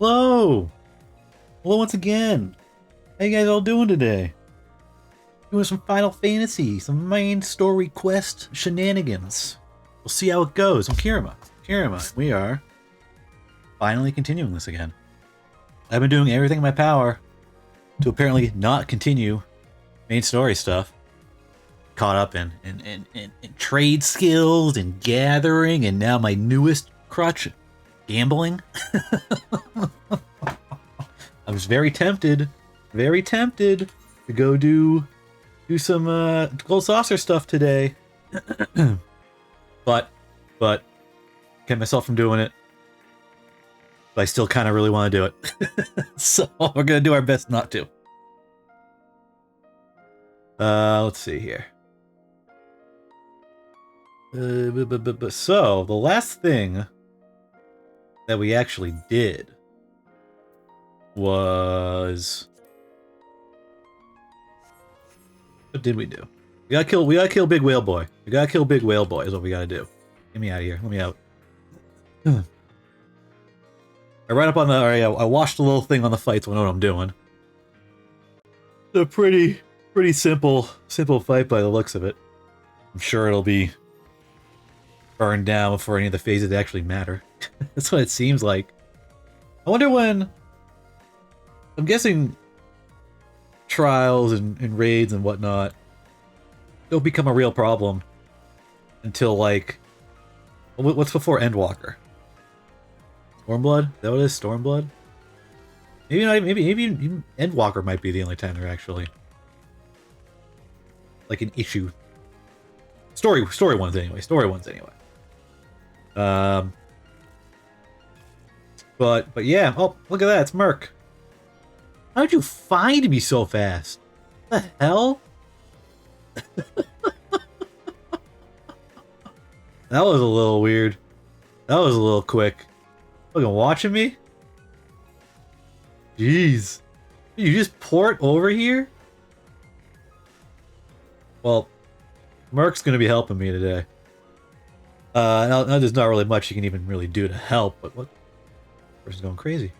Hello! Hello once again! How you guys all doing today? Doing some Final Fantasy, some main story quest shenanigans. We'll see how it goes. I'm Kirema. We are finally continuing this again. I've been doing everything in my power to apparently not continue main story stuff. Caught up in trade skills and gathering, and now my newest crutch, gambling. I was very tempted to go do some Gold Saucer stuff today, but kept myself from doing it. But I still kind of really want to do it, so we're gonna do our best not to. Let's see here. So the last thing that we actually did was, what did we do? We gotta kill Big Whale Boy. We gotta kill Big Whale Boy is what we gotta do. Get me out of here. Let me out. I read up on the. I watched the little thing on the fights. So I know what I'm doing. It's a pretty simple fight by the looks of it. I'm sure it'll be burned down before any of the phases actually matter. That's what it seems like. I wonder when. I'm guessing trials and raids and whatnot don't become a real problem until, like, what's before Endwalker? Stormblood? Is that what it is? Stormblood? Maybe not. Maybe even Endwalker might be the only time they're actually like an issue. Story ones anyway. But yeah. Oh, look at that! It's Merc. How did you find me so fast? What the hell? That was a little weird. That was a little quick. Fucking watching me? Jeez. You just port over here? Well, Merc's gonna be helping me today. Now there's not really much you can even really do to help, but what? Person's going crazy.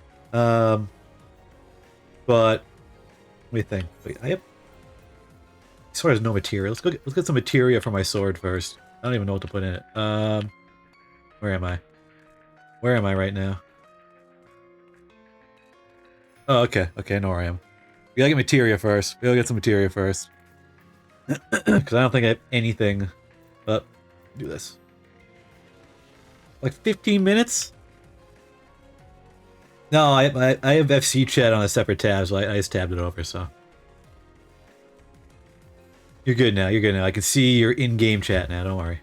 But what do you think? Wait, I have. Sword has no materia. Let's get some materia for my sword first. I don't even know what to put in it. Where am I? Where am I right now? Oh, okay. Okay, I know where I am. We gotta get materia first. We gotta get some materia first. Because I don't think I have anything. But do this. Like 15 minutes? No, I have FC chat on a separate tab, so I just tabbed it over, so. You're good now, I can see your in-game chat now, don't worry.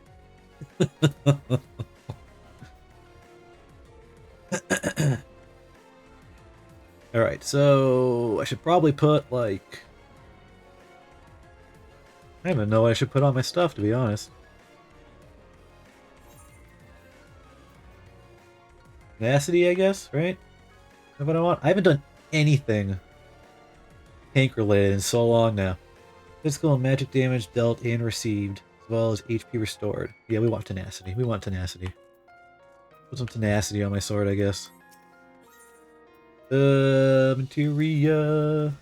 Alright, so I should probably put, like... I don't even know what I should put on my stuff, to be honest. Tenacity, I guess, right? That's what I want. I haven't done anything tank related in so long now. Physical and magic damage dealt and received, as well as HP restored. Yeah, we want tenacity. Put some tenacity on my sword, I guess. Materia.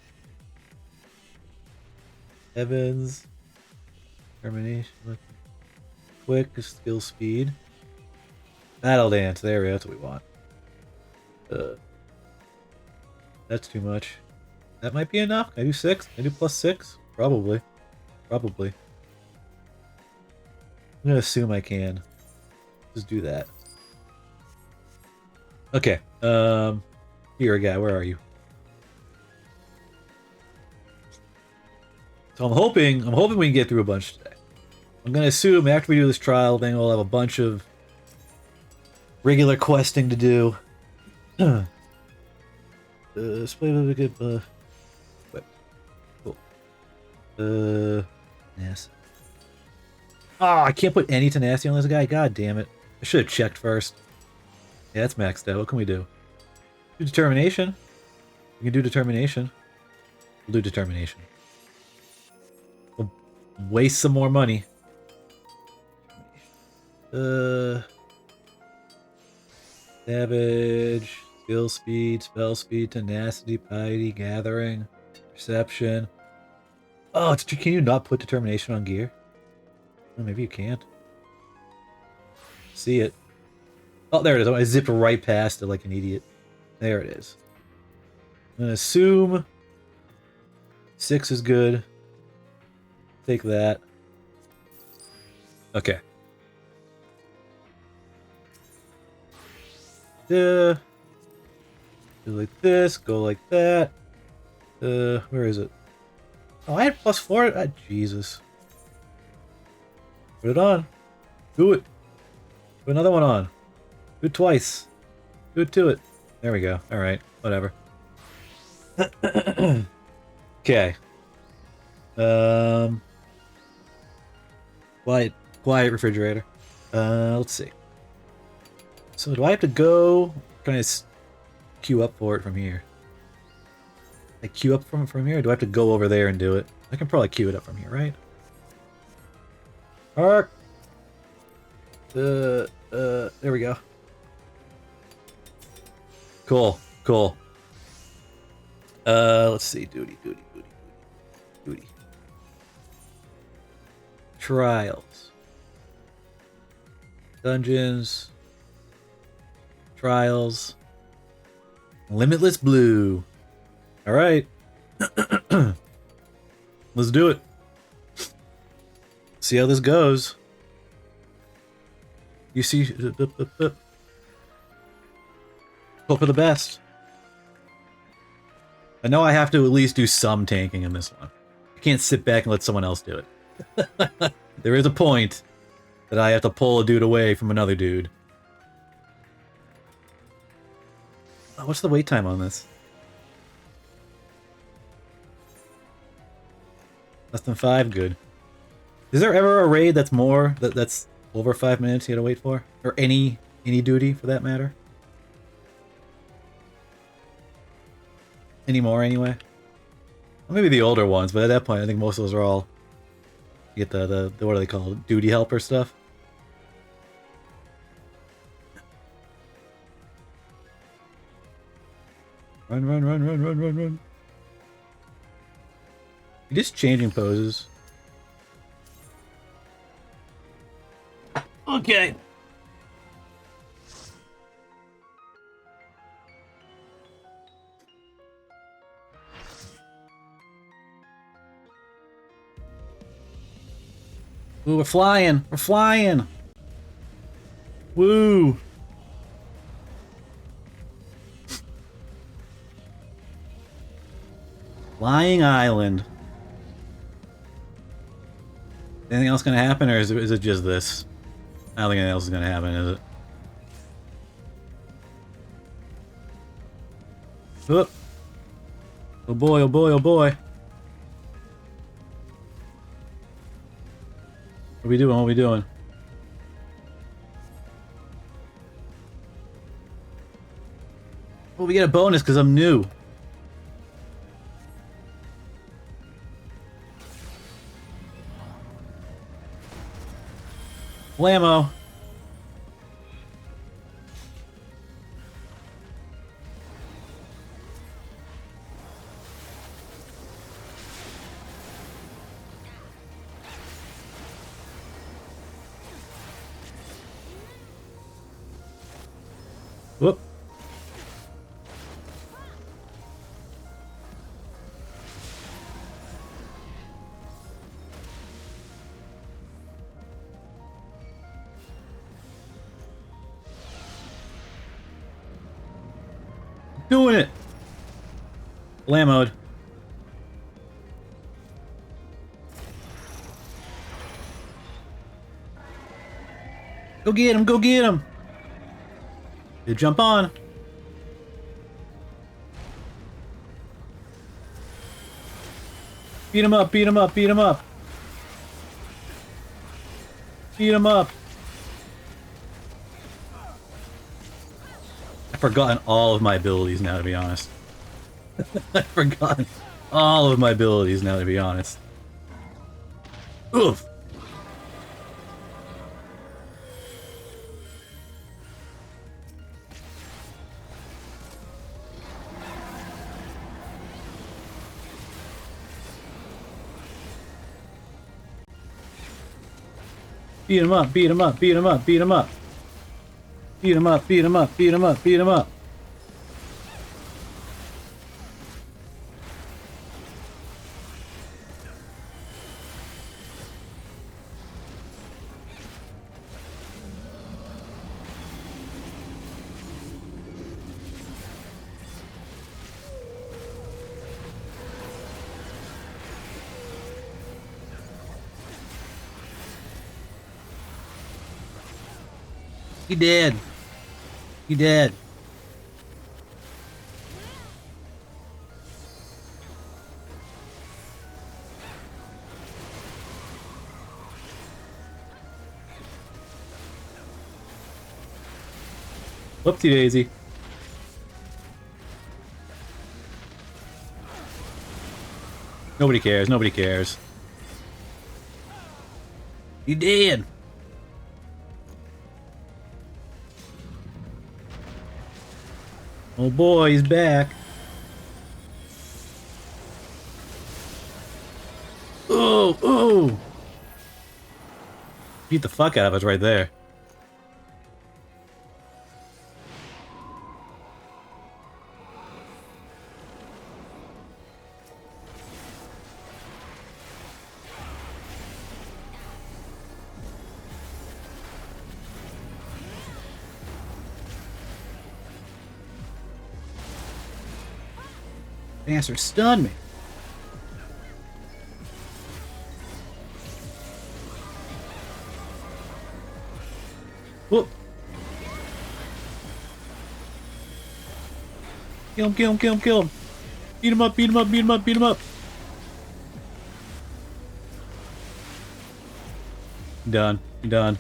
Evans. Termination. Quick skill speed. Battle dance. There we go. That's what we want. That's too much. That might be enough. Can I do 6? Can I do plus 6? Probably. I'm gonna assume I can. Just do that. Okay. Here, guy. Where are you? So I'm hoping we can get through a bunch today. I'm gonna assume after we do this trial thing, we'll have a bunch of regular questing to do. Display of a good web. Cool. Yes. Oh, I can't put any tenacity on this guy. God damn it! I should have checked first. Yeah, that's maxed out. What can we do? Do determination. We can do determination. We'll do determination. We'll waste some more money. Savage, skill speed, spell speed, tenacity, piety, gathering, perception. Oh, can you not put determination on gear? Oh, maybe you can't. See it. Oh, there it is. I zipped right past it like an idiot. There it is. I'm gonna assume 6 is good. Take that. Okay. Do like this, go like that. Where is it? Oh, I had +4. Ah, Jesus. Put it on. Do it. Put another one on. Do it twice. Do it to it. There we go. Alright, whatever. Okay. Quiet refrigerator. Let's see. So do I have to go? Can I queue up for it from here? I queue up from here? Or do I have to go over there and do it? I can probably queue it up from here, right? Arc. There we go. Cool. Let's see. Duty. Trials. Dungeons. Trials. Limitless Blue. Alright. Let's do it. See how this goes. You see... Hope for the best. I know I have to at least do some tanking in this one. I can't sit back and let someone else do it. There is a point that I have to pull a dude away from another dude. Oh, what's the wait time on this? Less than 5? Good. Is there ever a raid that's more that's over 5 minutes you gotta wait for? Or any duty for that matter? Anymore anyway? Well, maybe the older ones, but at that point I think most of those are all you get the what are they called? Duty helper stuff. Run. You're just changing poses. Okay. Ooh, we're flying. We're flying. Woo. Flying Island. Anything else gonna happen, or is it just this? I don't think anything else is gonna happen, is it? Oh, oh boy, oh boy, oh boy. What are we doing? What are we doing? Well, we get a bonus because I'm new. Blammo. Whoop. Doing it. Blam mode. Go get him! Go get him! You jump on. Beat him up! Beat him up! Beat him up! Beat him up! I've forgotten all of my abilities now, to be honest. I've forgotten all of my abilities now, to be honest. Oof! Beat him up, beat him up, beat him up, beat him up. Beat him up, beat him up, beat him up, beat him up. He did. He did. Whoopsie daisy. Nobody cares. Nobody cares. He did. Oh boy, he's back. Oh, oh! Beat the fuck out of us right there. Bastard stunned me. Whoop. Kill him, kill him, kill him, kill him. Beat him up, beat him up, beat him up, beat him up. Done, done.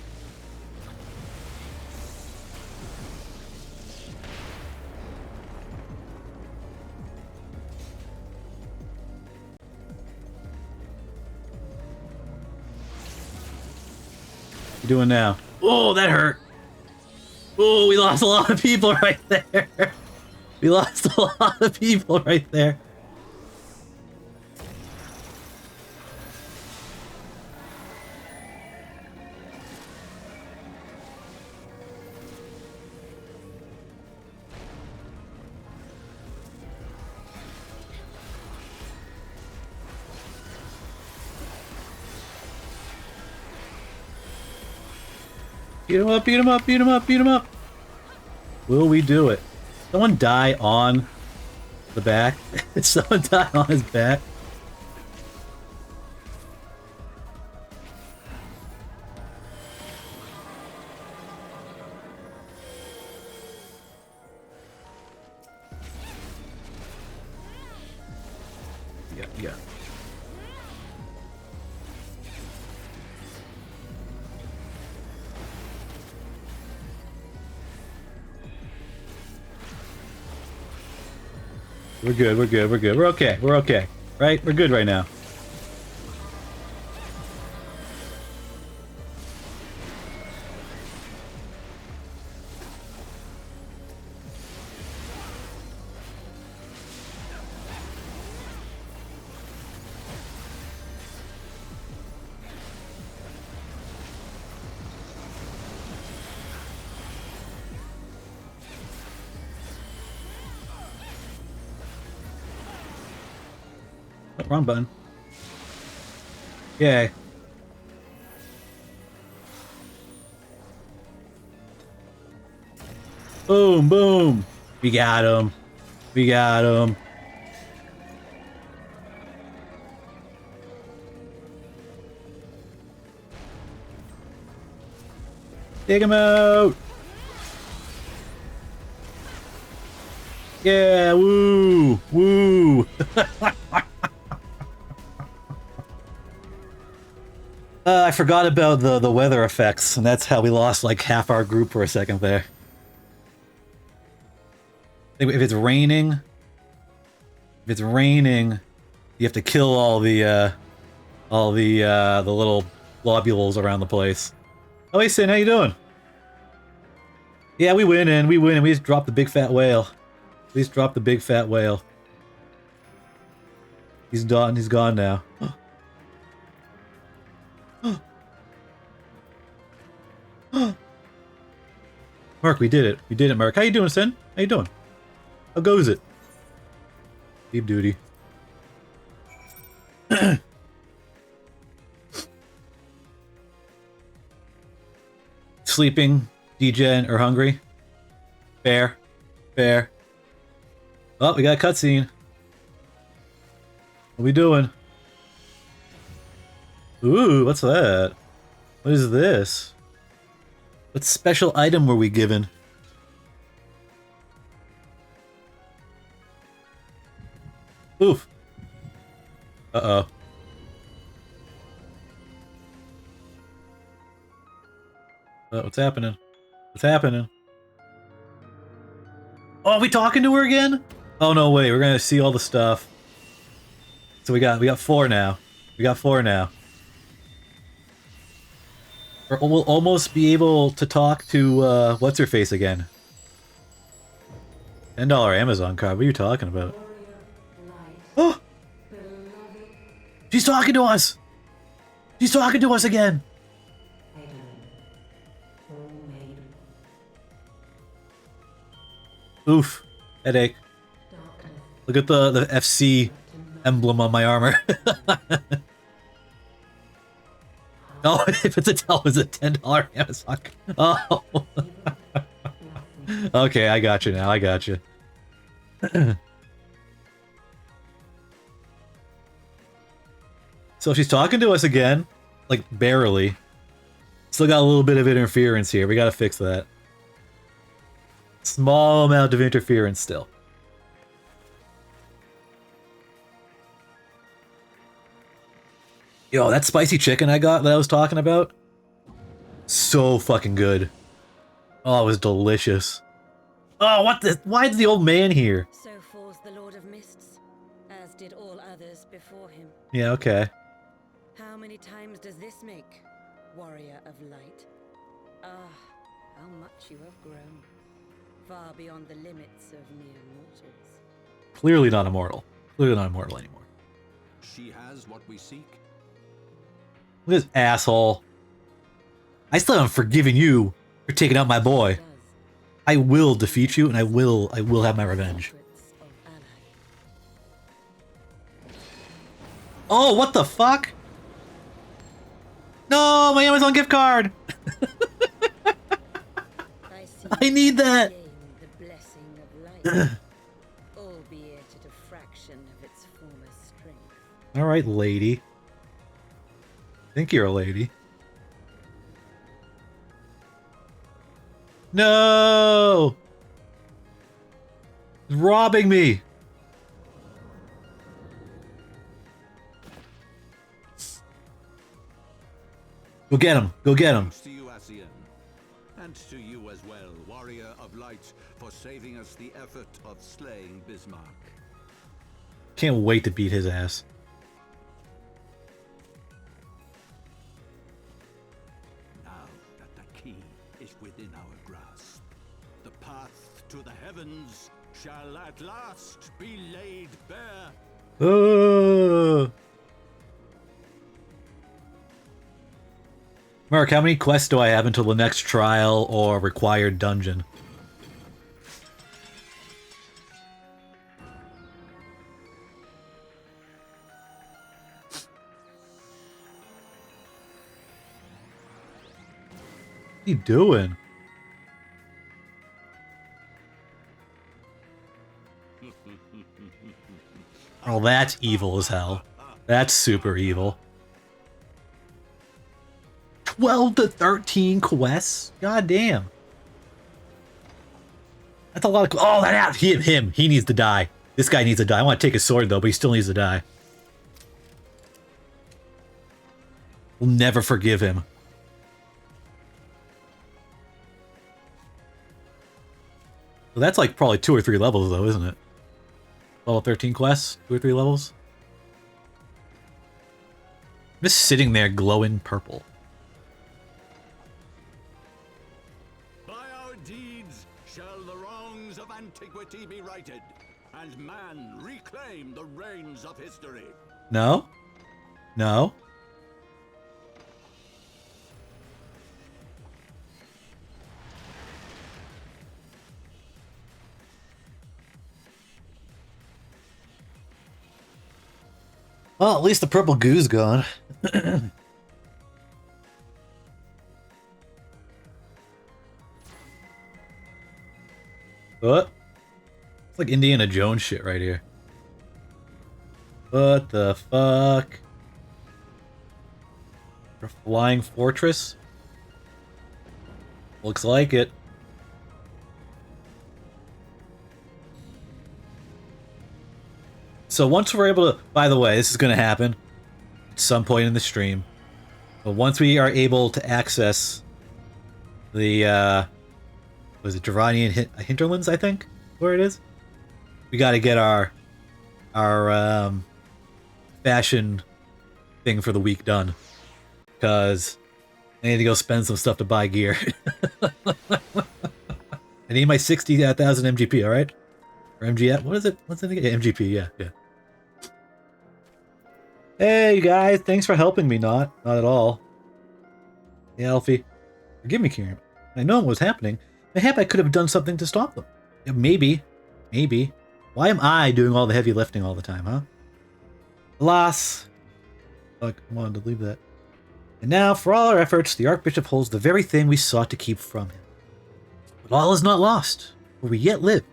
You doing now? Oh, that hurt. Oh, we lost a lot of people right there. We lost a lot of people right there. Beat him up, beat him up, beat him up, beat him up. Will we do it? Someone die on the back? Someone die on his back? Yeah, yeah. We're good, we're good, we're good. We're okay, we're okay. Right? We're good right now. Oh, wrong button. Yay. Boom, boom. We got him. We got him. Take him out! Yeah, woo! Woo! I forgot about the weather effects, and that's how we lost like half our group for a second there. If it's raining, you have to kill all the little globules around the place. Oh, hey, Sin, how you doing? Yeah, we win, and we just dropped the big fat whale. We just dropped the big fat whale. He's done. He's gone now. Mark, we did it. We did it, Mark. How you doing, Sin? How you doing? How goes it? Deep duty. Sleeping, degen, or hungry? Fair. Fair. Oh, we got a cutscene. What are we doing? Ooh, what's that? What is this? What special item were we given? Oof. Uh-oh. What's happening? What's happening? Oh, are we talking to her again? Oh, no, wait. We're gonna see all the stuff. So we got 4 now. We got 4 now. We'll almost be able to talk to, what's-her-face again? $10 Amazon card. What are you talking about? Oh! She's talking to us! She's talking to us again! Oof. Headache. Look at the FC emblem on my armor. Oh, if it's a $10 Amazon. Oh. Okay, I got you now. I got you. So she's talking to us again, like barely. Still got a little bit of interference here. We gotta fix that. Small amount of interference still. Yo, that spicy chicken I got that I was talking about? So fucking good. Oh, it was delicious. Oh, what the? Why is the old man here? So falls the Lord of Mists, as did all others before him. Yeah, okay. How many times does this make, warrior of light? Ah, how much you have grown. Far beyond the limits of mere mortals. Clearly not immortal. Clearly not immortal anymore. She has what we seek. Look at this asshole. I still haven't forgiven you for taking out my boy. I will defeat you, and I will have my revenge. Oh, what the fuck? No, my Amazon gift card! I need that! The blessing of light, albeit at a fraction of its former strength. Alright, lady. Think you're a lady. No! He's robbing me! Go get him! Go get him! To you, Asian, and to you as well, warrior of light, for saving us the effort of slaying Bismarck. Can't wait to beat his ass. Now that the key is within our grasp, the path to the heavens shall at last be laid bare. Mark, how many quests do I have until the next trial or required dungeon? What are you doing? Oh, that's evil as hell. That's super evil. 12 to 13 quests? God damn. That's a lot of... Oh, that him. He needs to die. This guy needs to die. I want to take his sword, though, but he still needs to die. We'll never forgive him. Well, that's like probably 2 or 3 levels, though, isn't it? Level 13 quests? 2 or 3 levels? I'm just sitting there glowing purple. By our deeds shall the wrongs of antiquity be righted, and man reclaim the reins of history. No? No? Well, at least the purple goo's gone. What? It's like Indiana Jones shit right here. What the fuck? A flying fortress? Looks like it. So once we're able to... By the way, this is going to happen at some point in the stream. But once we are able to access the... was it Giovanni and Hinterlands, I think? Where it is? We got to get our fashion thing for the week done. Because I need to go spend some stuff to buy gear. I need my 60,000 MGP, alright? Or MGF? What is it? What's it again? MGP, yeah. Hey, you guys. Thanks for helping me. Not at all. Hey, Alfie. Forgive me, Kirema. I know what was happening. Mayhap I could have done something to stop them. Yeah, maybe. Why am I doing all the heavy lifting all the time, huh? Alas. Fuck, I wanted to leave that. And now, for all our efforts, the Archbishop holds the very thing we sought to keep from him. But all is not lost, for we yet live.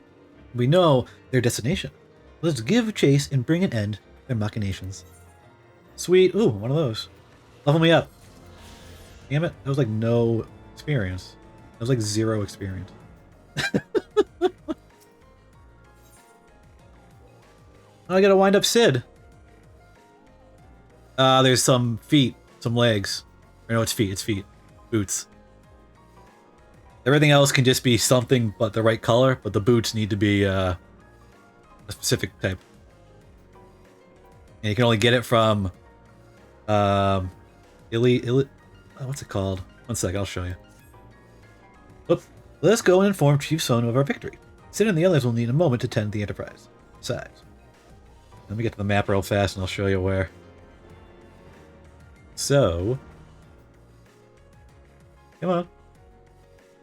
We know their destination. Let's give chase and bring an end to their machinations. Sweet. Ooh, one of those. Level me up. Damn it. That was like no experience. That was like 0 experience. I gotta wind up Sid. There's some feet. Some legs. Or no, it's feet. Boots. Everything else can just be something but the right color, but the boots need to be a specific type. And you can only get it from what's it called? One sec, I'll show you. Whoop. Let us go and inform Chief Son of our victory. Sid and the others will need a moment to tend the Enterprise. Besides, let me get to the map real fast and I'll show you where. So, come on.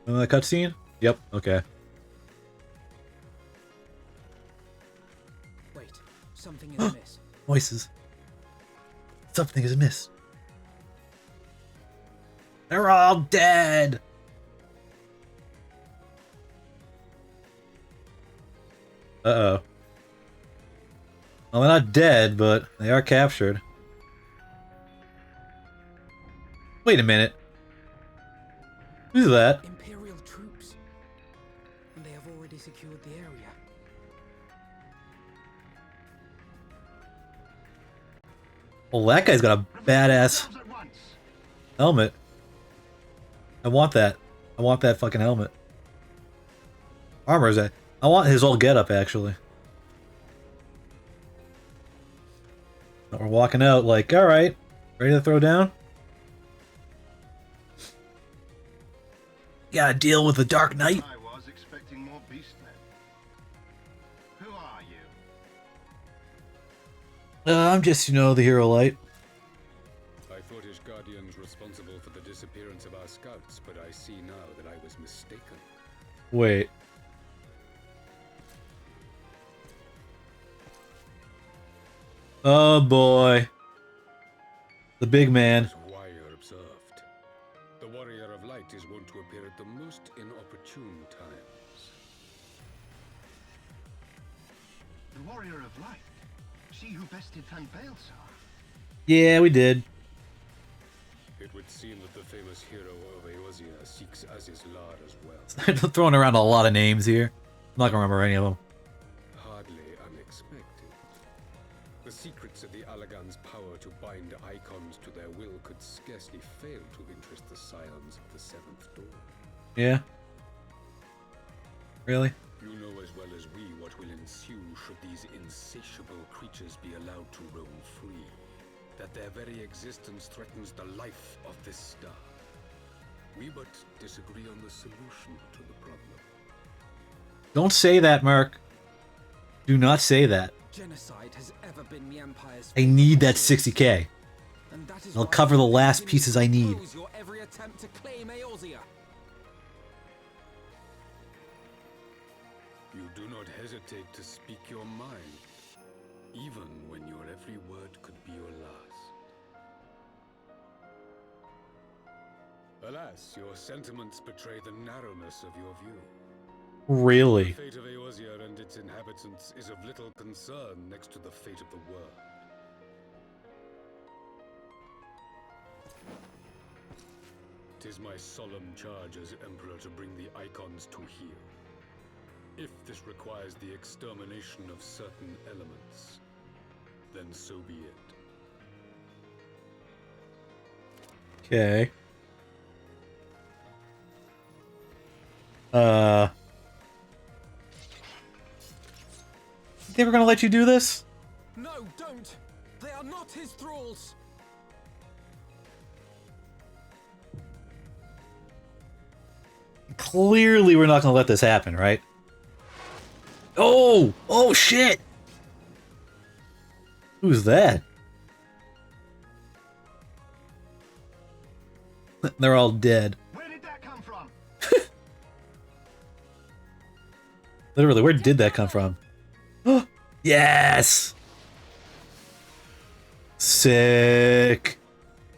Another cutscene? Yep, okay. Wait, something is amiss. Voices. Something is amiss. They're all dead! Uh-oh. Well, they're not dead, but they are captured. Wait a minute. Who's that? Imperial troops. And they have already secured the area. Well, that guy's got a badass helmet. I want that. I want that fucking helmet. Armor is that? I want his old getup actually. But we're walking out like, all right, ready to throw down. Gotta deal with the Dark Knight. I was expecting more beastmen. Who are you? I'm just, the hero light. I thought his guardians responsible for the disappearance of our scouts, but I see now that I was mistaken. Wait. Oh boy. The big man. As Warrior observed, the Warrior of Light is wont to appear at the most inopportune times. The Warrior of Light. She who bested Van Baelsar. Yeah, we did. It would seem that the famous hero of Eorzea seeks Aziz's Lard as well. I'm throwing around a lot of names here. I'm not gonna remember any of them. Hardly unexpected. The secrets of the Allagan's power to bind icons to their will could scarcely fail to interest the scions of the Seventh Door. Yeah. Really? You know as well as we what will ensue should these insatiable creatures be allowed to roam free. That their very existence threatens the life of this star. We but disagree on the solution to the problem. Don't say that, Mark. Do not say that. Genocide has ever been the Empire's. I need that 60k. And that is I'll why cover the last continue pieces to I need. oppose your every attempt to claim Eorzea. You do not hesitate to speak your mind, even when your every word could be your last. Alas, your sentiments betray the narrowness of your view. Really? The fate of Eorzea and its inhabitants is of little concern next to the fate of the world. Tis my solemn charge as Emperor to bring the icons to heel. If this requires the extermination of certain elements, then so be it. Okay. They were gonna let you do this? No, don't! They are not his thralls! Clearly we're not gonna let this happen, right? Oh! Oh shit! Who's that? They're all dead. Where did that come from? Literally, where did that come from? Yes! Sick!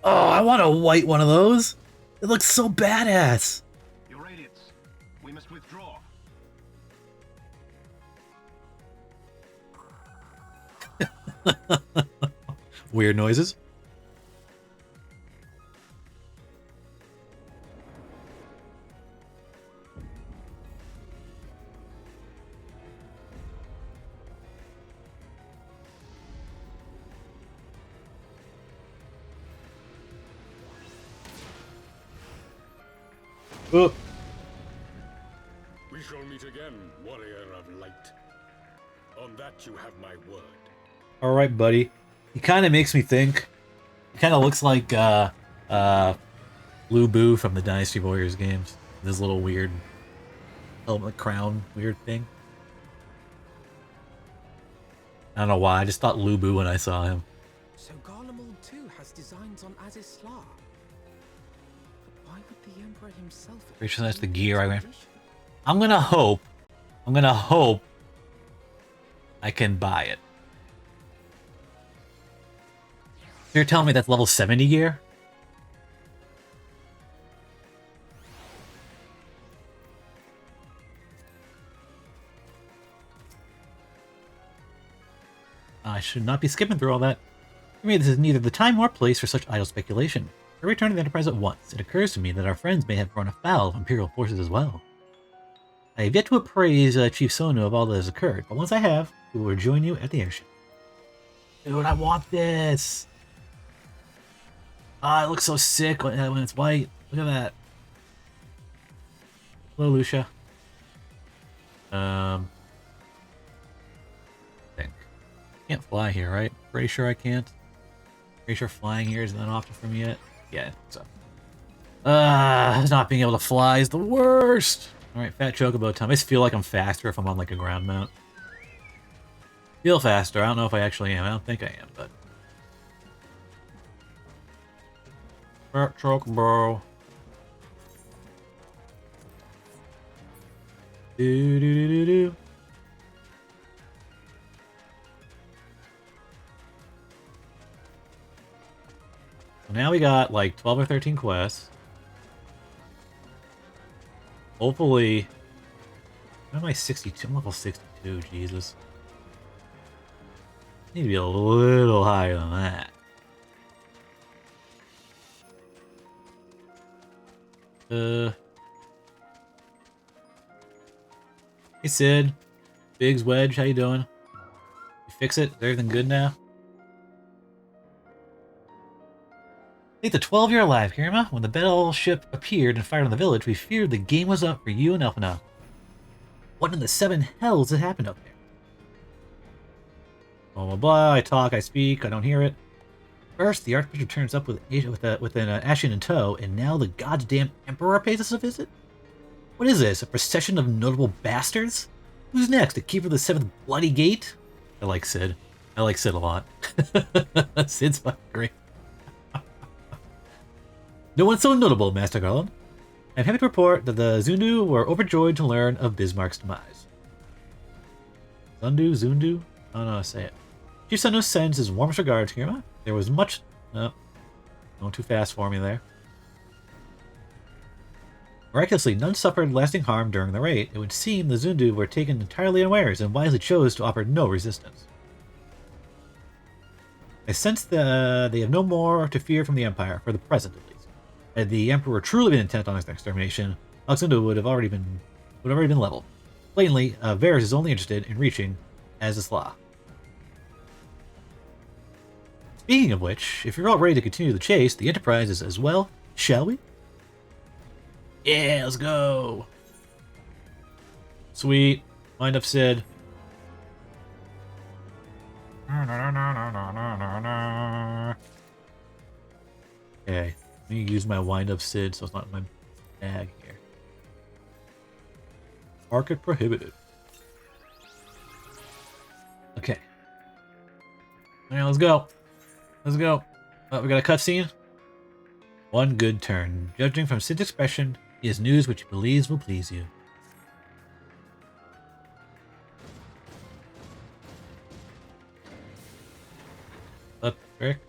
Oh, I want a white one of those! It looks so badass! Your idiots. We must withdraw. Weird noises. Oh. We shall meet again, warrior of light. On that you have my word. Alright, buddy. He kind of makes me think. He kind of looks like Lu Bu from the Dynasty Warriors games. This little weird helmet crown weird thing. I don't know why, I just thought Lu Bu when I saw him. So Garlemald too has designs on Aziz's Slar. But why would the Emperor himself... Pretty sure that's the gear I wear. I'm gonna hope I can buy it. You're telling me that's level 70 gear? I should not be skipping through all that. For me, this is neither the time nor place for such idle speculation. I return to the Enterprise at once. It occurs to me that our friends may have run afoul of Imperial forces as well. I have yet to appraise Chief Sonu of all that has occurred, but once I have, we will rejoin you at the airship. Dude, I want this! Ah, it looks so sick when it's white. Look at that. Hello, Lucia. I think. Can't fly here, right? Pretty sure I can't. Pretty sure flying here isn't an option for me yet. Yeah, so. Not being able to fly is the worst! Alright, fat chocobo time. I just feel like I'm faster if I'm on like a ground mount. Feel faster. I don't know if I actually am. I don't think I am, but... Fat chocobo. Do. So now we got like 12 or 13 quests. Hopefully... Why am I 62? I'm level 62, Jesus. I need to be a little higher than that. Hey Sid, Biggs Wedge, how you doing? You fix it? Is everything good now? Take the 12-year alive, Kirema. When the battleship appeared and fired on the village, we feared the game was up for you and Elfina. What in the 7 hells has happened up there? Blah blah blah, I talk, I speak, I don't hear it. First, the Archbishop turns up with an Ashen in tow, and now the goddamn Emperor pays us a visit? What is this, a procession of notable bastards? Who's next, the Keeper of the 7th Bloody Gate? I like Sid. I like Sid a lot. Sid's fucking great. No one so notable, Master Garland. I'm happy to report that the Zundu were overjoyed to learn of Bismarck's demise. Zundu? I don't know how to say it. Chief Sundu sends his warmest regards, Kirema. There was much... No. Going too fast for me there. Miraculously, none suffered lasting harm during the raid. It would seem the Zundu were taken entirely unawares and wisely chose to offer no resistance. I sense that they have no more to fear from the Empire, for the present at least. Had the Emperor truly been intent on its extermination, Alexander would have already been leveled. Blatantly, Varys is only interested in reaching Azisla. Speaking of which, if you're all ready to continue the chase, the Enterprise is as well, shall we? Yeah, let's go! Sweet. Mind up, Sid. Okay, let me use my wind up Sid so it's not in my bag here. Market prohibited. Okay. Alright, let's go. Let's go. Oh, we got a cutscene. One good turn. Judging from Sid's expression, he has news which he believes will please you. What the frick?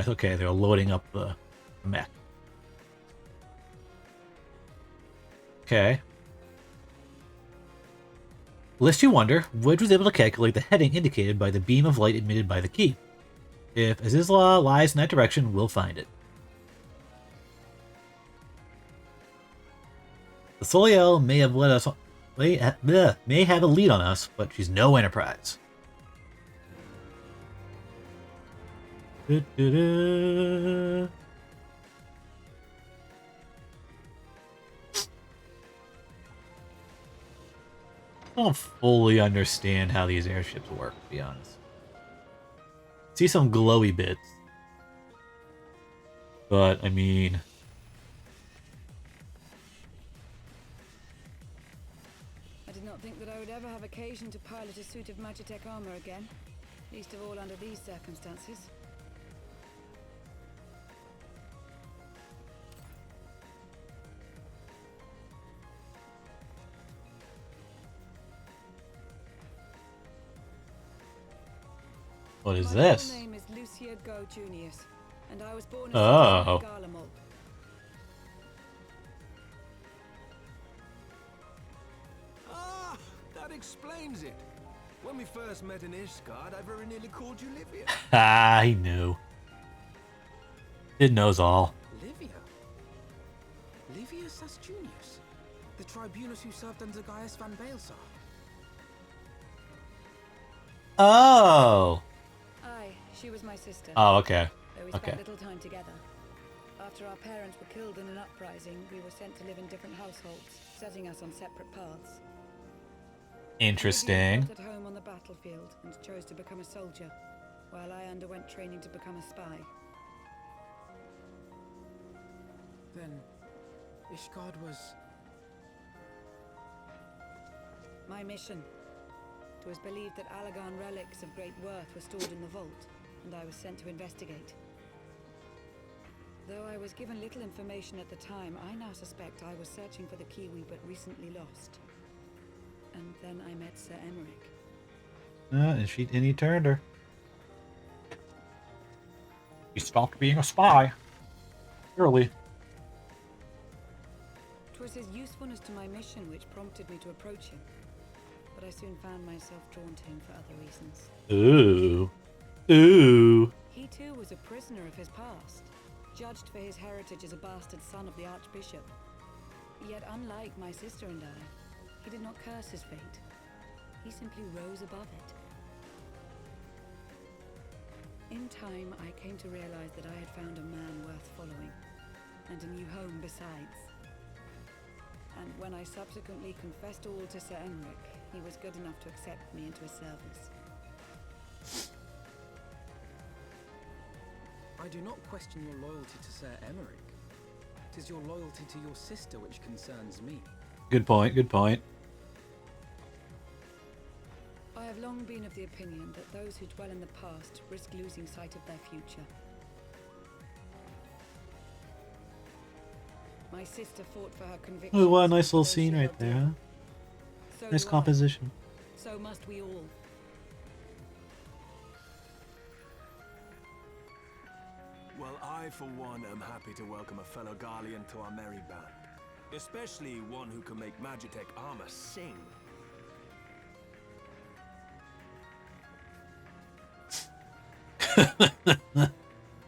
Okay, they're loading up the mech. Okay. Lest you wonder, Wedge was able to calculate the heading indicated by the beam of light emitted by the key. If Azizla lies in that direction, we'll find it. The Soliel may have a lead on us, but she's no Enterprise. Da-da-da. I don't fully understand how these airships work, to be honest. See some glowy bits. But, I mean... I did not think that I would ever have occasion to pilot a suit of Magitech armor again. Least of all under these circumstances. What is My this? My name is Lucia Go Junius, and I was born Oh. in Garlemald. Ah, that explains it. When we first met in Ishgard, I very nearly called you Livia. Ah, he knew. It knows all. Livia? Livia Junius, the tribunus who served under Gaius van Baelsar. Oh! Aye, she was my sister. Oh, okay. Though we spent little time together. After our parents were killed in an uprising, we were sent to live in different households, setting us on separate paths. Interesting. Livia fought at home on the battlefield and chose to become a soldier, while I underwent training to become a spy. Then, Ishgard was... My mission. It was believed that Allagan relics of great worth were stored in the vault, and I was sent to investigate. Though I was given little information at the time, I now suspect I was searching for the key we but recently lost. And then I met Sir Emmerich. And he turned her. He stopped being a spy. Early. It was his usefulness to my mission which prompted me to approach him. But I soon found myself drawn to him for other reasons. Ooh. Ooh. He too was a prisoner of his past, judged for his heritage as a bastard son of the Archbishop. Yet unlike my sister and I, he did not curse his fate. He simply rose above it. In time, I came to realize that I had found a man worth following, and a new home besides. And when I subsequently confessed all to Sir Emmerich, he was good enough to accept me into his service. I do not question your loyalty to Sir Emmerich. It is your loyalty to your sister which concerns me. Good point, good point. I have long been of the opinion that those who dwell in the past risk losing sight of their future. My sister fought for her convictions. Ooh, what a nice little so scene she right loved there, it. huh? So Nice do I. composition. So must we all. Well, I, for one, am happy to welcome a fellow Garlean to our merry band. Especially one who can make Magitech armor sing.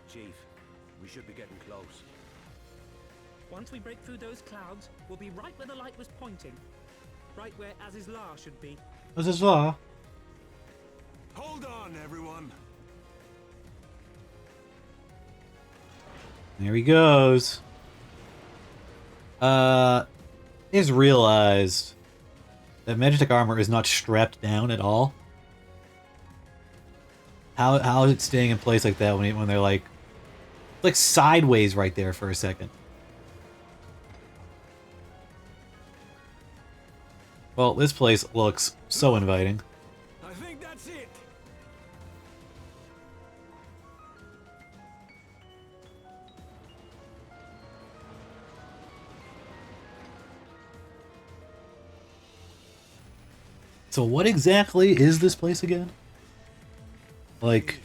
Chief, we should be getting close. Once we break through those clouds, we'll be right where the light was pointing. Right where Azizlar should be. What's this law? Hold on, everyone. There he goes. Is realized that Magitech armor is not strapped down at all. How is it staying in place like that when they're like sideways right there for a second? Well, this place looks so inviting. I think that's it. So what exactly is this place again? Like,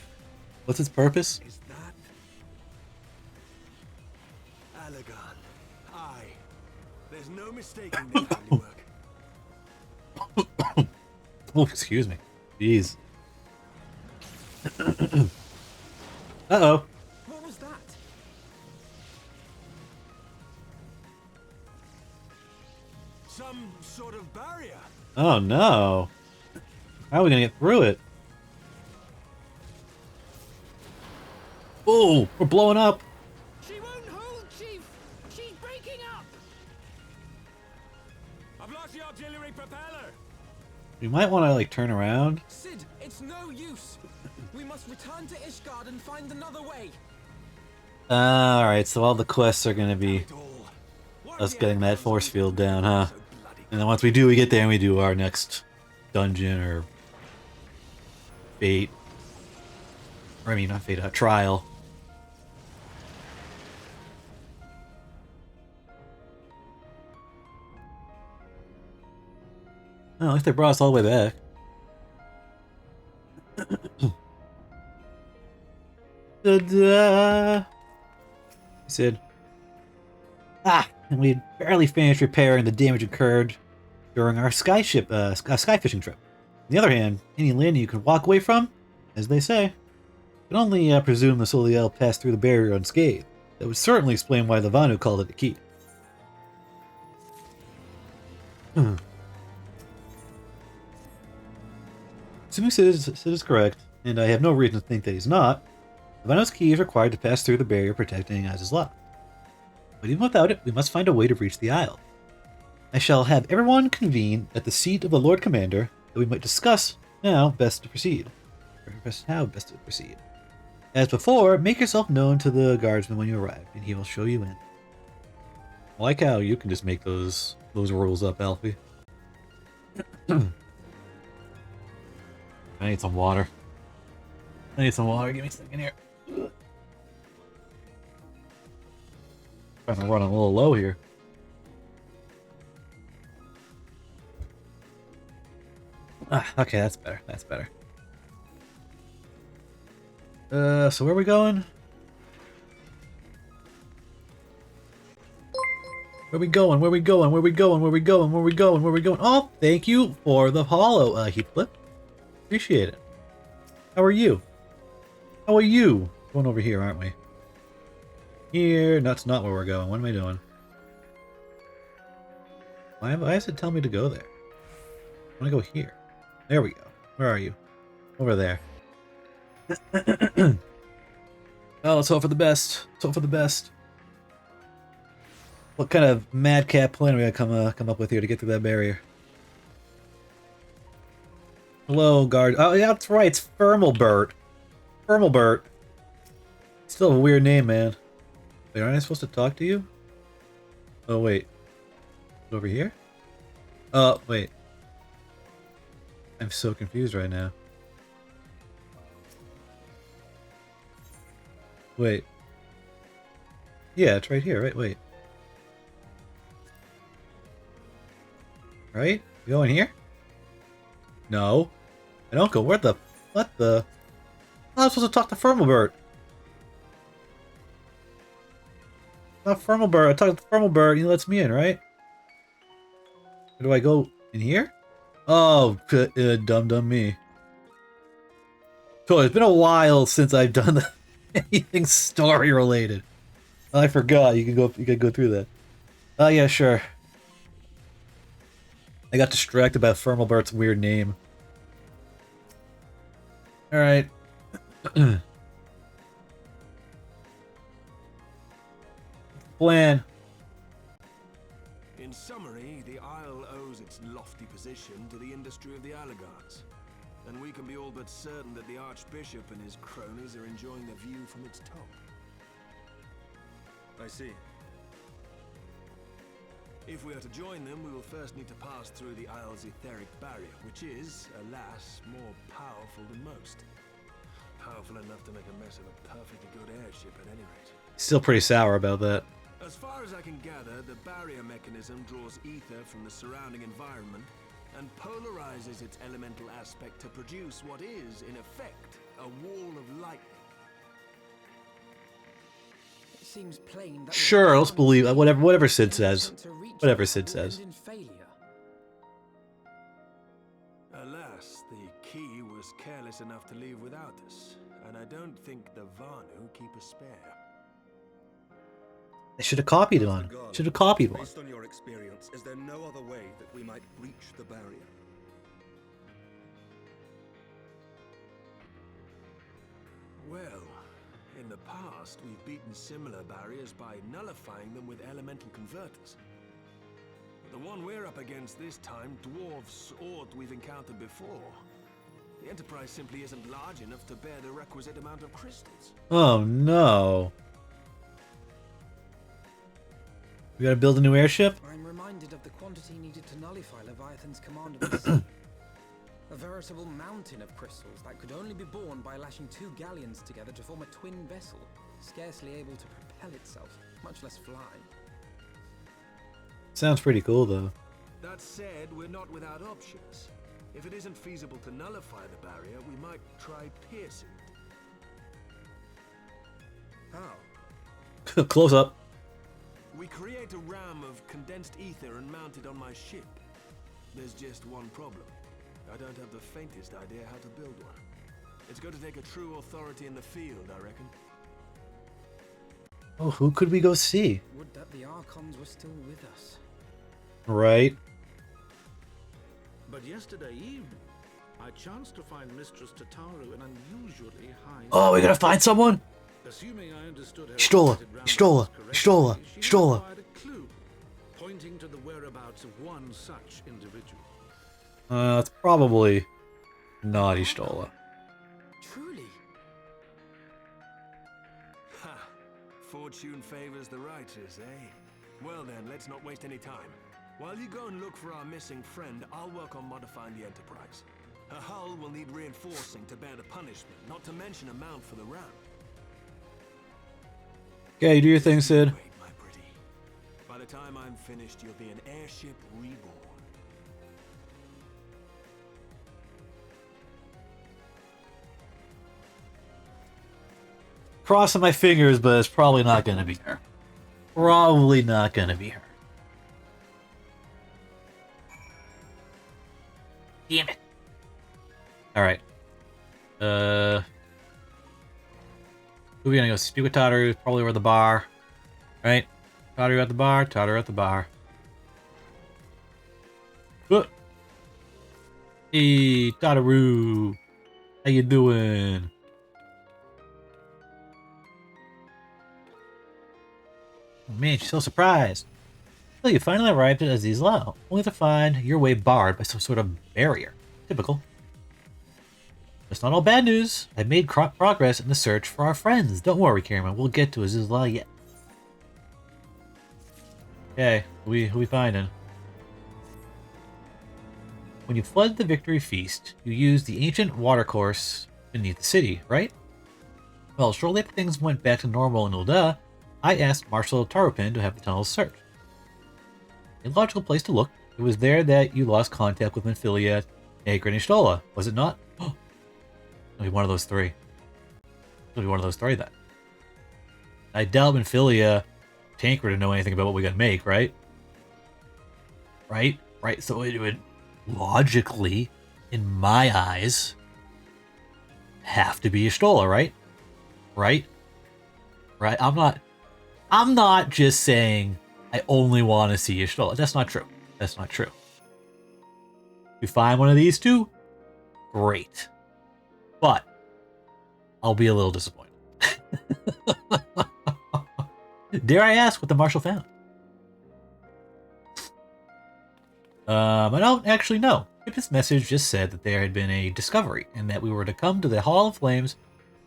what's its purpose? Is that Alagon? Aye. There's no mistaking their handiwork. Oh, excuse me. Jeez. Uh-oh. What was that? Some sort of barrier. Oh no. How are we gonna get through it? Oh, we're blowing up. She won't hold, Chief! She's breaking up! I've lost the artillery propeller. We might want to like turn around. Sid, it's no use. We must return to Ishgard and find another way. Alright, so all the quests are gonna be us getting that force field down, huh? And then once we do, we get there and we do our next dungeon or fate. Or I mean, not fate, trial. Oh, at least they brought us all the way back. Ta-da! He said, and we had barely finished repairing the damage incurred during our sky fishing trip. On the other hand, any landing you could walk away from, as they say, can only presume the Soliel passed through the barrier unscathed. That would certainly explain why the Vanu called it a key. Assuming Sid is correct, and I have no reason to think that he's not, the Vanu's key is required to pass through the barrier protecting Azizlar. But even without it, we must find a way to reach the Isle. I shall have everyone convene at the seat of the Lord Commander, that we might discuss how best to proceed. As before, make yourself known to the guardsman when you arrive, and he will show you in. I like how you can just make those rules up, Alfie. I need some water. Give me a second here. I'm running a little low here. Okay, that's better. So where are we going? Where we going? Oh, thank you for the follow, Heatflip. Appreciate it. How are you? Going over here, aren't we? here. That's not where we're going. What am I doing? Why does it tell me to go there? I want to go here. There we go. Where are you? Over there. Oh, let's hope for the best. Let's hope for the best. What kind of madcap plan are we gonna come up with here to get through that barrier? Hello, guard. Oh, yeah, that's right. It's Firmalbert. Firmalbert. Still a weird name, man. Wait, aren't I supposed to talk to you? Oh, wait. Over here? Oh, wait. I'm so confused right now. Wait. Yeah, it's right here, right? Wait. Right? You go in here? No. I don't go. Where the... What the... Oh, I'm supposed to talk to Firmalbert. Not Firmalbert. I talk to Firmalbert and he lets me in, right? Or do I go in here? Oh, dumb me. So it's been a while since I've done anything story related. I forgot. You can go through that. Oh yeah, sure. I got distracted by Firmalbert's weird name. All right. Plan. In summary, the Isle owes its lofty position to the industry of the Allegards, and we can be all but certain that the Archbishop and his cronies are enjoying the view from its top. I see. If we are to join them, we will first need to pass through the Isle's etheric barrier, which is, alas, more powerful than most. Powerful enough to make a mess of a perfectly good airship at any rate. Still pretty sour about that. As far as I can gather, the barrier mechanism draws ether from the surrounding environment and polarizes its elemental aspect to produce what is, in effect, a wall of lightning. It seems plain that Sure, let's believe whatever Sid says. Whatever Sid says. Alas, the key was careless enough to leave without us, and I don't think the Vanu keep a spare. I should have copied one. Should have copied one. Based on your experience, is there no other way that we might breach the barrier? Well, in the past, we've beaten similar barriers by nullifying them with elemental converters. The one we're up against this time dwarfs aught we've encountered before. The Enterprise simply isn't large enough to bear the requisite amount of crystals. Oh no. We gotta build a new airship? I'm reminded of the quantity needed to nullify Leviathan's command of the sea. A veritable mountain of crystals that could only be borne by lashing two galleons together to form a twin vessel, scarcely able to propel itself, much less fly. Sounds pretty cool though. That said, we're not without options. If it isn't feasible to nullify the barrier, we might try piercing it. How? Close up. We create a ram of condensed ether and mount it on my ship. There's just one problem. I don't have the faintest idea how to build one. It's going to take a true authority in the field, I reckon. Oh, who could we go see? Would that the Archons were still with us. Right. But yesterday evening, I chanced to find Mistress Tataru an unusually high... Oh, we gotta find someone? Assuming I understood her... Stola! She acquired a clue, pointing to the whereabouts of one such individual. It's probably not Stola. Truly? Ha! Fortune favors the righteous, eh? Well then, let's not waste any time. While you go and look for our missing friend, I'll work on modifying the Enterprise. Her hull will need reinforcing to bear the punishment, not to mention a mount for the ram. Okay, you do your thing, Sid. Wait, my pretty. By the time I'm finished, you'll be an airship reborn. Crossing my fingers, but it's probably not gonna be her. Probably not gonna be her. Damn it. Alright. Who are we gonna go? Speak with Tataru, probably over the bar. Right? Tataru at the bar, Tataru at the bar. Hey, Tataru. How you doing? Oh man, she's so surprised. Well, you finally arrived at Aziz Lao, only to find your way barred by some sort of barrier. Typical. It's not all bad news. I've made progress in the search for our friends. Don't worry, Kirema. We'll get to Aziz Lao yet. Okay, who we finding? When you fled the Victory Feast, you used the ancient watercourse beneath the city, right? Well, shortly after things went back to normal in Ul'dah, I asked Marshal Tarupin to have the tunnels searched. A logical place to look. It was there that you lost contact with Minfilia, Negrin, and Stola, was it not? Oh, it'll be one of those three. It'll be one of those three then. I doubt Minfilia, Tancred to know anything about what we gotta make, right? Right? So it would logically, in my eyes, have to be Stola, right? Right? I'm not just saying I only want to see Stola. That's not true. That's not true. If you find one of these two, great. But I'll be a little disappointed. Dare I ask what the Marshal found? I don't actually know. Pippin's message just said that there had been a discovery and that we were to come to the Hall of Flames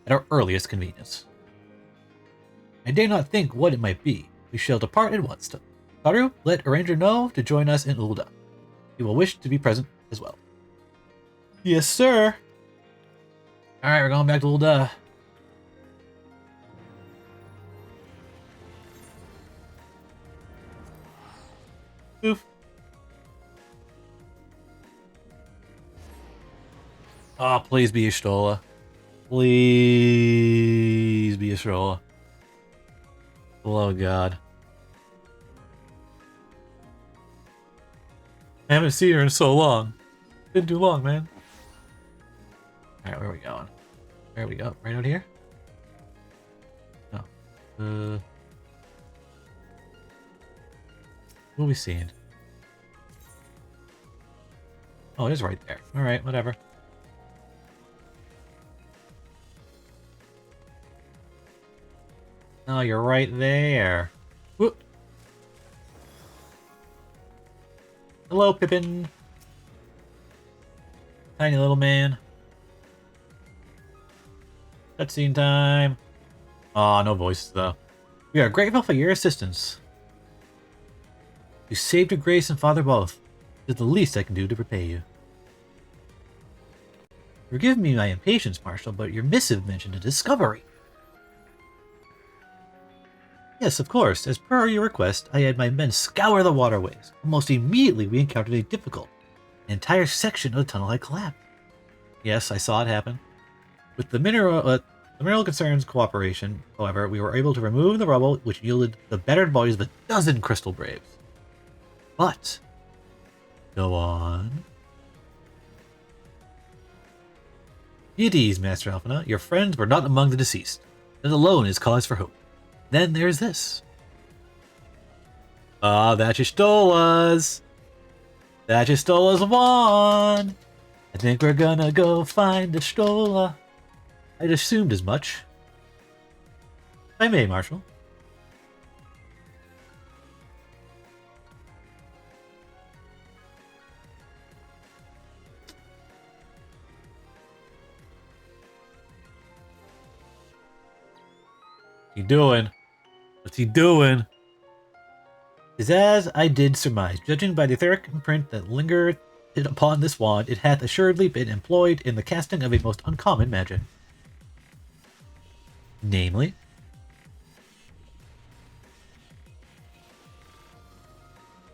at our earliest convenience. I dare not think what it might be. We shall depart at once. Taru, let Arranger know to join us in Ul'dah. He will wish to be present as well. Yes, sir. Alright, we're going back to Ul'dah. Oof. Oh, please be Stola. Please be Stola. Oh, God. I haven't seen her in so long. Been too long, man. Alright, where are we going? There we go. Right out here? No. What are we seeing? Oh, it is right there. Alright, whatever. Oh, you're right there. Whoop. Hello, Pippin. Tiny little man. Cutscene time. Aw, no voices though. We are grateful for your assistance. You saved your grace and father both. It is the least I can do to repay you. Forgive me my impatience, Marshal, but your missive mentioned a discovery. Yes, of course. As per your request, I had my men scour the waterways. Almost immediately, we encountered a difficult. An entire section of the tunnel had collapsed. Yes, I saw it happen. With the mineral concern's cooperation, however, we were able to remove the rubble, which yielded the battered bodies of a dozen crystal braves. But, go on. Be at ease, Master Alphina. Your friends were not among the deceased. That alone is cause for hope. Then there's this. Ah, that's your Stola's. That's your Stola's wand. I think we're gonna go find the Stola. I'd assumed as much. If I may, Marshal. What's he doing? What's he doing? Is as I did surmise, judging by the etheric imprint that lingered upon this wand, it hath assuredly been employed in the casting of a most uncommon magic. Namely,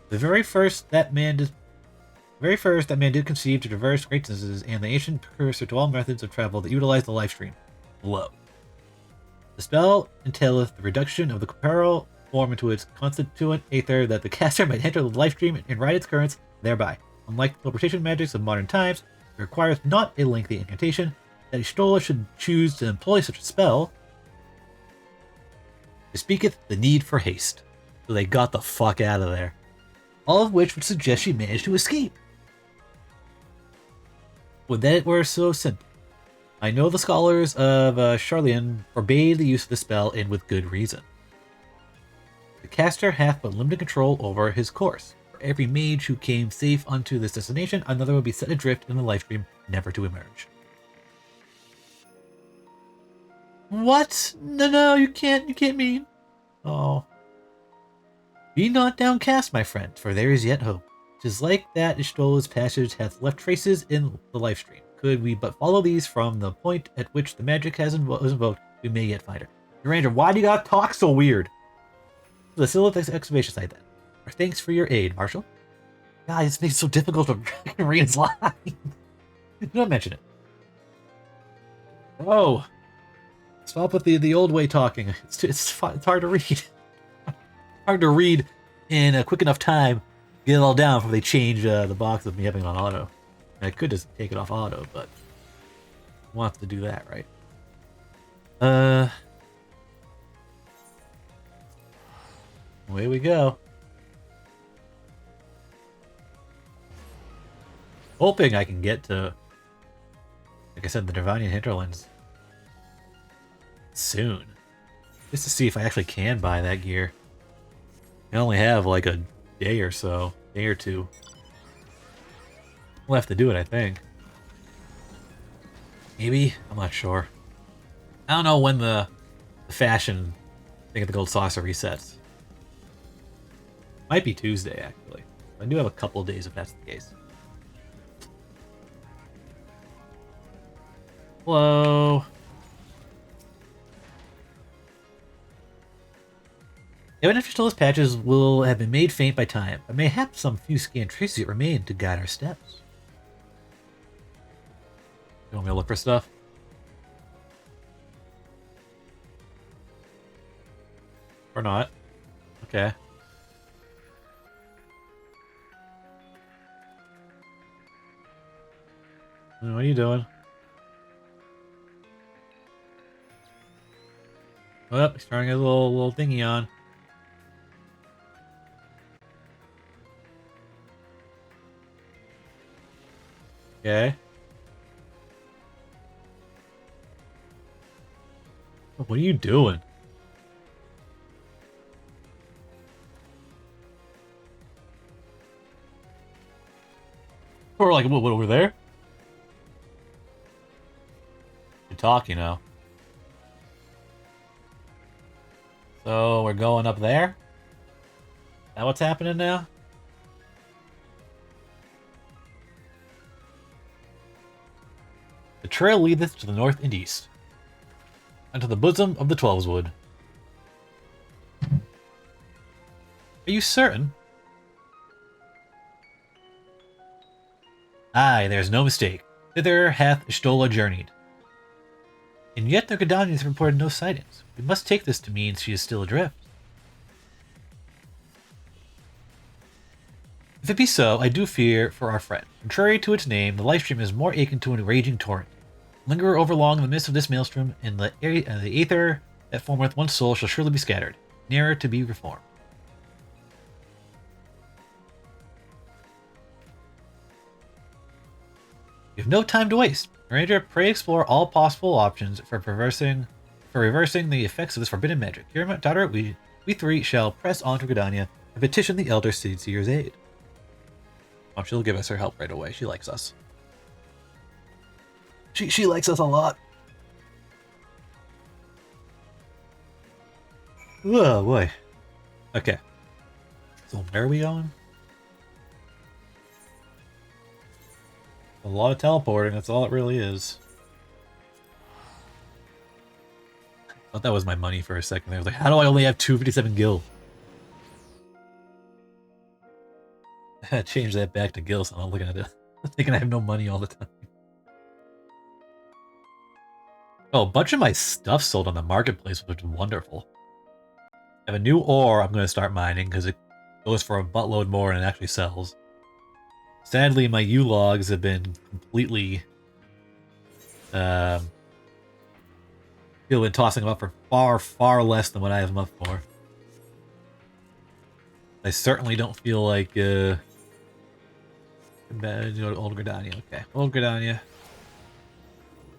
the very first that man did conceive to traverse great distances, and the ancient precursor to all methods of travel that utilize the life stream. Below. The spell entaileth the reduction of the corporeal form into its constituent aether that the caster might enter the life stream and ride its currents thereby. Unlike the teleportation magics of modern times, it requires not a lengthy incantation. That a Stola should choose to employ such a spell There speaketh the need for haste. So they got the fuck out of there. All of which would suggest she managed to escape. Would that it were so simple. I know the scholars of Charlian forbade the use of the spell, and with good reason. The caster hath but limited control over his course. For every mage who came safe unto this destination, another would be set adrift in the life stream, never to emerge. What? No, you can't mean. Oh. Be not downcast, my friend, for there is yet hope. 'Tis like that Ishtola's passage hath left traces in the life stream. Could we but follow these from the point at which the magic was invoked, we may yet find her. Ranger, why do you gotta talk so weird? The Silith excavation site then. Our thanks for your aid, Marshal. God, this makes it so difficult to read his line. Do not mention it. Oh. Stop with the old way talking. It's hard to read. Hard to read in a quick enough time. Get it all down before they change the box of me having it on auto. And I could just take it off auto, but we'll have to do that, right? Away we go. Hoping I can get to, like I said, the Divinian Hinterlands soon. Just to see if I actually can buy that gear. I only have like a day or so, day or two. We'll have to do it, I think. Maybe? I'm not sure. I don't know when the fashion thing at the Gold Saucer resets. Might be Tuesday, actually. I do have a couple of days if that's the case. Hello. Even if Ishtola's patches will have been made faint by time, but mayhap some few scant traces yet remain to guide our steps. You want me to look for stuff? Or not? Okay. What are you doing? Oh, he's throwing his little thingy on. Okay. What are you doing? Or like, what over there? You talk, you know. So we're going up there? Is that what's happening now? The trail leadeth to the north and east, unto the bosom of the Twelveswood. Are you certain? Aye, there's no mistake. Thither hath Y'shtola journeyed. And yet the Gridanians reported no sightings. We must take this to mean she is still adrift. If it be so, I do fear for our friend. Contrary to its name, the lifestream is more akin to a raging torrent. Linger overlong in the midst of this maelstrom, and the aether that formeth one soul shall surely be scattered, ne'er to be reformed. We have no time to waste. Ranger, pray explore all possible options for reversing the effects of this forbidden magic. Kirema, daughter, we three shall press on to Gridania and petition the Elder Seer's aid. Oh, she'll give us her help right away. She likes us. She likes us a lot. Oh boy. Okay. So where are we going? A lot of teleporting, that's all it really is. I thought that was my money for a second. I was like, how do I only have 257 gil? I had to change that back to gil, so I'm looking at it. I'm thinking I have no money all the time. Oh, a bunch of my stuff sold on the marketplace, which is wonderful. I have a new ore I'm going to start mining because it goes for a buttload more and it actually sells. Sadly, my U-logs have been completely People have been tossing them up for far, far less than what I have them up for. I certainly don't feel like, Old Gridania. Okay, Old Gridania.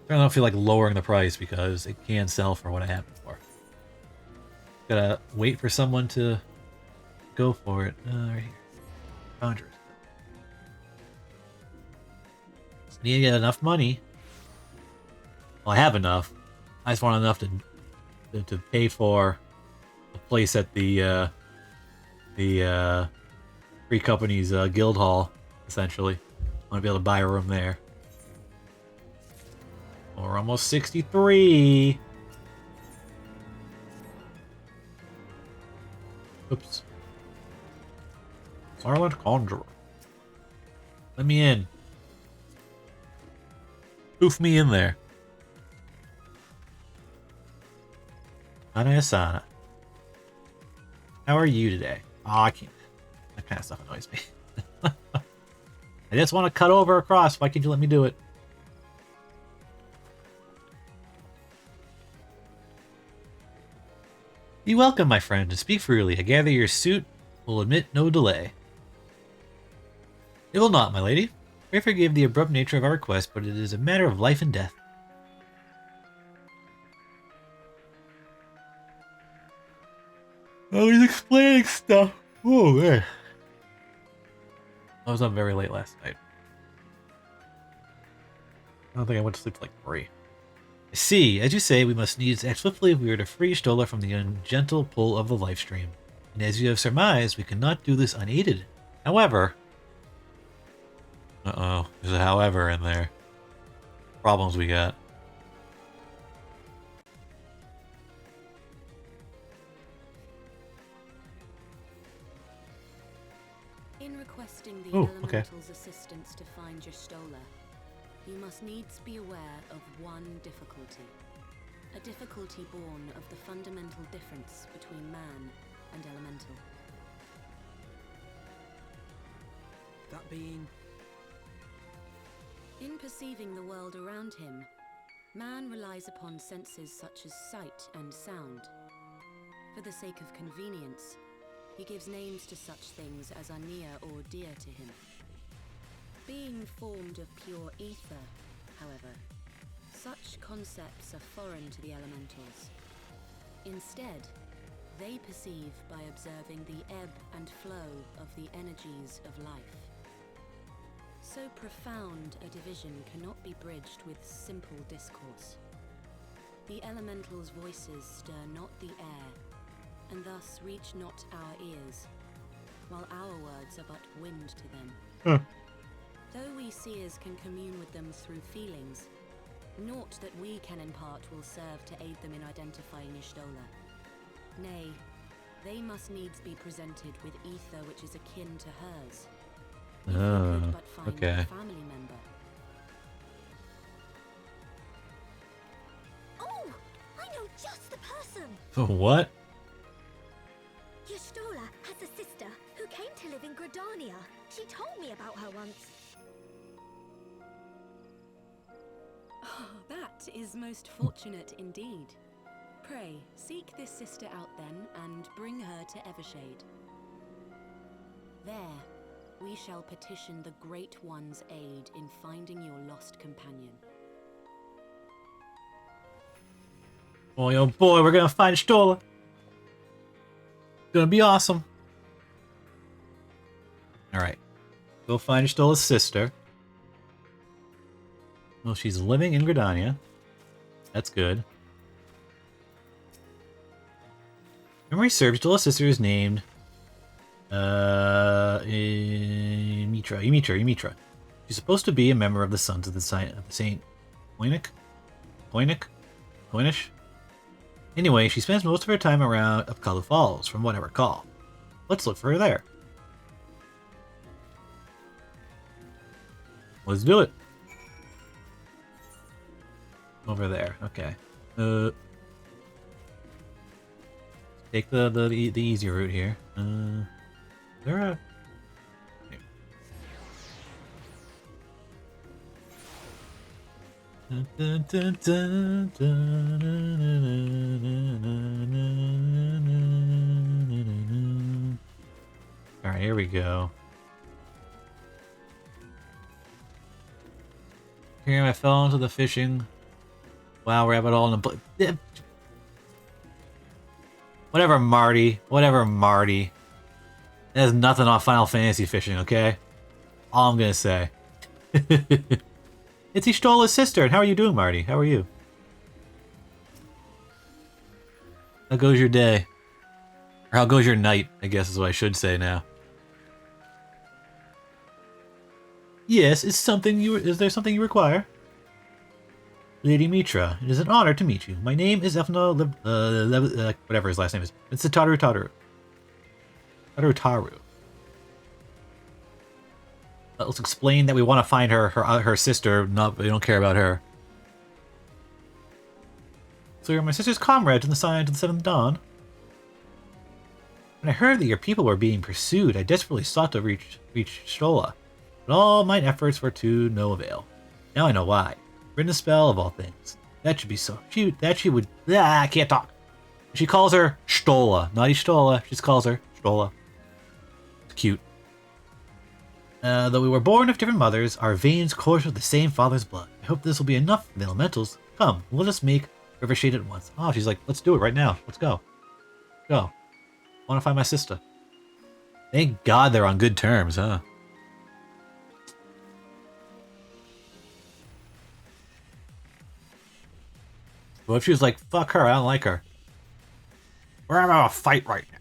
I don't feel like lowering the price because it can sell for what I have it for. Gotta wait for someone to go for it. Right here. Conjurers. I need to get enough money. Well, I have enough. I just want enough to pay for a place at the Free Company's guild hall, essentially. I want to be able to buy a room there. We're almost 63. Oops. Silent Conjurer. Let me in. Poof me in there. Anayasana. How are you today? Oh, I can't. That kind of stuff annoys me. I just want to cut over across. Why can't you let me do it? Be welcome, my friend, and speak freely. I gather your suit will admit no delay. It will not, my lady. Pray forgive the abrupt nature of our request, but it is a matter of life and death. Oh, he's explaining stuff. Oh, man. I was up very late last night. I don't think I went to sleep till like 3. I see. As you say, we must needs act swiftly if we are to free Stola from the ungentle pull of the life stream. And as you have surmised, we cannot do this unaided. However... Uh-oh. There's a however in there. Problems we got. In requesting the Elemental's assistance to find your Stola, you must needs be aware of one difficulty. A difficulty born of the fundamental difference between man and elemental. That being? In perceiving the world around him, man relies upon senses such as sight and sound. For the sake of convenience, he gives names to such things as are near or dear to him. Being formed of pure ether, however, such concepts are foreign to the elementals. Instead, they perceive by observing the ebb and flow of the energies of life. So profound a division cannot be bridged with simple discourse. The elementals' voices stir not the air, and thus reach not our ears, while our words are but wind to them. Though we seers can commune with them through feelings, naught that we can impart will serve to aid them in identifying Y'shtola. Nay, they must needs be presented with ether which is akin to hers. If we could but find a family member. Oh! I know just the person! What? Y'shtola has a sister who came to live in Gridania. She told me about her once. Oh, that is most fortunate indeed. Pray, seek this sister out then, and bring her to Evershade. There, we shall petition the Great One's aid in finding your lost companion. Boy, oh boy, we're gonna find Stola. It's gonna be awesome. Alright. Go find Stola's sister. Well, she's living in Gridania. That's good. Memory serves, Stola's sister is named Ymitra. She's supposed to be a member of the Sons of the Saint Koinish? Anyway, she spends most of her time around Upkalu Falls, from what I recall. Let's look for her there. Let's do it. Over there, okay. Take the easy route here. There a... Alright, here we go. Here I fell into the fishing. Wow, rabbit hole in the... Whatever, Marty. Whatever, Marty. There's nothing on Final Fantasy fishing, okay? All I'm gonna say. It's Ishtola's sister, and how are you doing, Marty? How are you? How goes your day? Or how goes your night, I guess is what I should say now. Yes, is there something you require? Lady Mitra, it is an honor to meet you. My name is Efna whatever his last name is. It's the Taru. Let's explain that we want to find her sister, we don't care about her. So you're my sister's comrades in the Science of the Seventh Dawn? When I heard that your people were being pursued, I desperately sought to reach Stola, but all my efforts were to no avail. Now I know why. Written a spell of all things. That should be so. I can't talk. She calls her Stola, not Ishtola. She just calls her Stola. It's cute. Though we were born of different mothers, our veins course with the same father's blood. I hope this will be enough for the elementals. Come, let us make River Shade at once. Oh, she's like, let's do it right now. Let's go. Go. I want to find my sister. Thank God they're on good terms, huh? What if she was like, fuck her, I don't like her. We're having a fight right now.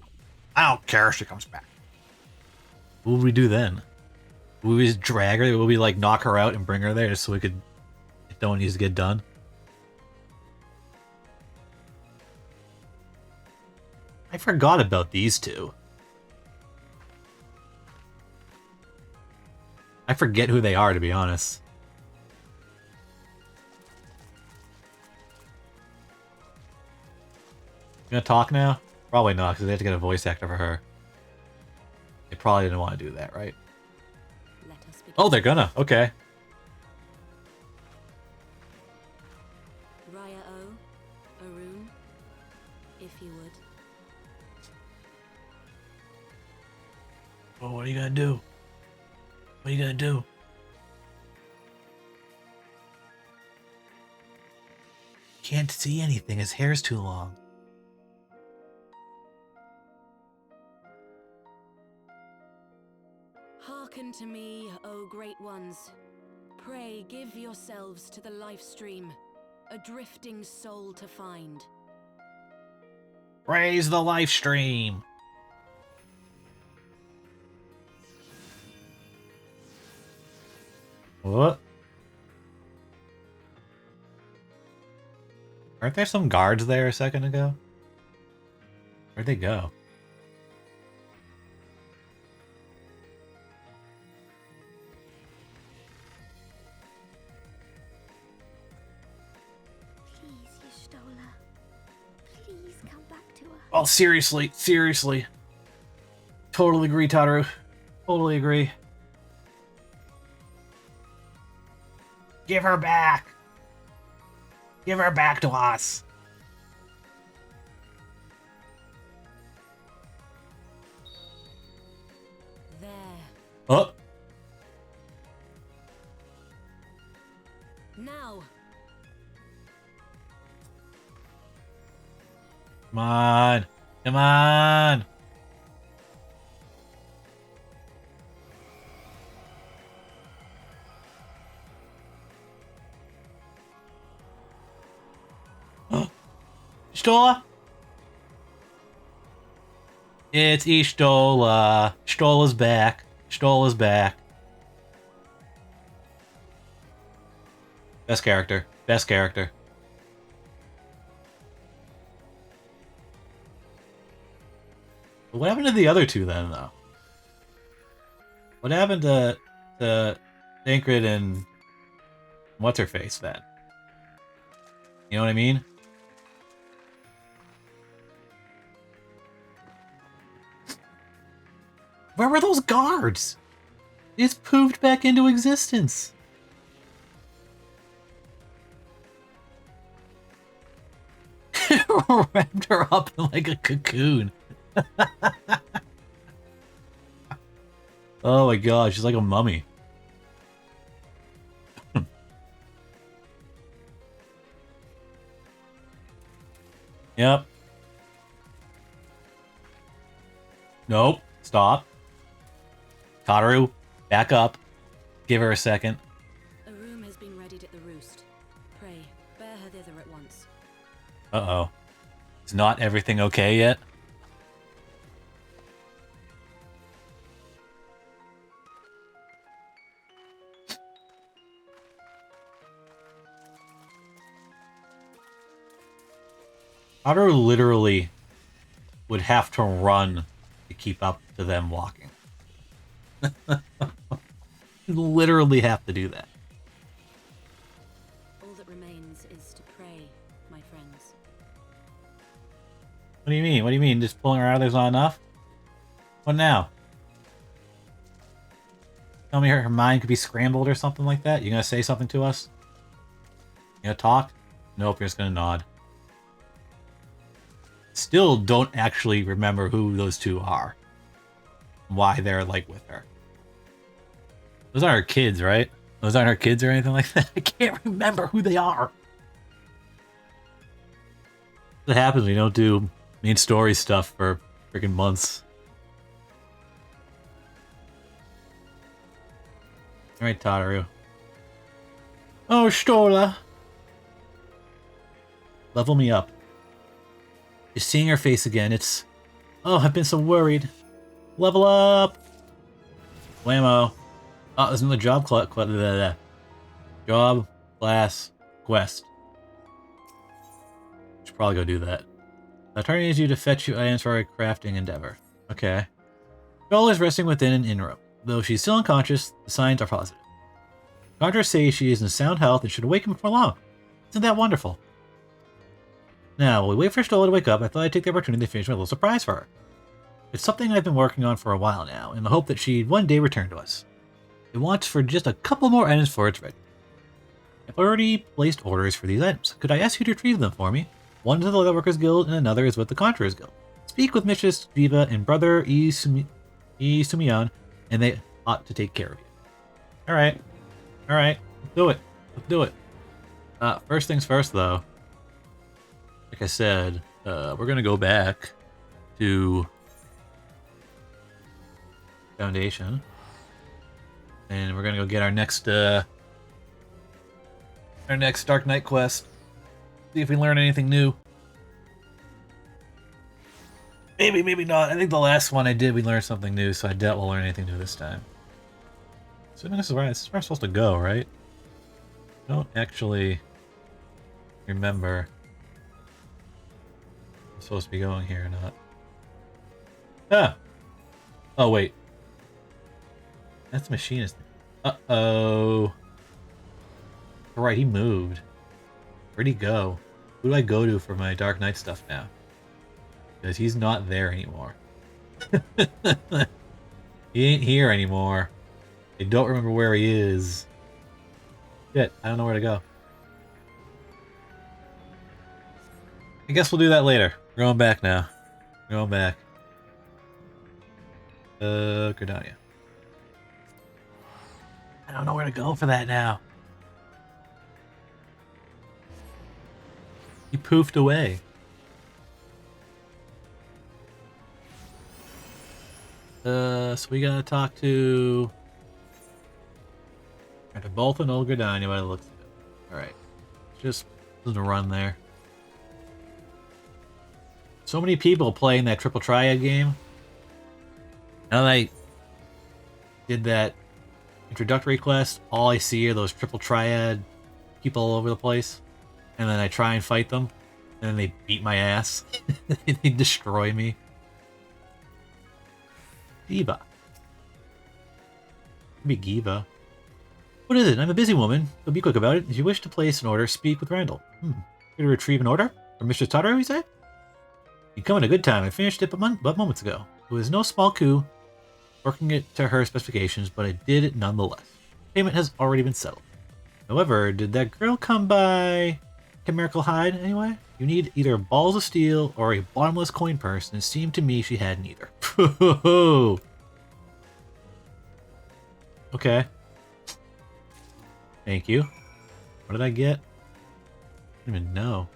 I don't care if she comes back. What would we do then? Would we just drag her? Would we like knock her out and bring her there just so we could get done what needs to get done? I forgot about these two. I forget who they are, to be honest. You gonna talk now? Probably not, because they have to get a voice actor for her. They probably didn't want to do that, right? Oh, they're gonna. Okay. Raya O, Arun, if you would. Oh, what are you gonna do? What are you gonna do? Can't see anything. His hair's too long. Hearken to me, O great ones. Pray give yourselves to the life stream, a drifting soul to find. Raise the life stream. What? Aren't there some guards there a second ago? Where'd they go? Oh, seriously. Totally agree, Tataru. Totally agree. Give her back! Give her back to us! There. Oh! Now! Come on! Come on! Stola? It's Ishtola. Stola's back. Stola's back. Best character. Best character. What happened to the other two then, though? What happened to Tancred and what's-her-face then? You know what I mean? Where were those guards? It's poofed back into existence. Wrapped her up in like a cocoon. Oh my god, she's like a mummy. Yep. Nope. Stop. Tataru, back up. Give her a second. A room has been readied at the roost. Pray, bear her thither at once. Uh-oh. Is not everything okay yet? Tataru literally would have to run to keep up to them walking. Literally have to do that. All that remains is to pray, my friends. What do you mean? What do you mean? Just pulling her out of there's not enough? What now? Tell me her mind could be scrambled or something like that? You gonna say something to us? You gonna talk? Nope, you're just gonna nod. Still don't actually remember who those two are. Why they're like with her. Those aren't her kids, right? Those aren't her kids or anything like that. I can't remember who they are. What happens when you don't do main story stuff for freaking months? Alright, Tataru. Oh, Stola. Level me up. Just seeing her face again, it's... Oh, I've been so worried. Level up! Whammo. Oh, there's another job job class quest. Should probably go do that. The attorney needs you to fetch you items for a crafting endeavor. Okay. Girl is resting within an inn room. Though she's still unconscious, the signs are positive. Doctors say she is in sound health and should awaken before long. Isn't that wonderful? Now, while we wait for Stola to wake up, I thought I'd take the opportunity to finish my little surprise for her. It's something I've been working on for a while now, in the hope that she'd one day return to us. It wants for just a couple more items before it's ready. I've already placed orders for these items. Could I ask you to retrieve them for me? One is with the Leatherworkers Guild, and another is with the Conjurers Guild. Speak with Mistress Diva and Brother Sumiyan, and they ought to take care of you. Alright. Alright. Let's do it. Let's do it. First things first, though. Like I said, we're gonna go back to Foundation, and we're gonna go get our next Dark Knight quest. See if we learn anything new. Maybe, maybe not. I think the last one I did, we learned something new, so I doubt we'll learn anything new this time. So this is where I'm supposed to go, right? I don't actually remember if I'm supposed to be going here or not. Ah! Oh, wait. That's the machinist. Uh-oh. Alright, he moved. Where'd he go? Who do I go to for my Dark Knight stuff now? Because he's not there anymore. He ain't here anymore. I don't remember where he is. Shit, I don't know where to go. I guess we'll do that later. We're going back now. We're going back. Gridania. I don't know where to go for that now. He poofed away. So we gotta talk to... They're both in Old Gridania by the looks of it. Alright. Just run there. So many people playing that Triple Triad game. Now that I did that introductory quest, all I see are those Triple Triad people all over the place. And then I try and fight them, and then they beat my ass. They destroy me. Giva. Be Giva. What is it? I'm a busy woman, so be quick about it. If you wish to place an order, speak with Randall. Here to retrieve an order? From Mr. Tataru, you say? You come at a good time. I finished it but moments ago. It was no small coup, working it to her specifications, but I did it nonetheless. Payment has already been settled. However, did that girl come by chimerical hide, anyway? You need either balls of steel or a bottomless coin purse, and it seemed to me she had neither. Okay. Thank you. What did I get? I don't even know.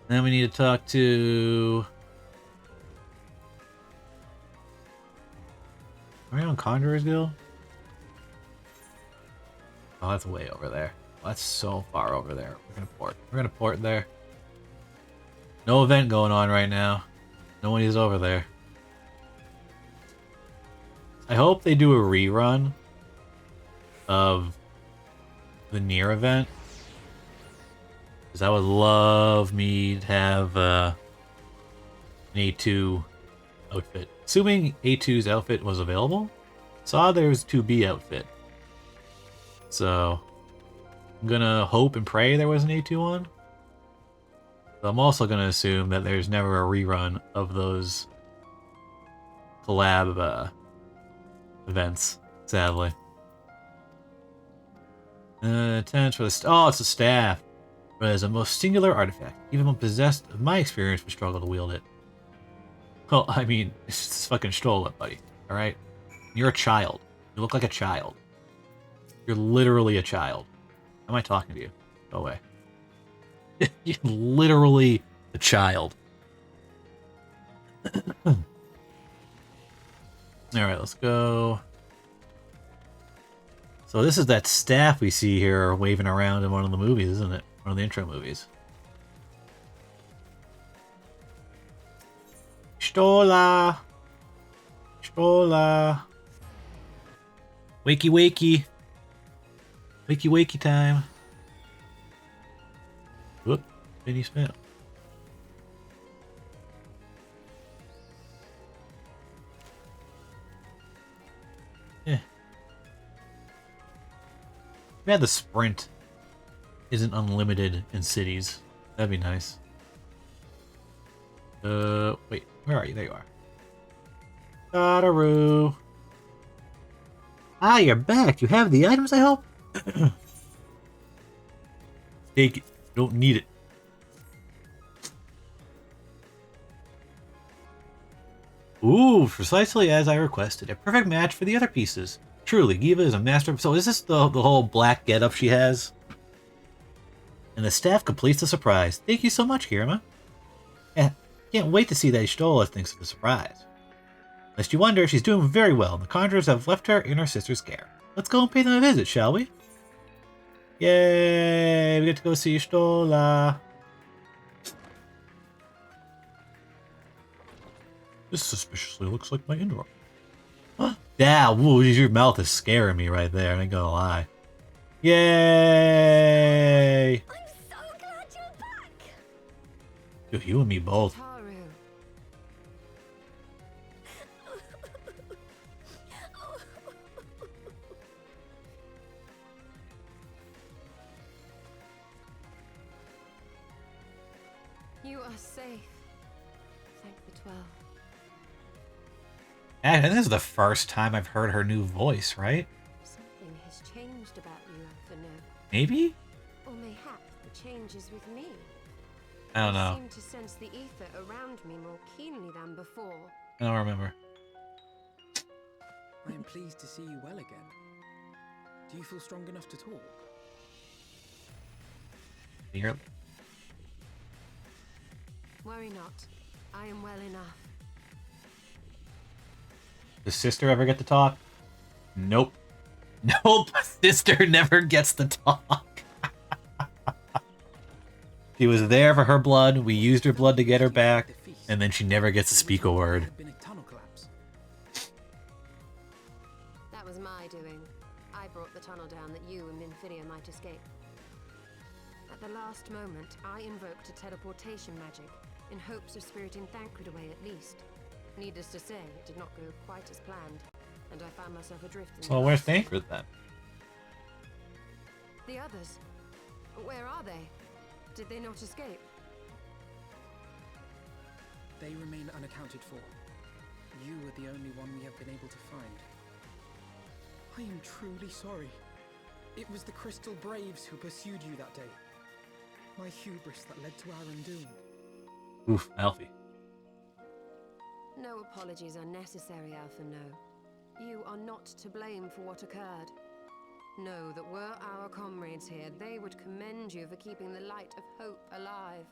Then we need to talk to... Are we on Conjurer's Guild? Oh, that's way over there. Oh, that's so far over there. We're gonna port. We're gonna port there. No event going on right now. No one is over there. I hope they do a rerun of the Nier event. Because I would love me to have an A2 outfit. Assuming A2's outfit was available. Saw there was 2B outfit. So I'm gonna hope and pray there was an A2 one. But I'm also gonna assume that there's never a rerun of those collab events, sadly. Tenants for the oh, it's a staff. But it is a most singular artifact. Even when possessed of my experience would struggle to wield it. Well, I mean, it's just fucking stole it, buddy. Alright? You're a child. You look like a child. You're literally a child. How am I talking to you? Go away. You're literally a child. Alright, let's go. So this is that staff we see here waving around in one of the movies, isn't it? One of the intro movies. Stola! Stola! Wakey wakey! Wakey wakey time! Whoop, Benny Smith. Yeah. We had the sprint isn't unlimited in cities. That'd be nice. Wait, where are you? There you are. Tataru. Ah, you're back. You have the items, I hope? Take it. You don't need it. Ooh, precisely as I requested. A perfect match for the other pieces. Truly, Giva is a master. So is this the whole black getup she has? And the staff completes the surprise. Thank you so much, Kirema. Yeah, can't wait to see that Ishtola thinks of the surprise. Lest you wonder, she's doing very well, and the conjurers have left her in her sister's care. Let's go and pay them a visit, shall we? Yay! We get to go see Ishtola. This suspiciously looks like my indoor. Huh? Yeah, woo, your mouth is scaring me right there, I ain't gonna lie. Yay! I'm so glad you're back! Dude, you and me both. You are safe. Thank the 12. And this is the first time I've heard her new voice, right? Something has changed about you, Fano. Maybe? Or mayhap the change is with me. I don't know. I seem to sense the ether around me more keenly than before. I don't remember. I am pleased to see you well again. Do you feel strong enough to talk? You're... Worry not. I am well enough. Does sister ever get to talk? Nope. Nope. Sister never gets to talk. She was there for her blood. We used her blood to get her back. And then she never gets to speak a word. That was my doing. I brought the tunnel down that you and Minfidia might escape. At the last moment, I invoked a teleportation magic, in hopes of spiriting Thancred away at least. Needless to say, it did not go quite as planned, and I found myself adrift in So where's Thancred then? The others? Where are they? Did they not escape? They remain unaccounted for. You are the only one we have been able to find. I am truly sorry. It was the Crystal Braves who pursued you that day. My hubris that led to our undoing. Oof, Alfie. No apologies are necessary, Alpha No. You are not to blame for what occurred. Know that were our comrades here, they would commend you for keeping the light of hope alive.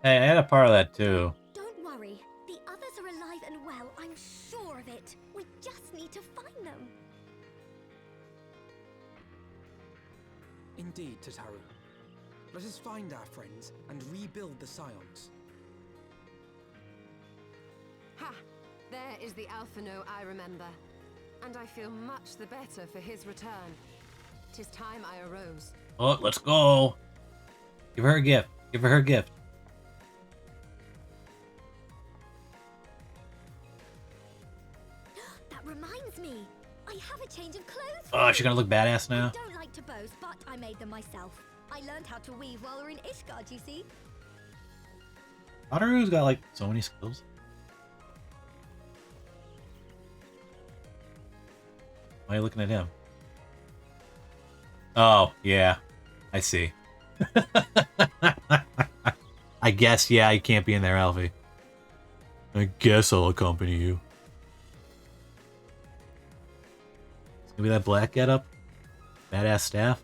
Hey, I had a part of that too. Don't worry. The others are alive and well. I'm sure of it. We just need to find them. Indeed, Tataru. Let us find our friends and rebuild the Scions. Ha! There is the Alpha No I remember. And I feel much the better for his return. 'Tis time I arose. Oh, let's go. Give her a gift. Give her her gift. That reminds me. I have a change of clothes. Oh, she's gonna look badass now. I don't like to boast, but I made them myself. I learned how to weave while we're in Ishgard, you see. Hotaru's got like so many skills. Why are you looking at him? Oh, yeah. I see. I guess, yeah, you can't be in there, Alfie. I guess I'll accompany you. It's gonna be that black getup? Badass staff?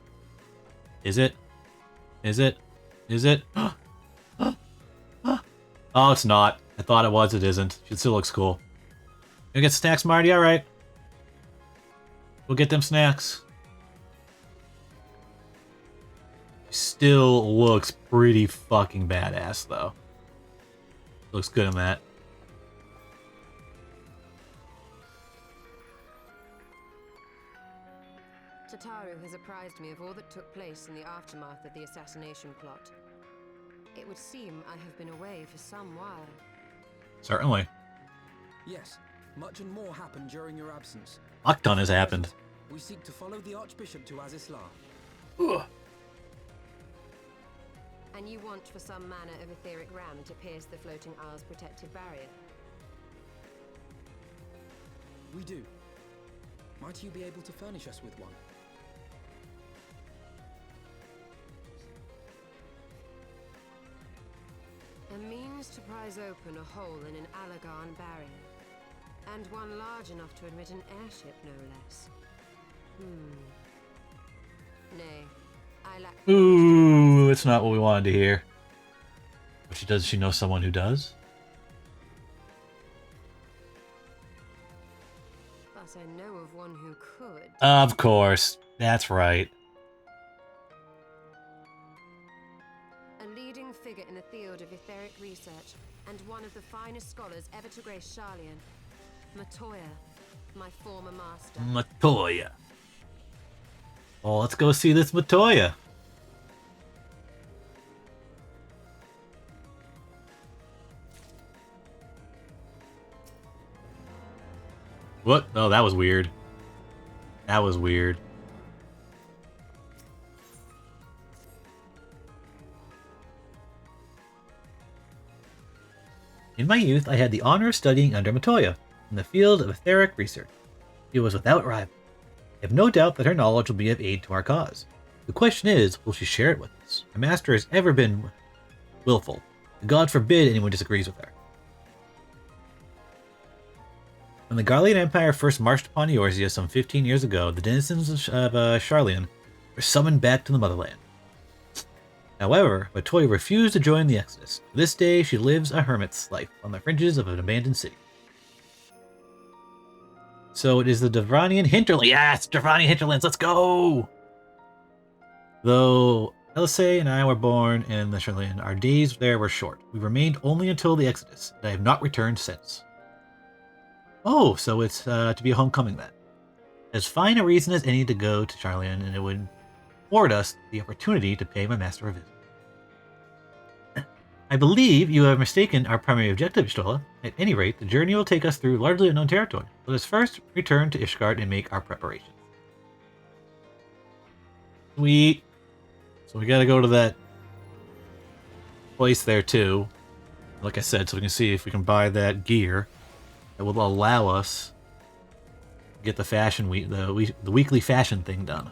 Is it? Is it? Is it? Oh, it's not. I thought it was, it isn't. It still looks cool. Gonna get snacks, Marty? Alright. We'll get them snacks. Still looks pretty fucking badass, though. Looks good in that. Tataru has apprised me of all that took place in the aftermath of the assassination plot. It would seem I have been away for some while. Certainly. Yes, much and more happened during your absence. A ton has happened. We seek to follow the Archbishop to Azisla. Ugh. And you want for some manner of etheric ram to pierce the floating isle's protective barrier? We do. Might you be able to furnish us with one? A means to prise open a hole in an Alagarn barrier. And one large enough to admit an airship, no less. Nay, I lack... Ooh, it's not what we wanted to hear. But she know someone who does? But I know of one who could. Of course. That's right. A leading figure in the field of etheric research, and one of the finest scholars ever to grace Sharlayan. Matoya, my former master. Matoya. Well, let's go see this Matoya. What? Oh, that was weird. That was weird. In my youth, I had the honor of studying under Matoya in the field of etheric research. She was without rival. I have no doubt that her knowledge will be of aid to our cause. The question is, will she share it with us? Our master has ever been willful. God forbid anyone disagrees with her. When the Garlean Empire first marched upon Eorzea some 15 years ago, the denizens of Sharlayan were summoned back to the motherland. However, Matoya refused to join the Exodus. To this day, she lives a hermit's life on the fringes of an abandoned city. So it is the Devranian hinterland. Yes, Devranian hinterlands, let's go! Though Elisei and I were born in the Sharlayan, our days there were short. We remained only until the Exodus, and I have not returned since. Oh, so it's to be a homecoming then. As fine a reason as any to go to Sharlayan, and it would afford us the opportunity to pay my master a visit. I believe you have mistaken our primary objective, Stola. At any rate, the journey will take us through largely unknown territory. Let us first return to Ishgard and make our preparations. Sweet. So we gotta go to that place there too. Like I said, so we can see if we can buy that gear that will allow us to get the fashion the weekly fashion thing done.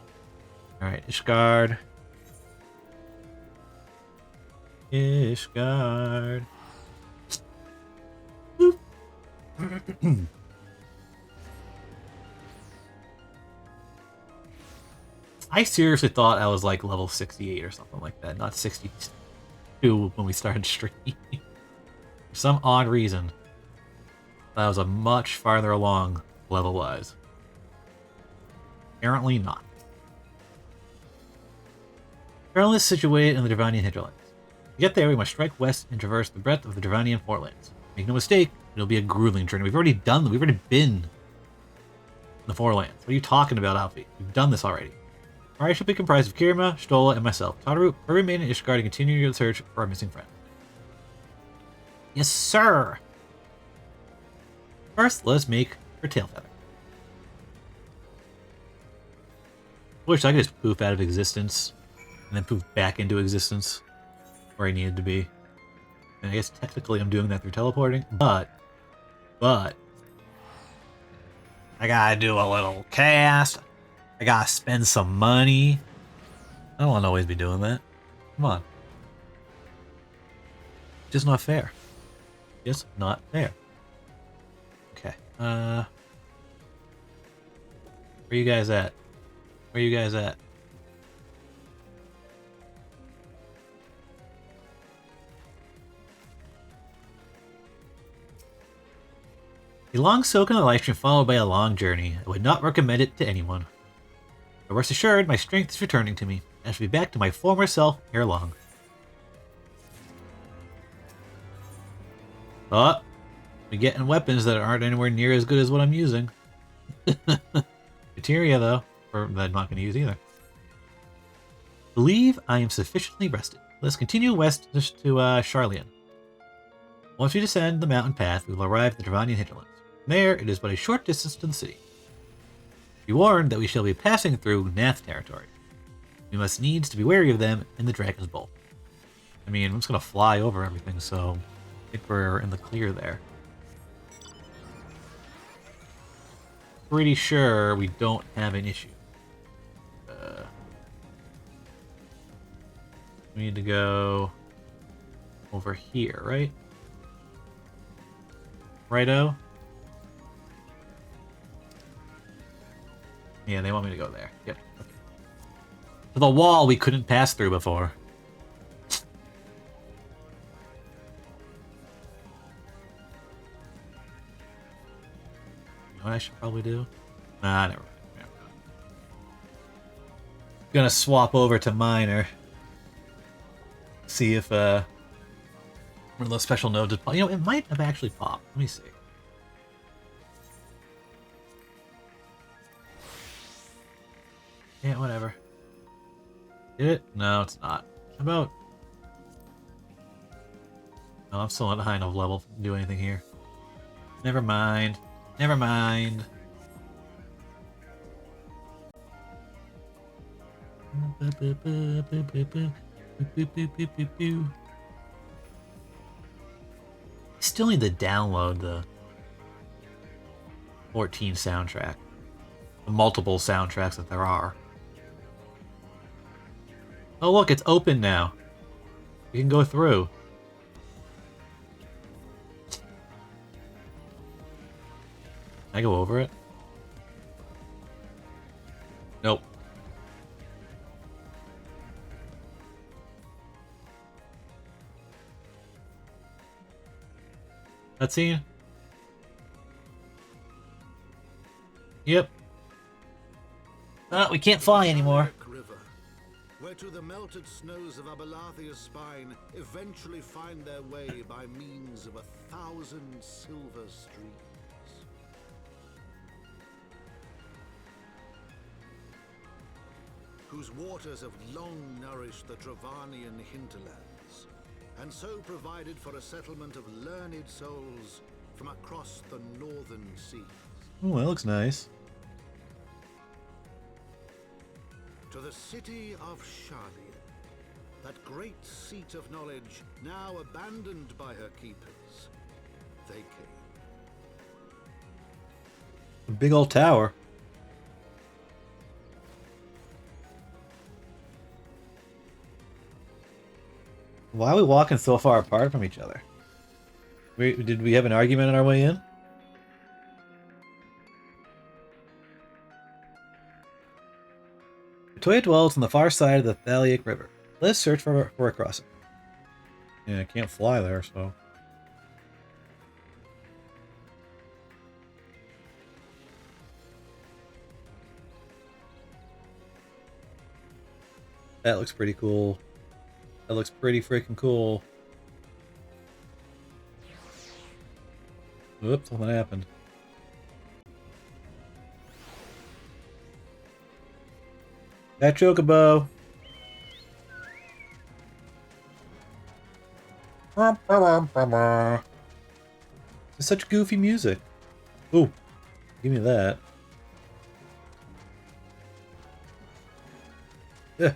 All right, Ishgard. Ishgard. Boop. I seriously thought I was like level 68 or something like that, not 62 when we started streaming. For some odd reason, I was a much farther along level-wise. Apparently not. Kirema is situated in the Dravanian hinterlands. To get there, we must strike west and traverse the breadth of the Dravanian forelands. Make no mistake, it'll be a grueling journey. We've already done. We've already been in the forelands. What are you talking about, Alfie? We've done this already. Our party shall be comprised of Kirema, Stola, and myself. Tadaru will remain in Ishgard and continue your search for our missing friend. Yes, sir! First, let us make her tail feather. I wish I could just poof out of existence and then poof back into existence where I needed to be. And I guess technically I'm doing that through teleporting, but I gotta do a little cast. I gotta spend some money. I don't want to always be doing that. Come on. Just not fair. Just not fair. Okay. Where you guys at? Where you guys at? A long soak in the life stream followed by a long journey. I would not recommend it to anyone. But rest assured, my strength is returning to me. I shall be back to my former self ere long. Oh, we're getting weapons that aren't anywhere near as good as what I'm using. Materia, though, or that I'm not going to use either. Believe I am sufficiently rested. Let's continue west to Sharlayan. Once we descend the mountain path, we will arrive at the Dravanian hinterlands. From there, it is but a short distance to the city. Be warned that we shall be passing through Nath territory. We must needs to be wary of them in the Dragon's Bolt. I mean, I'm just going to fly over everything, so I think we're in the clear there. Pretty sure we don't have an issue. We need to go over here, right? Righto? Yeah, they want me to go there. Yep. Okay. To the wall we couldn't pass through before. You know what I should probably do? Nah, never mind. Gonna swap over to Minor. See if one of those special nodes would pop. You know, it might have actually popped. Let me see. Yeah, whatever. Did it? No, it's not. How about... No, I'm still not high enough level to do anything here. Never mind. Never mind. Still need to download the 14 soundtrack. The multiple soundtracks that there are. Oh look, it's open now. You can go through. Can I go over it? Nope. Cutscene? Yep. We can't fly anymore. River, where to the melted snows of Abelathia's spine eventually find their way by means of 1,000 silver streams. Whose waters have long nourished the Dravanian hinterlands, and so provided for a settlement of learned souls from across the northern seas. Oh, that looks nice. To the city of Sharlayan, that great seat of knowledge now abandoned by her keepers, they came. A big old tower. Why are we walking so far apart from each other? Did we have an argument on our way in? Toya dwells on the far side of the Thaliac River. Let's search for a crossing. Yeah, I can't fly there, so... That looks pretty cool. That looks pretty freaking cool. Whoops, something happened. That chocobo. It's such goofy music. Ooh, give me that. Yeah.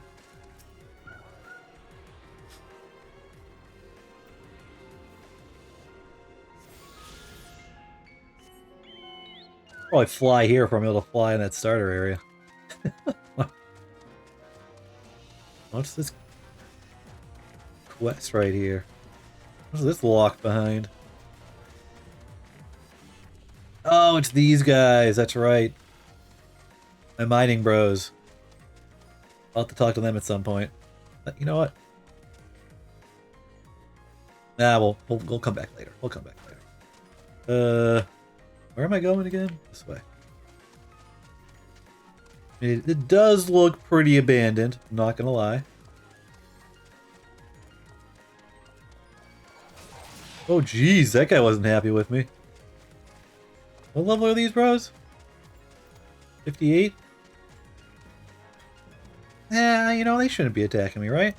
Probably fly here if I'm able to fly in that starter area. What's this quest right here? What's this lock behind? Oh, it's these guys. That's right. My mining bros. I'll have to talk to them at some point. But you know what? Nah, we'll come back later. We'll come back later. Where am I going again? This way. It does look pretty abandoned, I'm not gonna lie. Oh jeez, that guy wasn't happy with me. What level are these bros? 58? Yeah, you know, they shouldn't be attacking me, right?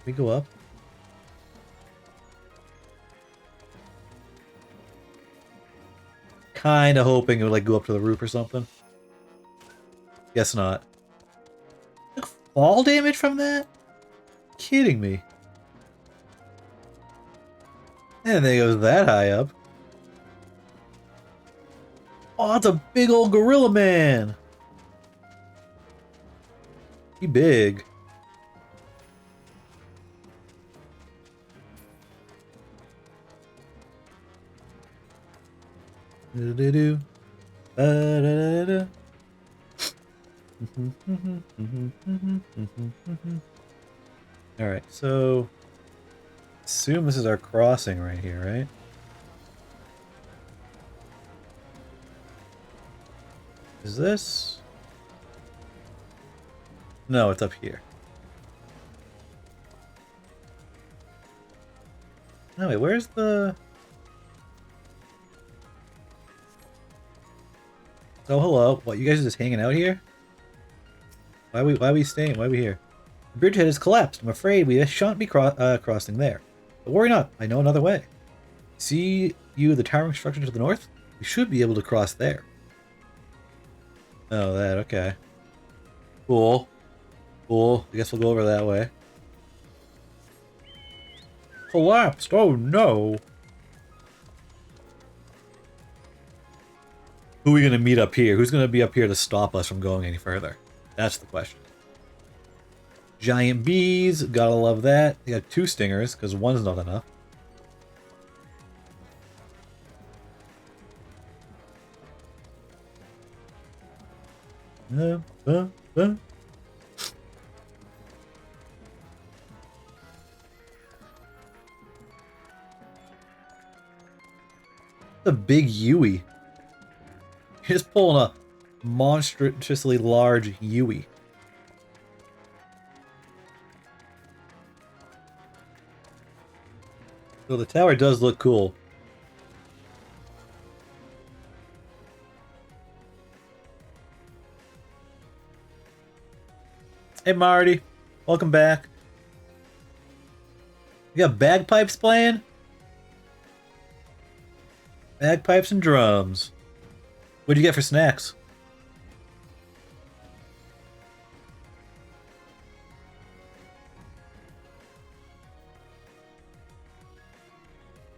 We go up. Kinda hoping it would like go up to the roof or something. Guess not. Took fall damage from that? Kidding me. And they goes that high up. Oh, that's a big old gorilla man. He big. Do-do-do. Ba-da-da-da. Alright, so assume this is our crossing right here, right? Is this? No, it's up here. No, wait, where's the... Oh, hello. What, you guys are just hanging out here? Why are we staying? Why are we here? The bridgehead has collapsed. I'm afraid we shan't be crossing there. But worry not. I know another way. See the towering structure to the north? We should be able to cross there. Oh, that. Okay. Cool. Cool. I guess we'll go over that way. Collapsed. Oh, no. Who are we going to meet up here? Who's going to be up here to stop us from going any further? That's the question. Giant bees. Gotta love that. They got 2 stingers, because one's not enough. The big Yui. He's pulling a monstrously large Yui. So the tower does look cool. Hey Marty, welcome back. You got bagpipes playing? Bagpipes and drums. What'd you get for snacks?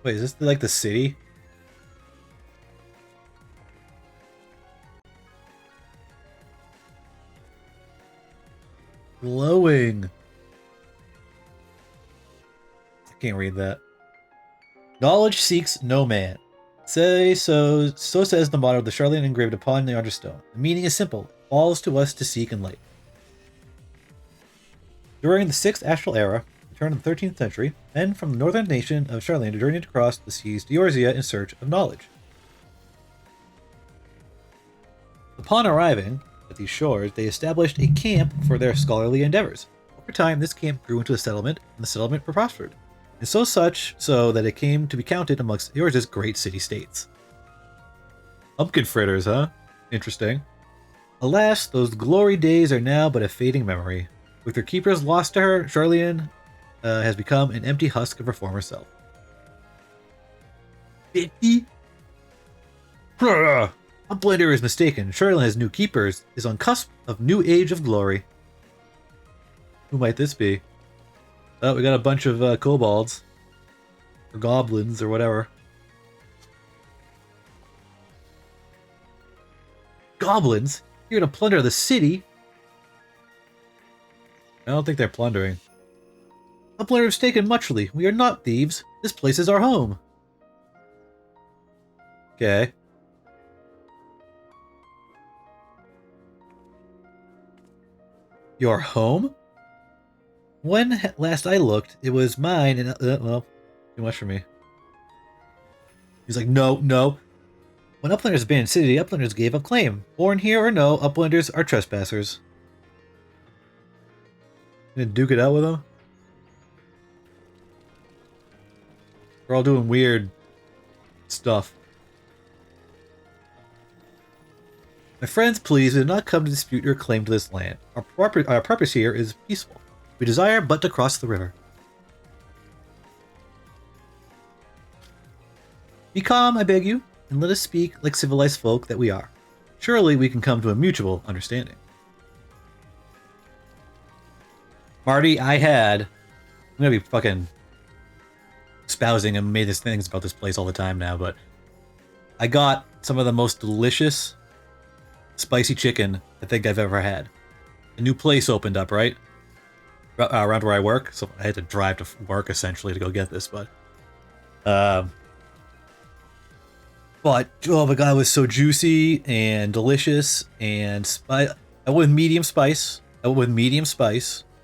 Wait, is this like the city? glowing. I can't read that. Knowledge seeks no man. So says the motto of the Charlene engraved upon the understone. The meaning is simple. It falls to us to seek and light. During the 6th Astral Era, the turn of the 13th century, men from the northern nation of Charlene journeyed across the seas to Eorzea in search of knowledge. Upon arriving at these shores, they established a camp for their scholarly endeavors. Over time, this camp grew into a settlement, and the settlement prospered. And so that it came to be counted amongst Eorzea's great city-states. Pumpkin fritters, huh? Interesting. Alas, those glory days are now but a fading memory. With her keepers lost to her, Charlene has become an empty husk of her former self. 50? Uplander is mistaken. Charlene has new keepers, is on cusp of new age of glory. Who might this be? Oh, we got a bunch of kobolds. Or goblins, or whatever. Goblins? Here to plunder the city? I don't think they're plundering. Uplander is mistaken muchly. We are not thieves. This place is our home. Okay. Your home? When last I looked, it was mine, and well, too much for me. He's like, no. When Uplanders abandoned city, Uplanders gave up claim. Born here or no, Uplanders are trespassers. Gonna duke it out with them? We're all doing weird stuff. My friends, please do not come to dispute your claim to this land. Our purpose here is peaceful. We desire but to cross the river. Be calm, I beg you, and let us speak like civilized folk that we are. Surely we can come to a mutual understanding. Marty, I'm gonna be fucking espousing amazing things about this place all the time now, but I got some of the most delicious spicy chicken I think I've ever had. A new place opened up, right? Around where I work, so I had to drive to work essentially to go get this, but oh my god, it was so juicy and delicious, and I went with medium spice.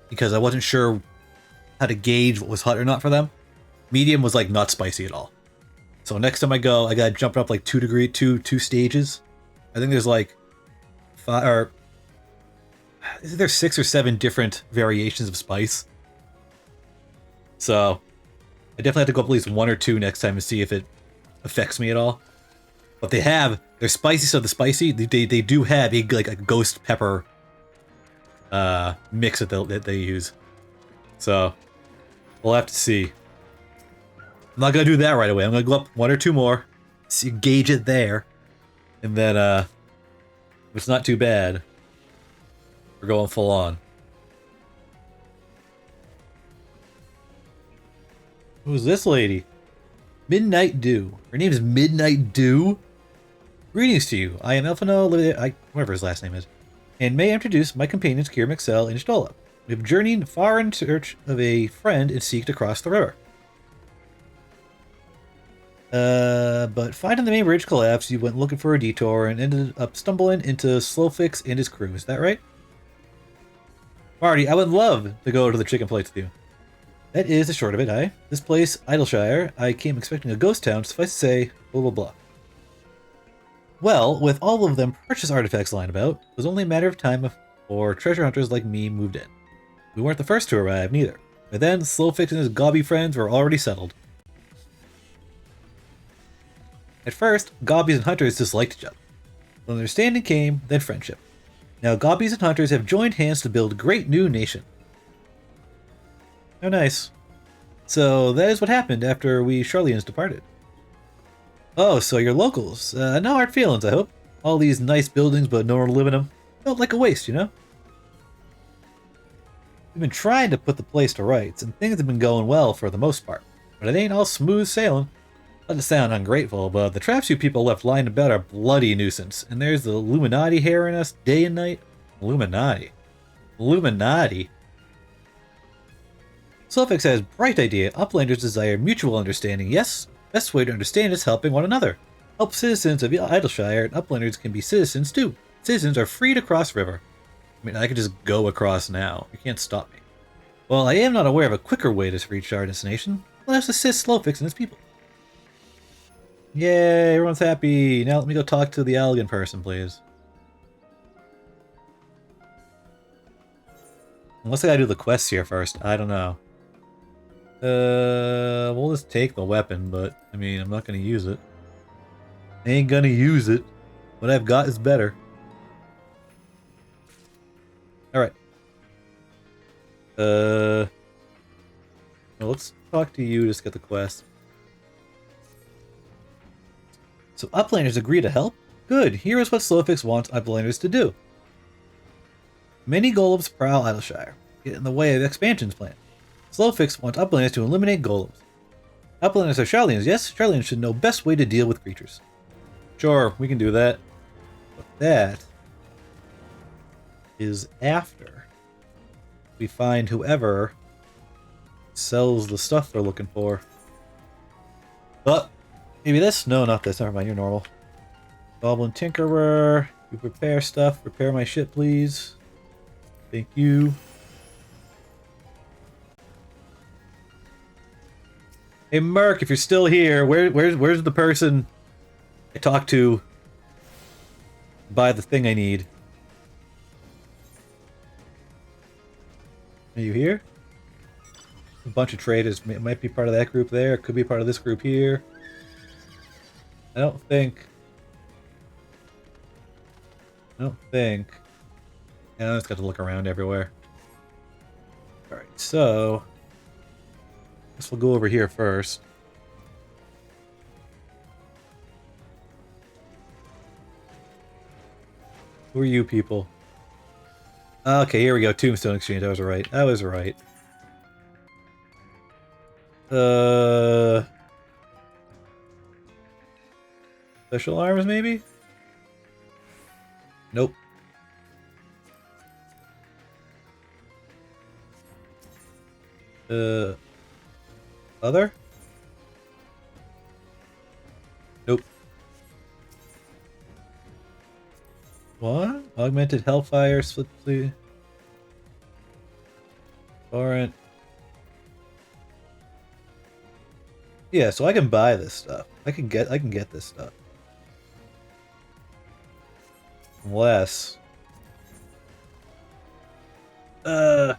Because I wasn't sure how to gauge what was hot or not for them. Medium was like not spicy at all. So next time I go, I gotta jump up like 2 stages. I think there's like 5 or is there 6 or 7 different variations of spice. So I definitely have to go up at least 1 or 2 next time to see if it affects me at all. But they're spicy, so the spicy, they do have like a ghost pepper mix that they use. So we'll have to see. I'm not gonna do that right away. I'm gonna go up 1 or 2 more, see, gauge it there, and then if it's not too bad, we're going full on. Who's this lady? Midnight Dew. Her name is Midnight Dew. Greetings to you. I am Elfino, whatever his last name is, and may I introduce my companions Kirema and Ishtola. We have journeyed far in search of a friend and seek to cross the river. But finding the main bridge collapsed, you went looking for a detour and ended up stumbling into Slowfix and his crew. Is that right? Marty, I would love to go to the chicken place with you. That is the short of it, aye. This place, Idleshire, I came expecting a ghost town, suffice to say, blah blah blah. Well, with all of them precious artifacts lying about, it was only a matter of time before treasure hunters like me moved in. We weren't the first to arrive, neither. By then, Slowfix and his gobby friends were already settled. At first, gobbies and hunters disliked each other. When understanding came, then friendship. Now gobbies and hunters have joined hands to build a great new nation. Oh nice. So that is what happened after we Charlians departed. Oh, so you're locals. No hard feelings, I hope. All these nice buildings, but no one to live in them. Felt like a waste, you know? We've been trying to put the place to rights, and things have been going well for the most part. But it ain't all smooth sailing. Not to sound ungrateful, but the traps you people left lying about are bloody nuisance, and there's the Illuminati harrying us day and night. Illuminati. Illuminati. Suffix has bright idea. Uplanders desire mutual understanding. Yes, best way to understand is helping one another. Help citizens of Idleshire, and Uplanders can be citizens too. Citizens are free to cross river. I mean, I could just go across now. You can't stop me. Well, I am not aware of a quicker way to reach our destination. Let us assist Slowfix and his people. Yay, everyone's happy. Now let me go talk to the elegant person, please. Unless I gotta do the quests here first. I don't know. We'll just take the weapon, but, I mean, I'm not gonna use it. I ain't gonna use it. What I've got is better. Alright. Well, let's talk to you, just get the quest. So Uplanders agree to help? Good, here is what Slowfix wants Uplanders to do. Many golems prowl Idleshire, get in the way of the expansions plan. Slowfix wants Uplanders to eliminate golems. Uplanders are Charlians, yes? Charlians should know best way to deal with creatures. Sure, we can do that. But that is after we find whoever sells the stuff they're looking for. But maybe this? No, not this. Never mind, you're normal. Goblin Tinkerer, you repair stuff. Repair my shit, please. Thank you. Hey, Merc, if you're still here, where's the person I talked to? Buy the thing I need. Are you here? A bunch of traders. It might be part of that group there. It could be part of this group here. I don't think. Yeah, I just got to look around everywhere. Alright, so I guess we'll go over here first. Who are you people? Okay, here we go. Tombstone Exchange. I was right. Special arms, maybe? Nope. Other? Nope. What? Augmented Hellfire, Split. Torrent. Yeah, so I can buy this stuff. I can get this stuff. Unless oh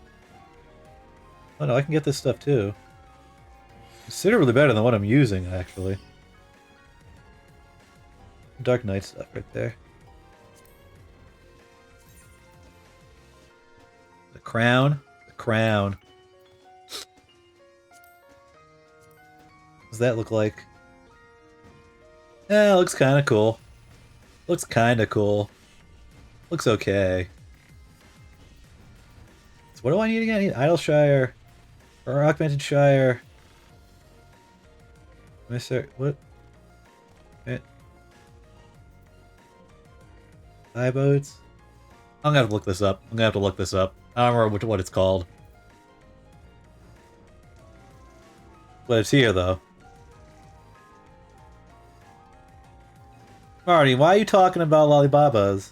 no, I can get this stuff too. Considerably better than what I'm using, actually. Dark Knight stuff right there. The crown. The crown. What does that look like? Yeah, it looks kind of cool. Looks okay. So what do I need again? I need Idleshire. Or Augmented Shire. What? Eye boats? I'm gonna have to look this up. I don't remember what it's called. But it's here, though. Marty, why are you talking about lollibabas?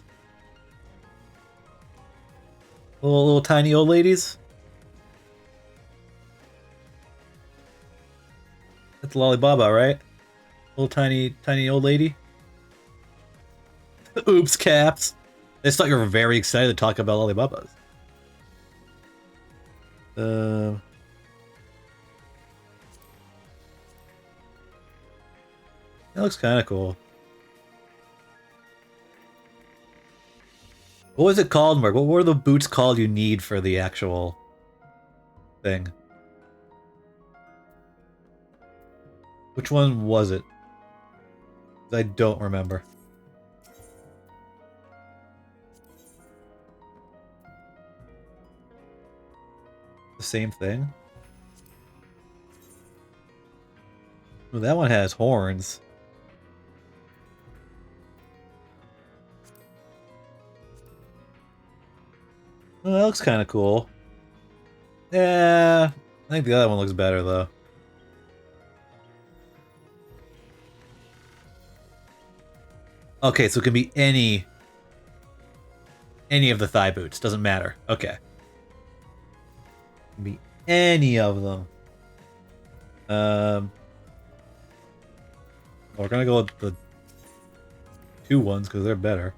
Little tiny old ladies? That's lollibaba, right? Little tiny old lady? Oops, caps. I just thought you were very excited to talk about lollibabas. That looks kind of cool. What was it called, Mark? What were the boots called you need for the actual thing? Which one was it? I don't remember. The same thing? Well, that one has horns. Well, that looks kind of cool. Yeah, I think the other one looks better though. Okay, so it can be any of the thigh boots. Doesn't matter. Okay. It can be any of them. We're gonna go with the 2 ones because they're better.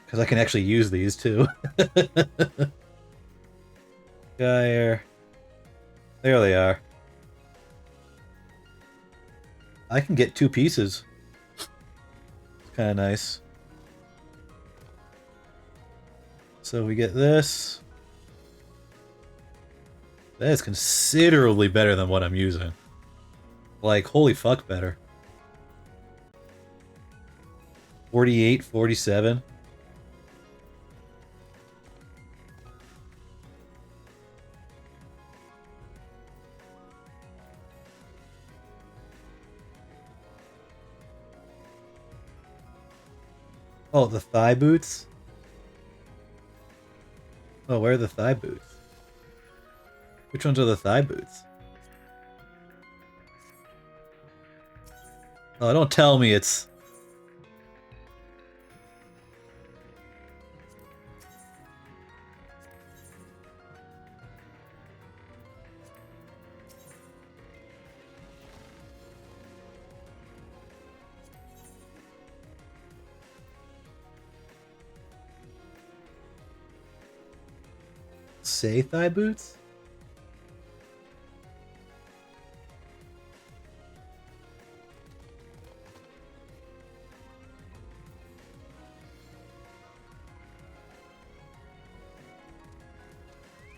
Because I can actually use these too. There they are. I can get 2 pieces. It's kind of nice. So we get this. That is considerably better than what I'm using. Like, holy fuck better. 48, 47. Oh, the thigh boots? Oh, where are the thigh boots? Which ones are the thigh boots? Oh, don't tell me it's... Say thigh boots?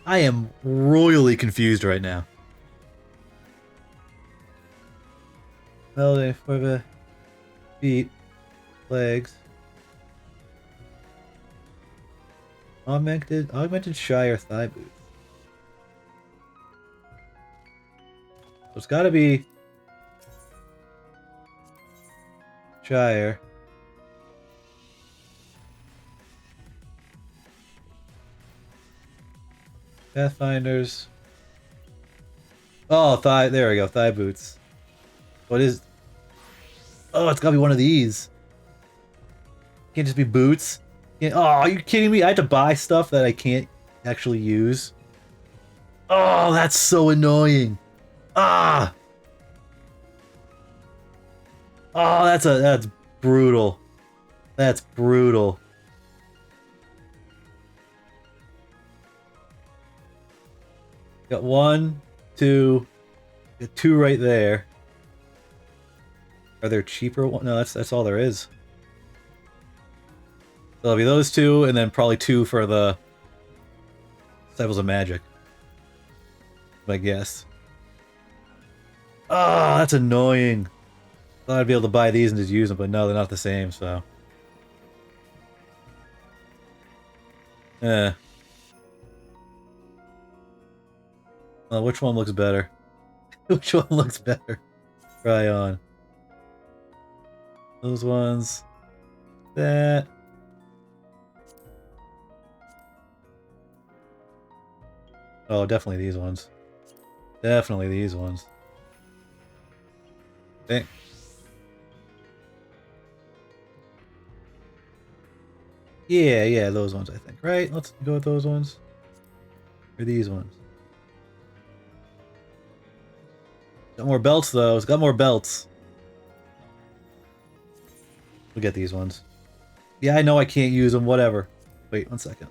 I am royally confused right now. Melody for the feet, legs. Augmented Shire thigh boots. So it's gotta be Shire. Pathfinders. Oh, there we go, thigh boots. What is... Oh, it's gotta be one of these. Can't just be boots. Oh, are you kidding me? I have to buy stuff that I can't actually use. Oh, that's so annoying. Ah! Oh, that's brutal. That's brutal. Got 1, 2, got 2 right there. Are there cheaper ones? No, that's all there is. So it'll be those 2, and then probably 2 for the Disciples of Magic. I guess. Oh, that's annoying. Thought I'd be able to buy these and just use them, but no, they're not the same, so. Eh. Well, which one looks better? Which one looks better? Try on. Those ones. That. Oh, definitely these ones. Definitely these ones. Okay. Yeah, those ones, I think. Right? Let's go with those ones. Or these ones. Got more belts, though. It's got more belts. We'll get these ones. Yeah, I know I can't use them. Whatever. Wait, 1 second.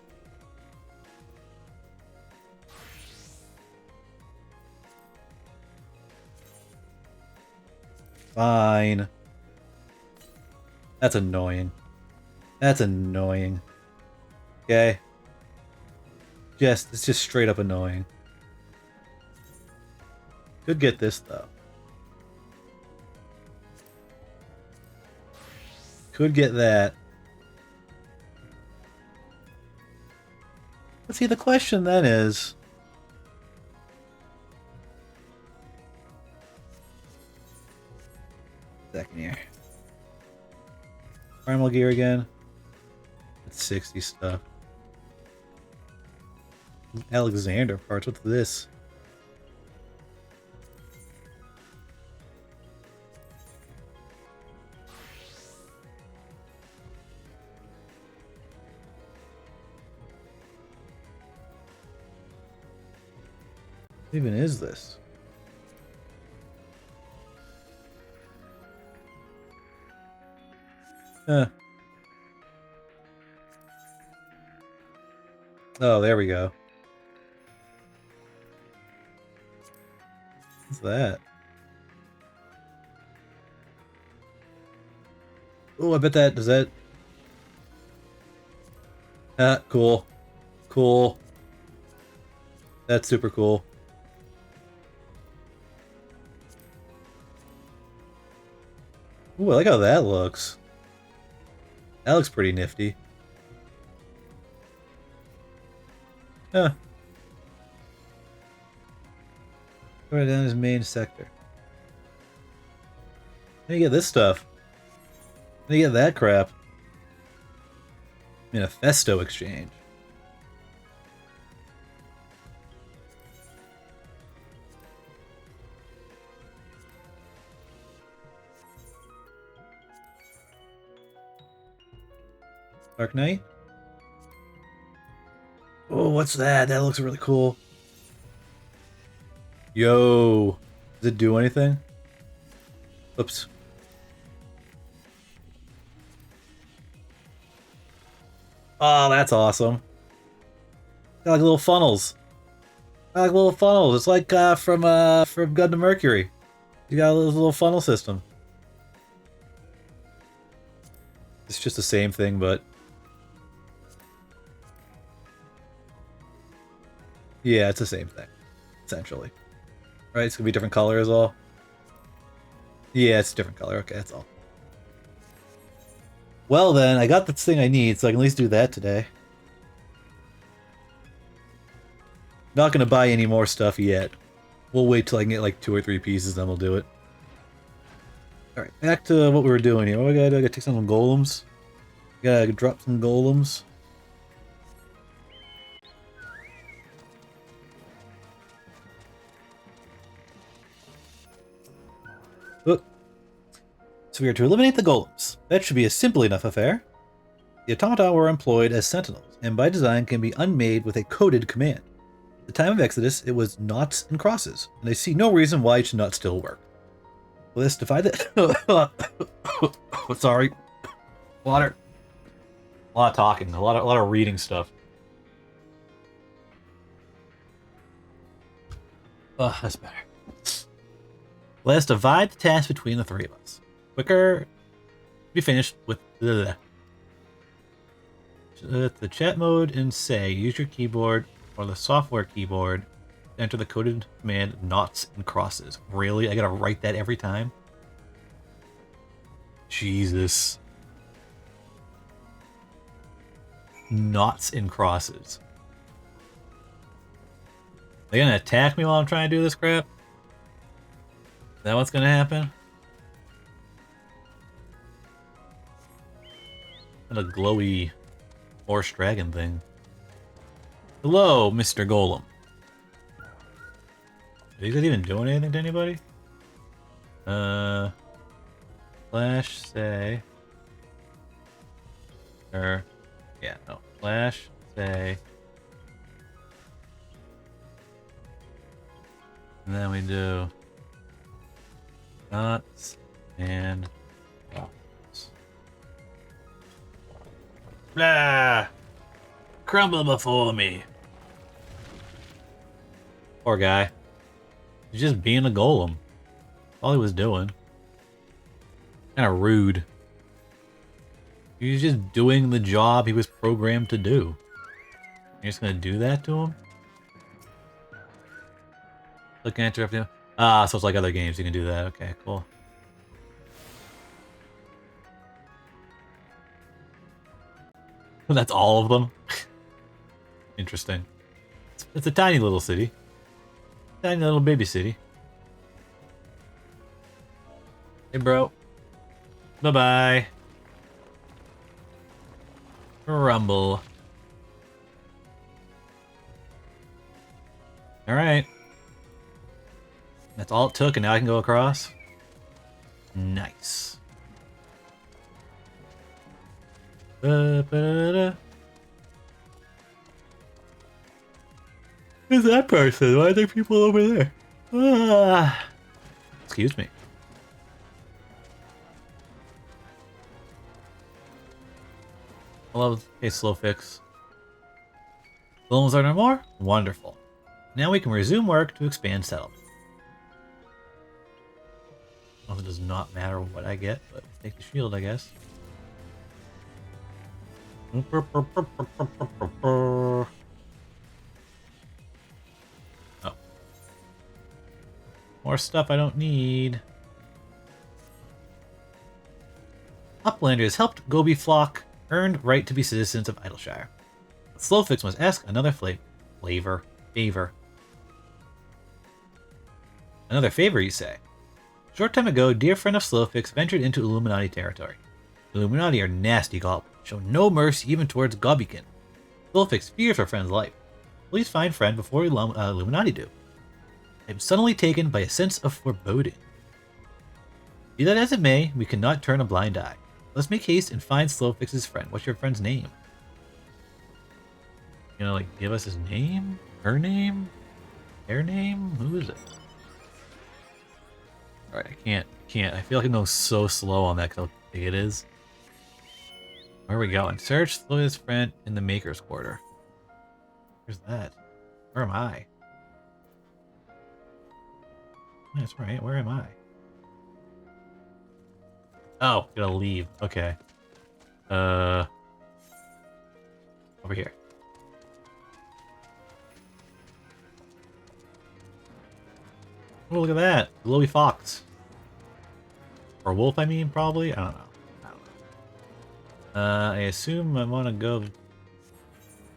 Fine. That's annoying. That's annoying. Okay. It's just straight up annoying. Could get this though. Could get that. But see, the question then is... Second here. Primal gear again. It's 60 stuff. Alexander parts. What's this? What even is this? Oh, there we go. What's that? Oh, I bet that does that. Cool. Cool. That's super cool. Ooh, I like how that looks. That looks pretty nifty. Huh. Right down his main sector. How do you get this stuff? How do you get that crap? In a Festo exchange. Dark Knight? Oh, what's that? That looks really cool. Yo. Does it do anything? Oops. Oh, that's awesome. Got like little funnels. I like little funnels. It's like from Gundam Mercury. You got a little funnel system. It's just the same thing, but yeah, it's the same thing, essentially. Right? It's gonna be different color as well. Yeah, it's a different color. Okay, that's all. Well then, I got the thing I need, so I can at least do that today. Not gonna buy any more stuff yet. We'll wait till I can get like 2 or 3 pieces, then we'll do it. Alright, back to what we were doing here. What we gotta do? I gotta take some golems. Gotta drop some golems. Look. So we are to eliminate the golems. That should be a simple enough affair. The automata were employed as sentinels, and by design can be unmade with a coded command. At the time of Exodus, it was knots and crosses, and I see no reason why it should not still work. Let's divide it. Sorry. Water. A lot of talking, a lot of reading stuff. That's better. Let us divide the task between the 3 of us. Quicker. Be finished with the chat mode and say use your keyboard or the software keyboard to enter the coded command knots and crosses. Really? I gotta write that every time? Jesus. Knots and crosses. They gonna attack me while I'm trying to do this crap? Is that what's gonna happen? What a glowy horse dragon thing. Hello, Mr. Golem. Are these guys even doing anything to anybody? Flash say. Or yeah, no. Flash say. And then we do knots and crosses. Blah! Crumble before me. Poor guy. He's just being a golem. All he was doing. Kinda rude. He was just doing the job he was programmed to do. You're just gonna do that to him? Look at interrupt him. Ah, so it's like other games, you can do that. Okay, cool. That's all of them? Interesting. It's a tiny little city. Tiny little baby city. Hey, bro. Bye-bye. Rumble. Alright. That's all it took, and now I can go across. Nice. Ba-ba-da-da. Who's that person? Why are there people over there? Excuse me. I love a slow fix. Films are no more? Wonderful. Now we can resume work to expand settlement. Well, it does not matter what I get, but take the shield, I guess. Oh. More stuff I don't need. Uplanders helped Gobi flock, earned right to be citizens of Idleshire. But Slowfix must ask another favor. Another favor, you say? A short time ago, dear friend of Slowfix ventured into Illuminati territory. The Illuminati are nasty goblins, show no mercy even towards Gobikin. Slowfix fears her friend's life. Please find friend before Illuminati do. I am suddenly taken by a sense of foreboding. Be that as it may, we cannot turn a blind eye. Let's make haste and find Slowfix's friend. What's your friend's name? You know, like, give us his name? Her name? Their name? Who is it? Alright, I can't. I feel like I'm going so slow on that because how big it is. Where are we going? Search Slowfix's friend in the Maker's Quarter. Where's that? Where am I? That's right, where am I? Oh, gotta leave. Okay. Over here. Oh, look at that. Glowy fox. Or wolf, I mean, probably? I don't know. I assume I want to go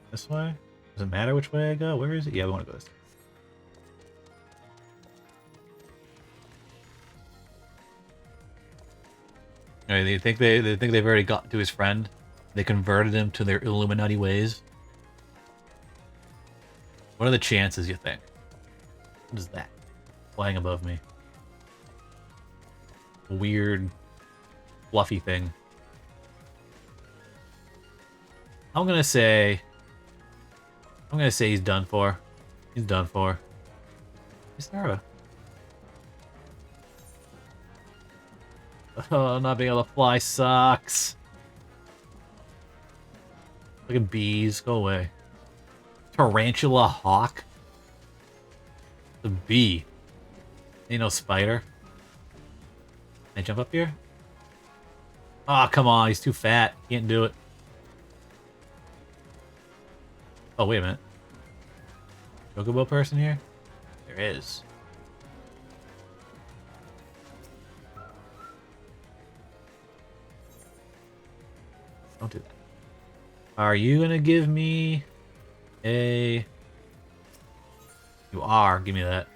this way. Does it matter which way I go? Where is it? Yeah, we want to go this way. They think they've already got to his friend. They converted him to their Illuminati ways. What are the chances, you think? What is that? Flying above me. A weird, fluffy thing. I'm gonna say he's done for. He's done for. Is there a... Oh, not being able to fly sucks. Look at bees. Go away. Tarantula hawk? The bee. Ain't no spider. Can I jump up here? Oh, come on. He's too fat. Can't do it. Oh, wait a minute. Chocobo person here? There is. Don't do that. Are you gonna give me a... You are. Give me that.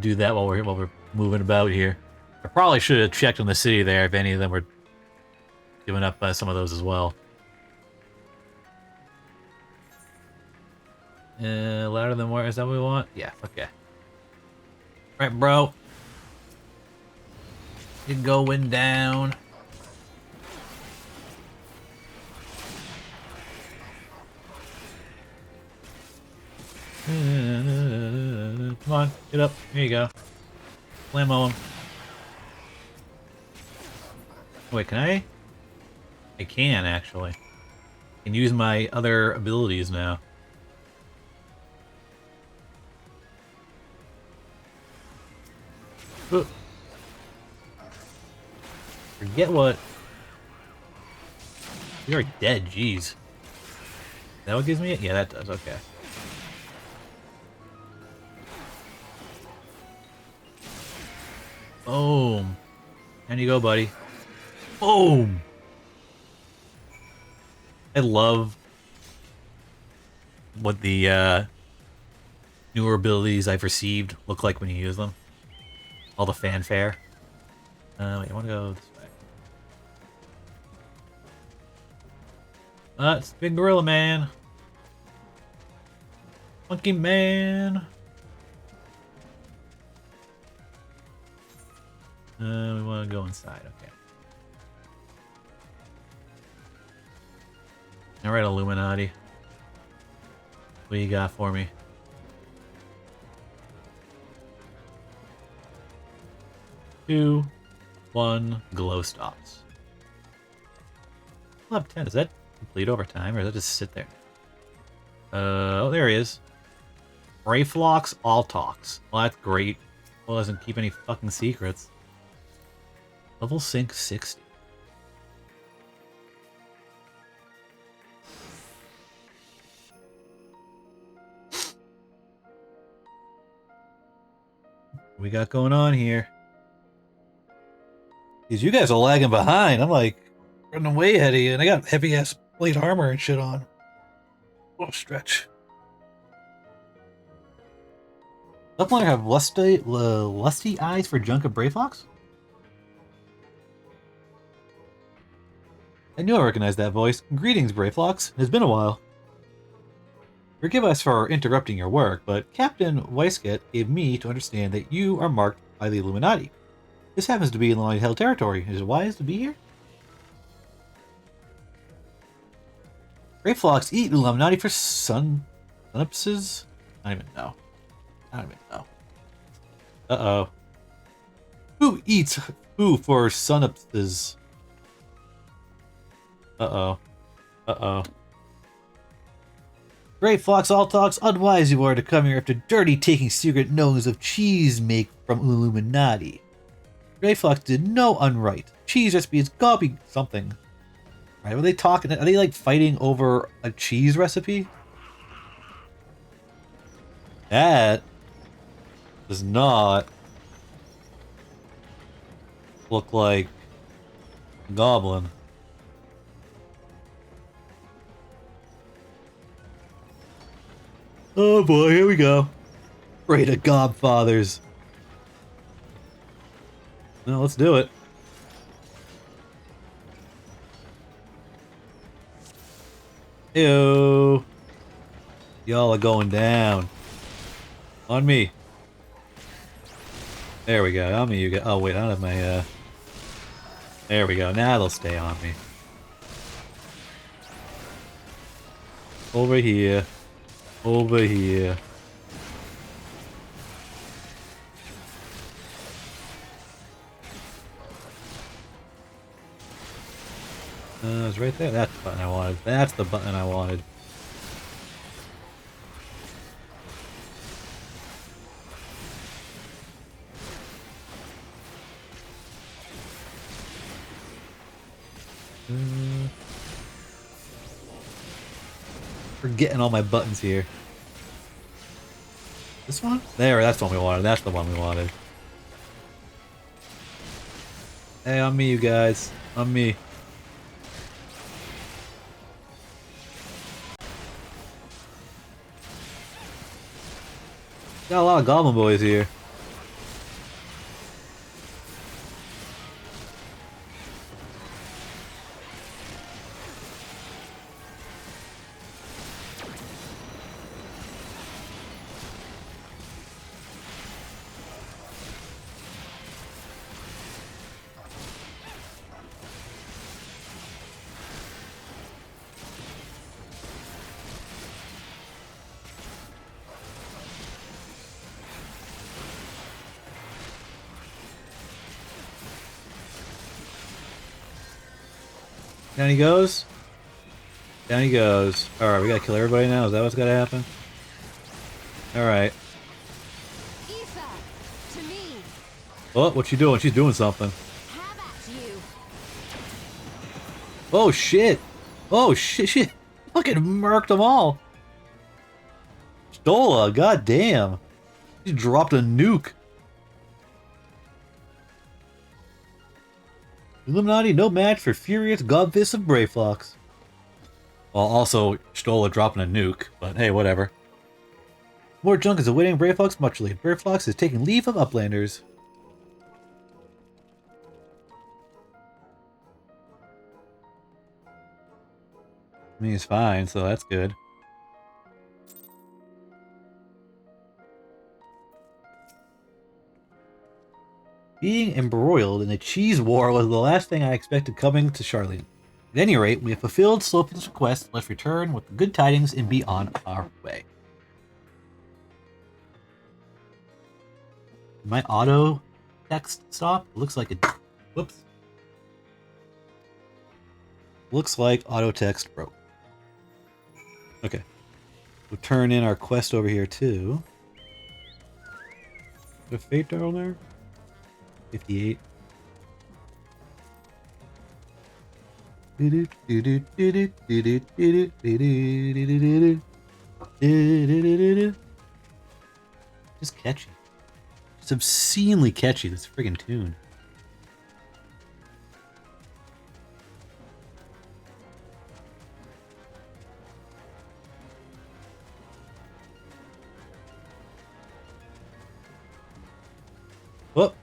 Do that while we're moving about here. I probably should have checked in the city there if any of them were giving up some of those as well. Louder than more. Is that what we want? Yeah. Okay. Right, bro. You're going down. Come on, get up. Here you go. Slammo him. Wait, can I? I can, actually. I can use my other abilities now. Ooh. Forget what... You're dead, jeez. Is that what gives me it? Yeah, that does, okay. Boom. Down you go, buddy. Boom! I love what the newer abilities I've received look like when you use them. All the fanfare. Wait, I want to go this way. It's Big Gorilla Man. Monkey Man. We want to go inside. Okay. All right, Illuminati. What you got for me? Two, one, glow stops. I'll have 10. Does that complete over time, or does that just sit there? Oh, there he is. Brayflox all talks. Well, that's great. Well, doesn't keep any fucking secrets. Level sync 60. What we got going on here? Because you guys are lagging behind. I'm like running way ahead of you, and I got heavy ass plate armor and shit on. Oh, stretch. Doesn't have lusty eyes for junk of Brayfox? I knew I recognized that voice. Greetings, Brayflox. It has been a while. Forgive us for interrupting your work, but Captain Weisket gave me to understand that you are marked by the Illuminati. This happens to be in the Hell territory. Is it wise to be here? Brayflox eat Illuminati for sunupses? I don't even know. I don't even know. Uh-oh. Who eats who for sunupses? Uh-oh. Uh-oh. Great Fox all talks, unwise you are to come here after dirty taking secret knowings of cheese make from Illuminati. Great Fox did no unright. Cheese recipe is gobby something. Right, are they talking? Are they like fighting over a cheese recipe? That does not look like a goblin. Oh boy, here we go. Raid of Godfathers. No, let's do it. Heyo. Y'all are going down. On me. There we go. On me, you get. Oh wait, I don't have my. There we go. Now they'll stay on me. Over here. Over here. It's right there. That's the button I wanted. That's the button I wanted. Forgetting all my buttons here. This one? There, that's the one we wanted. That's the one we wanted. Hey, on me, you guys. On me. Got a lot of goblin boys here. Down he goes. Down he goes. Alright, we gotta kill everybody now? Is that what's gotta happen? Alright. Oh, what's she doing? She's doing something. Oh shit! Oh shit, shit! Fucking murked them all! Stola, goddamn! She dropped a nuke. Illuminati, no match for furious godfists of Brayflox. Well, also, Stola dropping a nuke, but hey, whatever. More junk is awaiting Brayflox muchly. Brayflox is taking leave of Uplanders. I mean, he's fine, so that's good. Being embroiled in a cheese war was the last thing I expected coming to Charlene. At any rate, we have fulfilled Slowpoke's request. Let's return with the good tidings and be on our way. My auto text stop? Looks like it. Whoops. Looks like auto text broke. Okay. We'll turn in our quest over here too. The fate down there? 58. Just catchy. It's obscenely catchy, this friggin' tune. Whoop.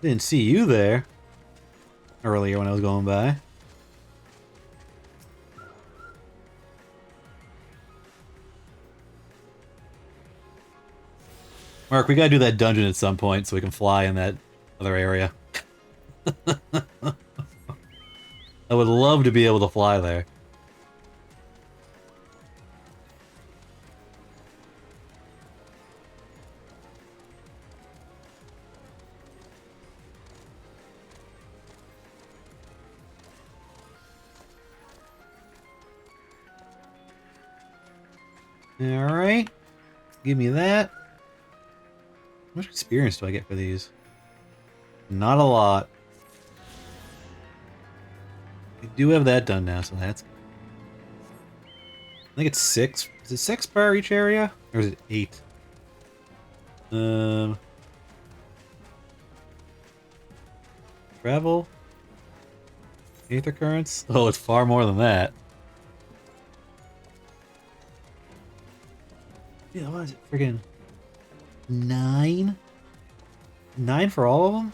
Didn't see you there earlier when I was going by. Mark, we gotta do that dungeon at some point so we can fly in that other area. I would love to be able to fly there. Alright. Give me that. How much experience do I get for these? Not a lot. I do have that done now, so that's good. I think it's 6. Is it 6 per each area? Or is it 8? Travel? Aether currents? Oh, it's far more than that. Yeah, what is it? Friggin' 9? 9 for all of them?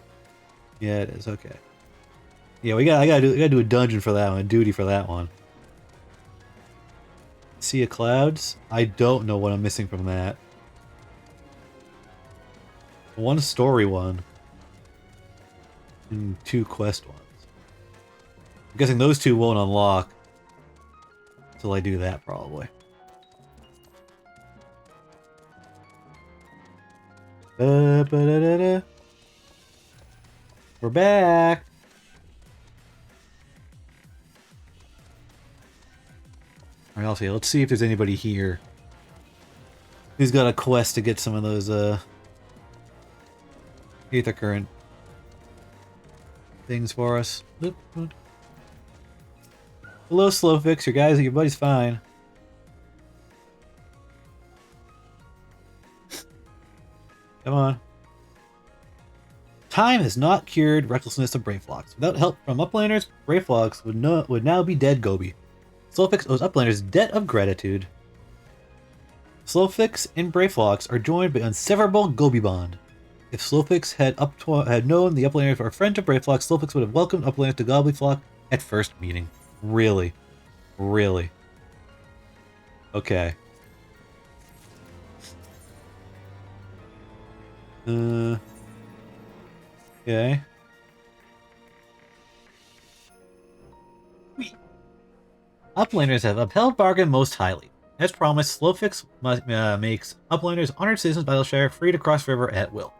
Yeah, it is. Okay. Yeah, I gotta do a dungeon for that one, a duty for that one. Sea of Clouds? I don't know what I'm missing from that. One story one. And 2 quest ones. I'm guessing those 2 won't unlock until I do that, probably. We're back. Alright, I'll see. Let's see if there's anybody here who's got a quest to get some of those Aether Current things for us. Hello, Slowfix. Your buddy's fine. Come on. Time has not cured recklessness of Brayflox. Without help from uplanders, Brayflox would now be dead Gobi. Slowfix owes uplanders debt of gratitude. Slowfix and Brayflox are joined by an inseparable Gobi bond. If Slowfix had known the uplanders were a friend to Brayflox, Slowfix would have welcomed uplanders to Gobliflock at first meeting. Really? Really? Okay. Okay. Uplanders have upheld bargain most highly. As promised, Slowfix makes uplanders honored citizens by Battleshire free to cross river at will.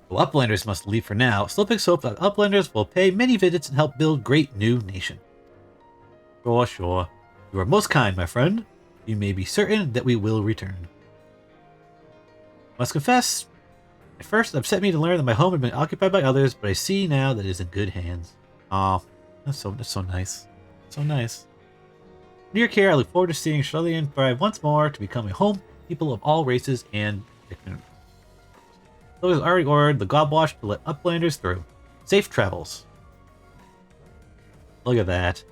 Though uplanders must leave for now, Slowfix hopes that uplanders will pay many visits and help build great new nation. Sure, sure. You are most kind, my friend. You may be certain that we will return. Must confess, at first it upset me to learn that my home had been occupied by others, but I see now that it is in good hands. Aw, that's so nice. So nice. In your care, I look forward to seeing Charlene thrive once more to become a home people of all races and communities. So has already ordered the Gobwash to let uplanders through. Safe travels. Look at that.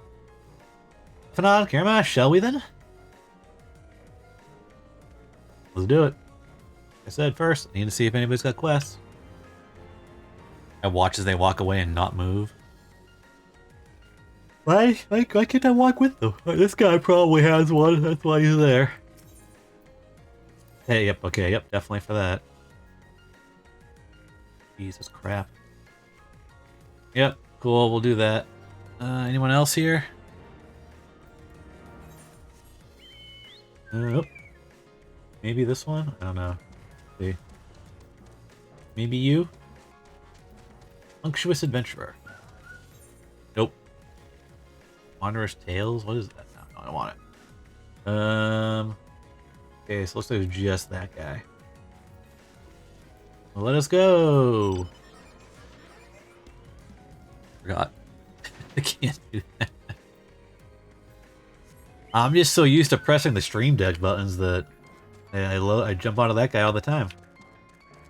Fanon, Kirema, shall we then? Let's do it. Like I said first, I need to see if anybody's got quests. I watch as they walk away and not move. Why can't I walk with them? This guy probably has one, that's why he's there. Hey, yep, okay, yep, definitely for that. Jesus crap. Yep, cool, we'll do that. Anyone else here? Nope. Maybe this one? I don't know. See. Maybe you? Unctuous Adventurer. Nope. Wanderer's Tales? What is that? No, I don't want it. Okay, so looks like it's just that guy. Well, let us go! Forgot. I can't do that. I'm just so used to pressing the Stream Deck buttons that I jump onto that guy all the time.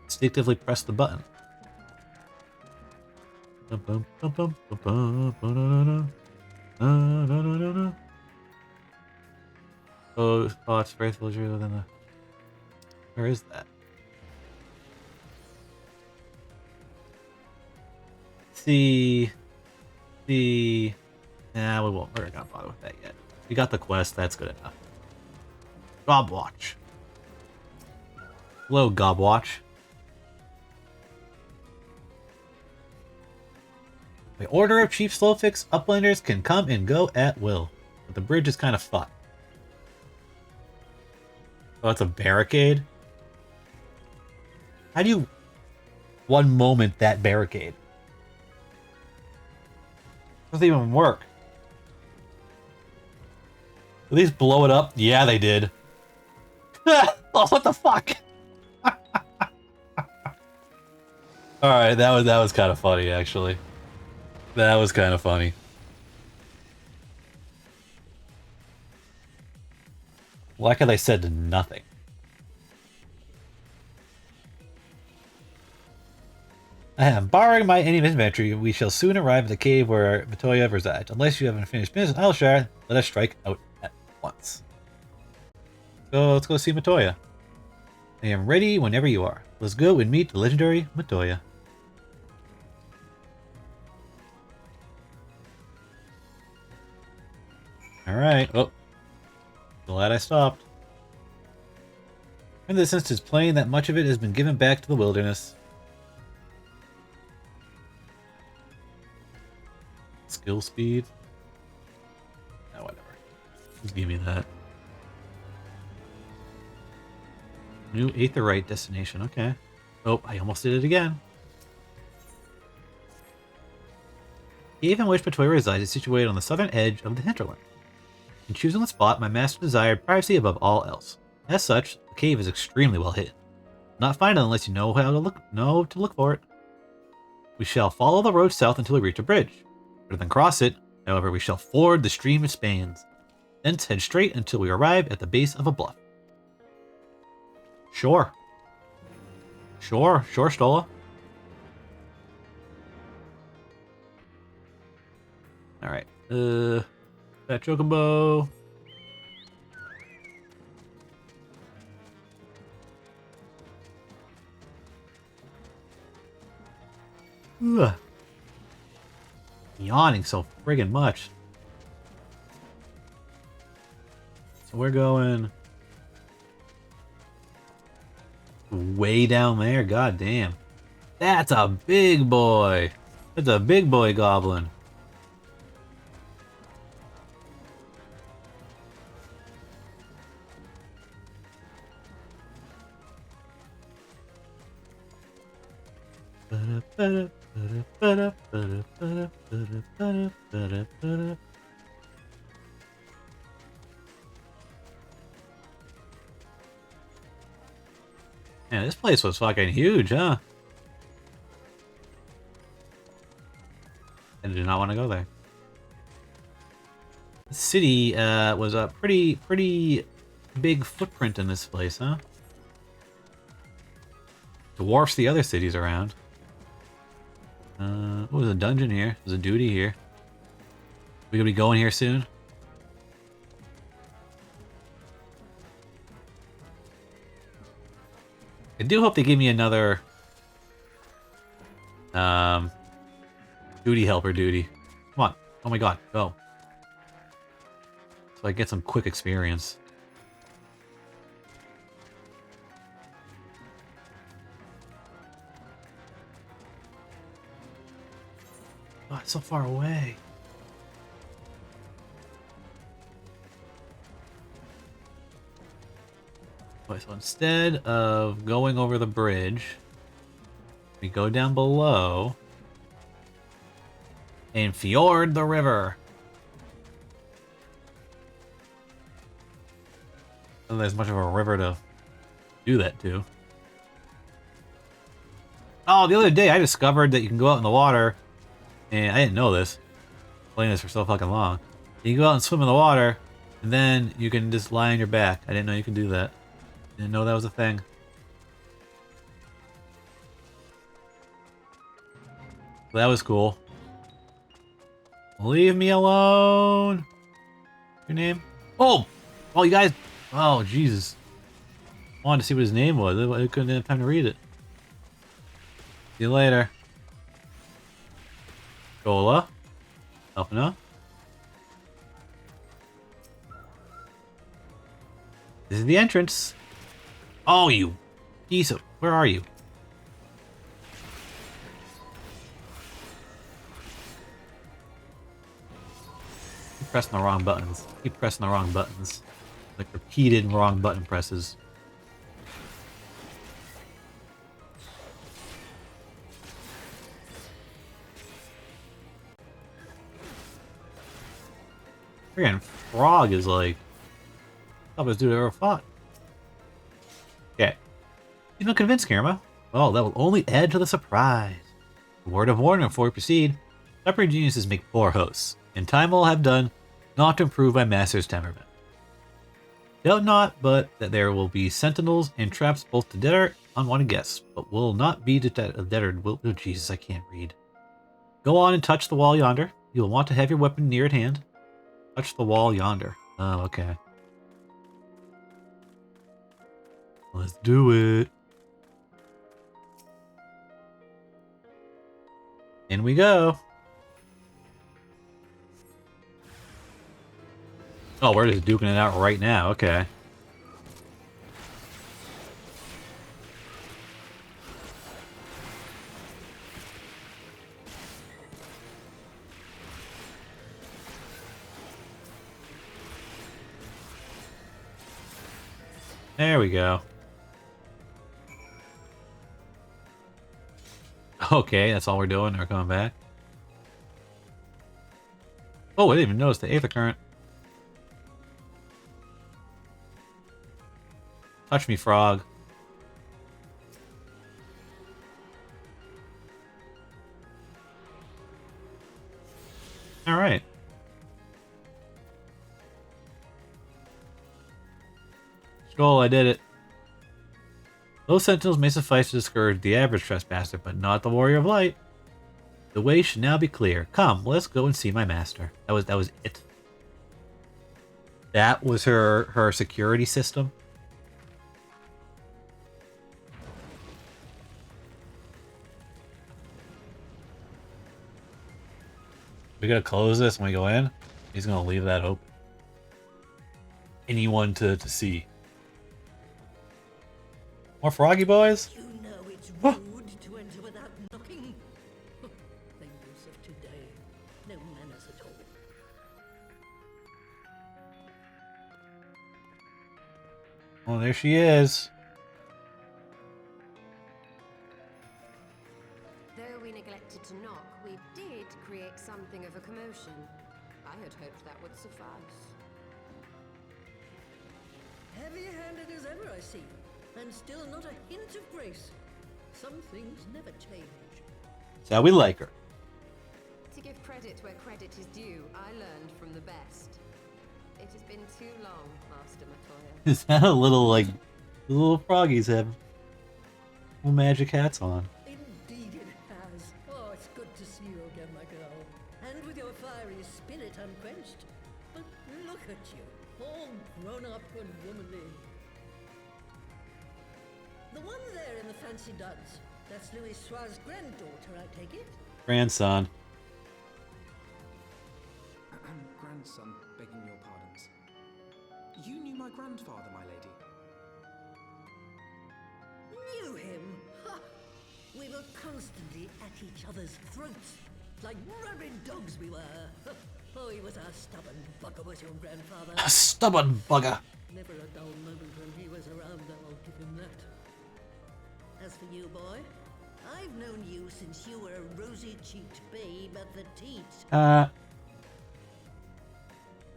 Instinctively press the button. Oh, it's faithful true within the... Where is that? See... Nah, we're not gonna bother with that yet. We got the quest, that's good enough. Gobwatch. Hello, Gobwatch. The Order of Chief Slowfix Uplanders can come and go at will, but the bridge is kind of fucked. Oh, that's a barricade? How do you one moment that barricade? Doesn't even work. At least blow it up? Yeah, they did. Oh, what the fuck? Alright, that was kind of funny, actually. That was kind of funny. Why could I said nothing? I am borrowing my inventory. We shall soon arrive at the cave where Matoya resides. Unless you haven't finished business in Elshire, let us strike out at once. So let's go see Matoya. I am ready whenever you are. Let's go and meet the legendary Matoya. Alright. Oh. Glad I stopped. In this instance, it's plain that much of it has been given back to the wilderness. Skill speed? No, whatever. Just give me that. New Aetherite destination, okay. Oh, I almost did it again. The cave in which Matoya resides is situated on the southern edge of the hinterland. In choosing the spot, my master desired privacy above all else. As such, the cave is extremely well hidden. Not find it unless you know how to look for it. We shall follow the road south until we reach a bridge. Rather than cross it, however, we shall ford the stream it spans. Thence head straight until we arrive at the base of a bluff. Sure. Sure, Stola. Alright, that chocobo. Ugh. Yawning so friggin' much. So we're going way down there. God damn. That's a big boy. That's a big boy goblin. Man, this place was fucking huge, huh? I did not want to go there. The city was a pretty big footprint in this place, huh? Dwarfs the other cities around. Oh, there's a dungeon here. There's a duty here. We gonna be going here soon? I do hope they give me another duty helper duty. Come on. Oh my god, go. So I get some quick experience. Oh, it's so far away. Okay, so instead of going over the bridge, we go down below and fjord the river. And there's much of a river to do that to. Oh, the other day I discovered that you can go out in the water, and I didn't know this. Playing this for so fucking long. You can go out and swim in the water, and then you can just lie on your back. I didn't know you could do that. Didn't know that was a thing. So that was cool. Leave me alone. Your name? Oh! Oh, you guys. Oh, Jesus. I wanted to see what his name was. I couldn't have time to read it. See you later. Shola. Elfina. This is the entrance. Oh, you piece of... Where are you? Keep pressing the wrong buttons. Keep pressing the wrong buttons. Like repeated wrong button presses. Freaking frog is like... toughest dude I ever fought. Okay. You don't convince Kirema? Well, that will only add to the surprise. A word of warning before we proceed. Stubborn geniuses make poor hosts. In time will have done not to improve my master's temperament. Doubt not, but that there will be sentinels and traps both to deter unwanted guests, but will not be deterred. Oh, Jesus, I can't read. Go on and touch the wall yonder. You will want to have your weapon near at hand. Touch the wall yonder. Oh, okay. Let's do it. In we go. Oh, we're just duking it out right now. Okay. There we go. Okay, that's all we're doing. We're coming back. Oh, I didn't even notice the Aether Current. Touch me, frog. Alright. Skull, I did it. Those sentinels may suffice to discourage the average trespasser, but not the warrior of light. The way should now be clear. Come, let's go and see my master. That was it. That was her security system. We gotta close this when we go in. He's gonna leave that open. Anyone to see. More froggy boys? You know it's rude to enter without knocking. The youth of today, no manners at all. Oh, there she is. Though we neglected to knock, we did create something of a commotion. I had hoped that would suffice. Heavy-handed as ever, I see. And still not a hint of grace. Some things never change. That's how we like her. To give credit where credit is due, I learned from the best. It has been too long, Master Matoya. Is that a little, like, the little froggies have little magic hats on? Indeed it has. Oh, it's good to see you again, my girl. And with your fiery spirit unquenched. But look at you, all grown up and womanly. The one there in the fancy duds, that's Louis Soir's granddaughter, I take it? Grandson. Grandson, begging your pardons. grandfather, my lady? Knew him? Ha! We were constantly at each other's throats. Like rabid dogs we were. Oh, he was a stubborn bugger, was your grandfather. A stubborn bugger. Never a dull moment when he was around, I'll give him that. As for you, boy, I've known you since you were a rosy-cheeked babe at the teat. And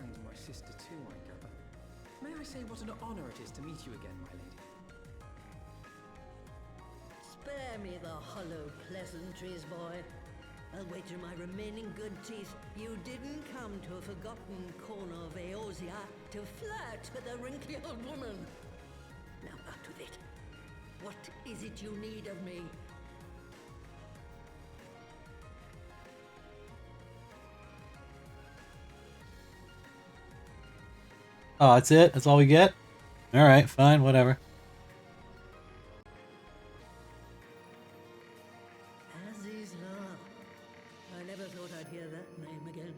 my sister too, I gather. May I say what an honor it is to meet you again, my lady? Spare me the hollow pleasantries, boy. I'll wager my remaining good teeth you didn't come to a forgotten corner of Eorzea to flirt with a wrinkly old woman. Now out with it. What is it you need of me? Oh, that's it? That's all we get? Alright, fine, whatever. I never thought I'd hear that name again.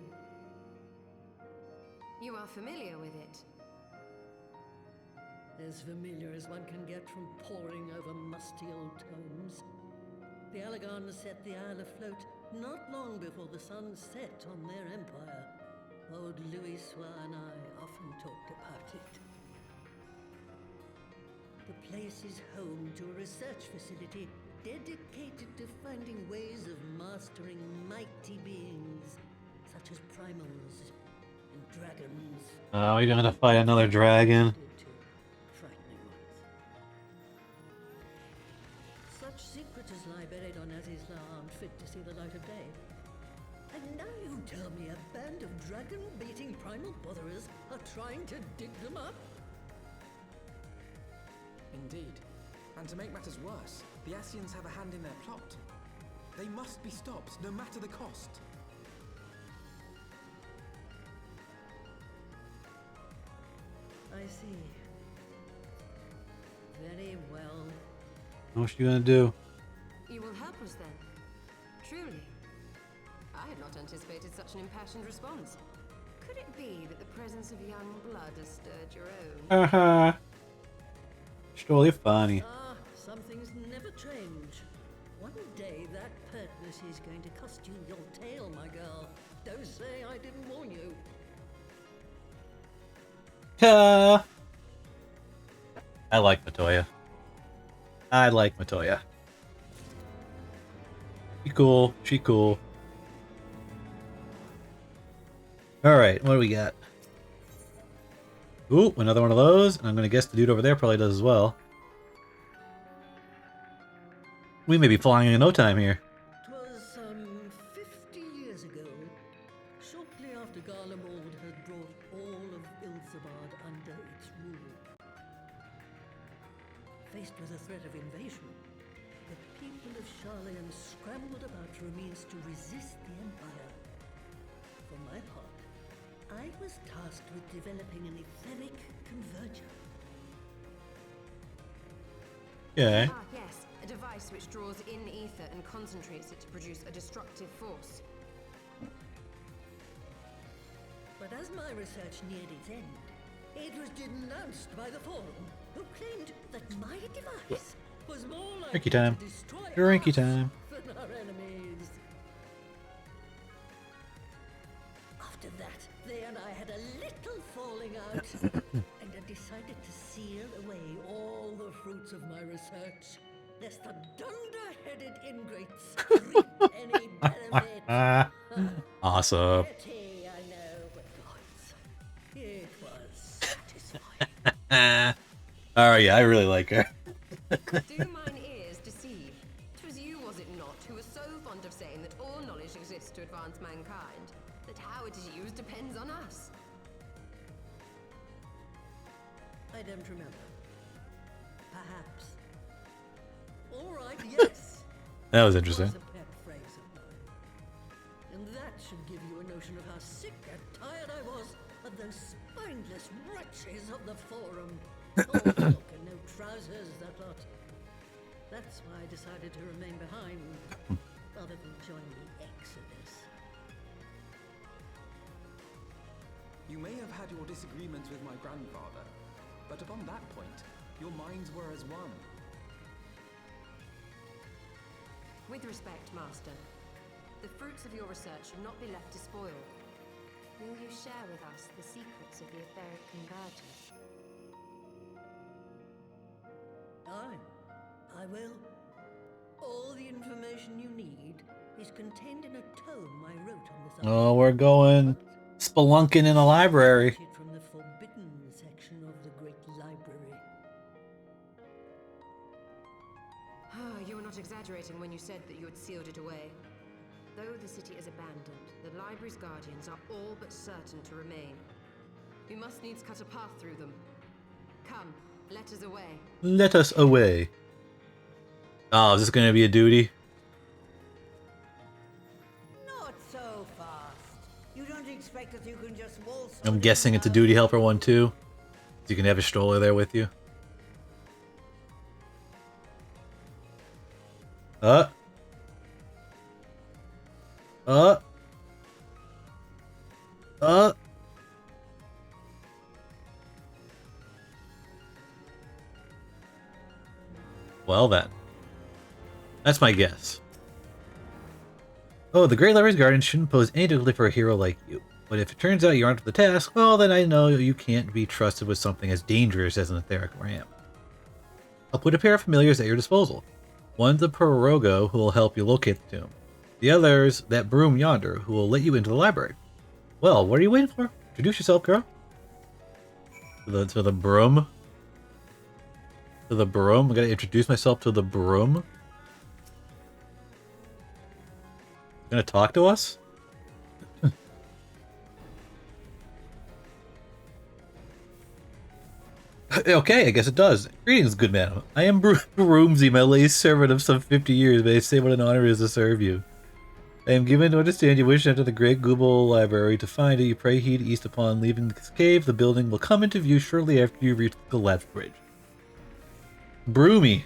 You are familiar with it? As familiar as one can get from poring over musty old tomes. The Alagons set the Isle afloat not long before the sun set on their empire. Old Louis Soir and I often talked about it. The place is home to a research facility dedicated to finding ways of mastering mighty beings, such as primals and dragons. Oh, you're gonna fight another dragon. Frightening ones. Such secrets as lie buried on Azizla aren't fit to see the light of day. And now you tell me a band of dragon-beating primal botherers are trying to dig them up? Indeed. And to make matters worse, the Ascians have a hand in their plot. They must be stopped, no matter the cost. I see. Very well. What's she gonna do? You will help us then? Truly? I had not anticipated such an impassioned response. Could it be that the presence of young blood has stirred your own? Uh-huh. It's totally funny. Some things never change. One day that pertness is going to cost you your tail, my girl. Don't say I didn't warn you. I like Matoya. I like Matoya. She cool. She cool. Alright, what do we got? Ooh, another one of those. And I'm gonna guess the dude over there probably does as well. We may be flying in no time here. 'Twas some 50 years ago, shortly after Garlemald had brought all of Ilzabad under its rule. Faced with the threat of invasion, the people of Sharlayan scrambled about for a means to resist the Empire. For my part, I was tasked with developing an etheric converger. Yeah. Ah, yes. A device which draws in ether and concentrates it to produce a destructive force. But as my research neared its end, it was denounced by the Forum, who claimed that my device was more likely Drinky time. to destroy Drinky us time. than our enemies. After that, they and I had a little falling out, and I decided to seal away all the fruits of my research, lest the dunder-headed ingrates reap any benefit. Awesome. Petty, I know, but gods, it was satisfying. Alright, yeah, I really like her. Do mine ears deceive? 'Twas you, was it not, who was so fond of saying that all knowledge exists to advance mankind, that how it is used depends on us. I don't remember. Perhaps. All right, yes. That was interesting. It was a pet phrase of mine. And that should give you a notion of how sick and tired I was of those spineless wretches of the Forum. All talk and no trousers, that lot. That's why I decided to remain behind, rather than join the Exodus. You may have had your disagreements with my grandfather, but upon that point, your minds were as one. With respect, Master, the fruits of your research should not be left to spoil. Will you share with us the secrets of the etheric converter? I will. All the information you need is contained in a tome I wrote on this. Oh, we're going spelunking in the library. From the forbidden section of the great library. You were not exaggerating when you said that you had sealed it away. Though the city is abandoned, the library's guardians are all but certain to remain. We must needs cut a path through them. Come, let us away. Let us away. Oh, is this going to be a duty? Not so fast. You don't expect that you can just waltz. I'm guessing it's a duty helper one too. So you can have a stroller there with you. Well then. That's my guess. Oh, the Great Library's Guardian shouldn't pose any difficulty for a hero like you. But if it turns out you aren't up to the task, well then I know you can't be trusted with something as dangerous as an etheric ramp. I'll put a pair of familiars at your disposal. One's a Pirogo who will help you locate the tomb. The other's that broom yonder who will let you into the library. Well, what are you waiting for? Introduce yourself, girl. To the broom? To the broom? I gotta introduce myself to the broom? Gonna talk to us? Okay, I guess it does. Greetings, good man. I am Broomsy, my lay servant of some 50 years. May I say what an honor it is to serve you. I am given to understand you wish to enter the Great Gooble Library. To find it, you pray heed east upon leaving this cave. The building will come into view shortly after you reach the collapsed bridge. Broomy.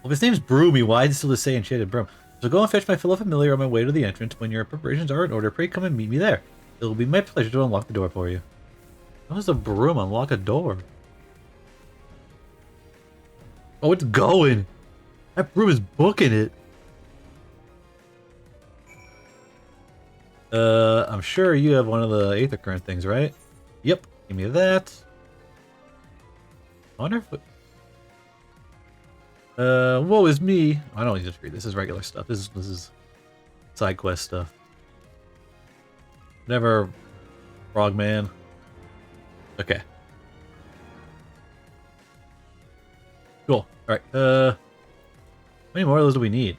Well, if his name's Broomy, why is it still to say enchanted broom? So go and fetch my fellow familiar on my way to the entrance. When your preparations are in order, pray come and meet me there. It will be my pleasure to unlock the door for you. How does a broom unlock a door? Oh, it's going. That broom is booking it. I'm sure you have one of the Aether Current things, right? Yep. Give me that. I wonder if it... woe is me. I don't need to read this. This is regular stuff. This is side quest stuff. Never, Frogman. Okay. Cool. Alright, how many more of those do we need?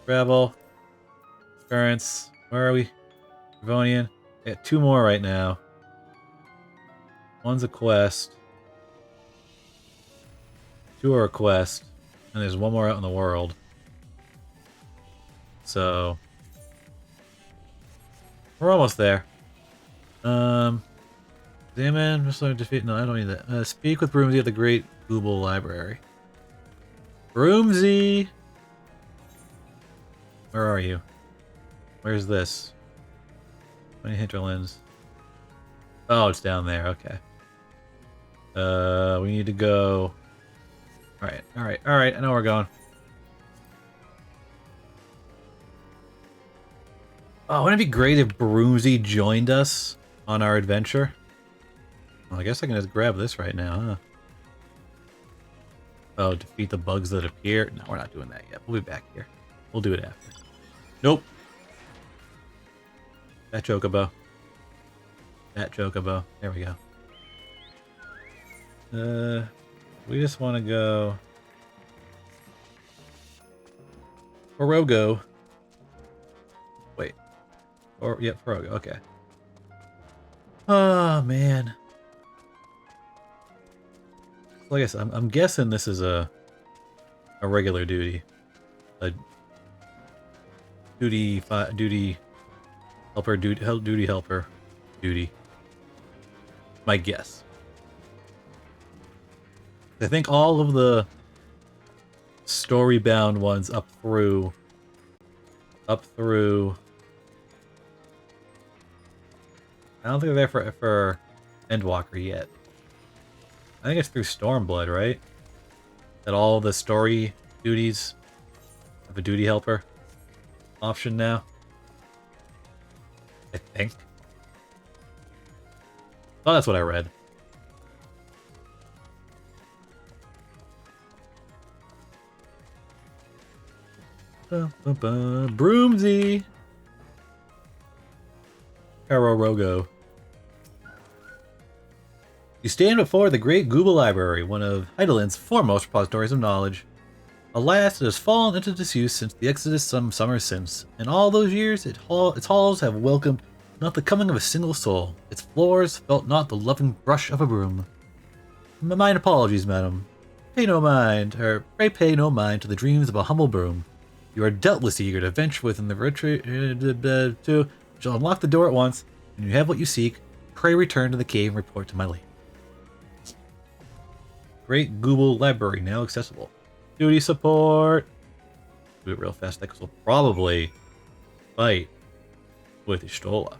Travel. Currents. Where are we? Ravonian. I got 2 more right now. One's a quest. 2 are a quest. And there's 1 more out in the world. So... we're almost there. Examine, just learn to defeat... No, I don't need that. Speak with Broomsy at the Great Gooble Library. Broomsy! Where are you? Where's this? 20 hinterlands. Oh, it's down there. Okay. We need to go... Alright, alright, alright. I know where we're going. Oh, wouldn't it be great if Broomsy joined us on our adventure? Well, I guess I can just grab this right now, huh? Oh, defeat the bugs that appear. No, we're not doing that yet. We'll be back here. We'll do it after. Nope. That Chocobo. That Chocobo. There we go. We just want to go... Pirogo. Wait. Or, yeah, Pirogo. Okay. Oh, man. Like I said, I'm guessing this is a regular duty. A duty helper, duty helper duty. My guess. I think all of the story-bound ones up through I don't think they're there for Endwalker yet. I think it's through Stormblood, right? That all the story duties have a duty helper option now. I think. Oh, that's what I read. Broomsy! Rogo. You stand before the great Google Library, one of Heideland's foremost repositories of knowledge. Alas, it has fallen into disuse since the Exodus some summers since. In all those years, its halls have welcomed not the coming of a single soul. Its floors felt not the loving brush of a broom. Mine apologies, madam. Pay no mind, or pray pay no mind to the dreams of a humble broom. You are doubtless eager to venture within the retreat shall unlock the door at once, and you have what you seek. Pray return to the cave and report to my lady. Great Google Library now accessible. Duty support. Do it real fast. That will probably fight with Ishtola.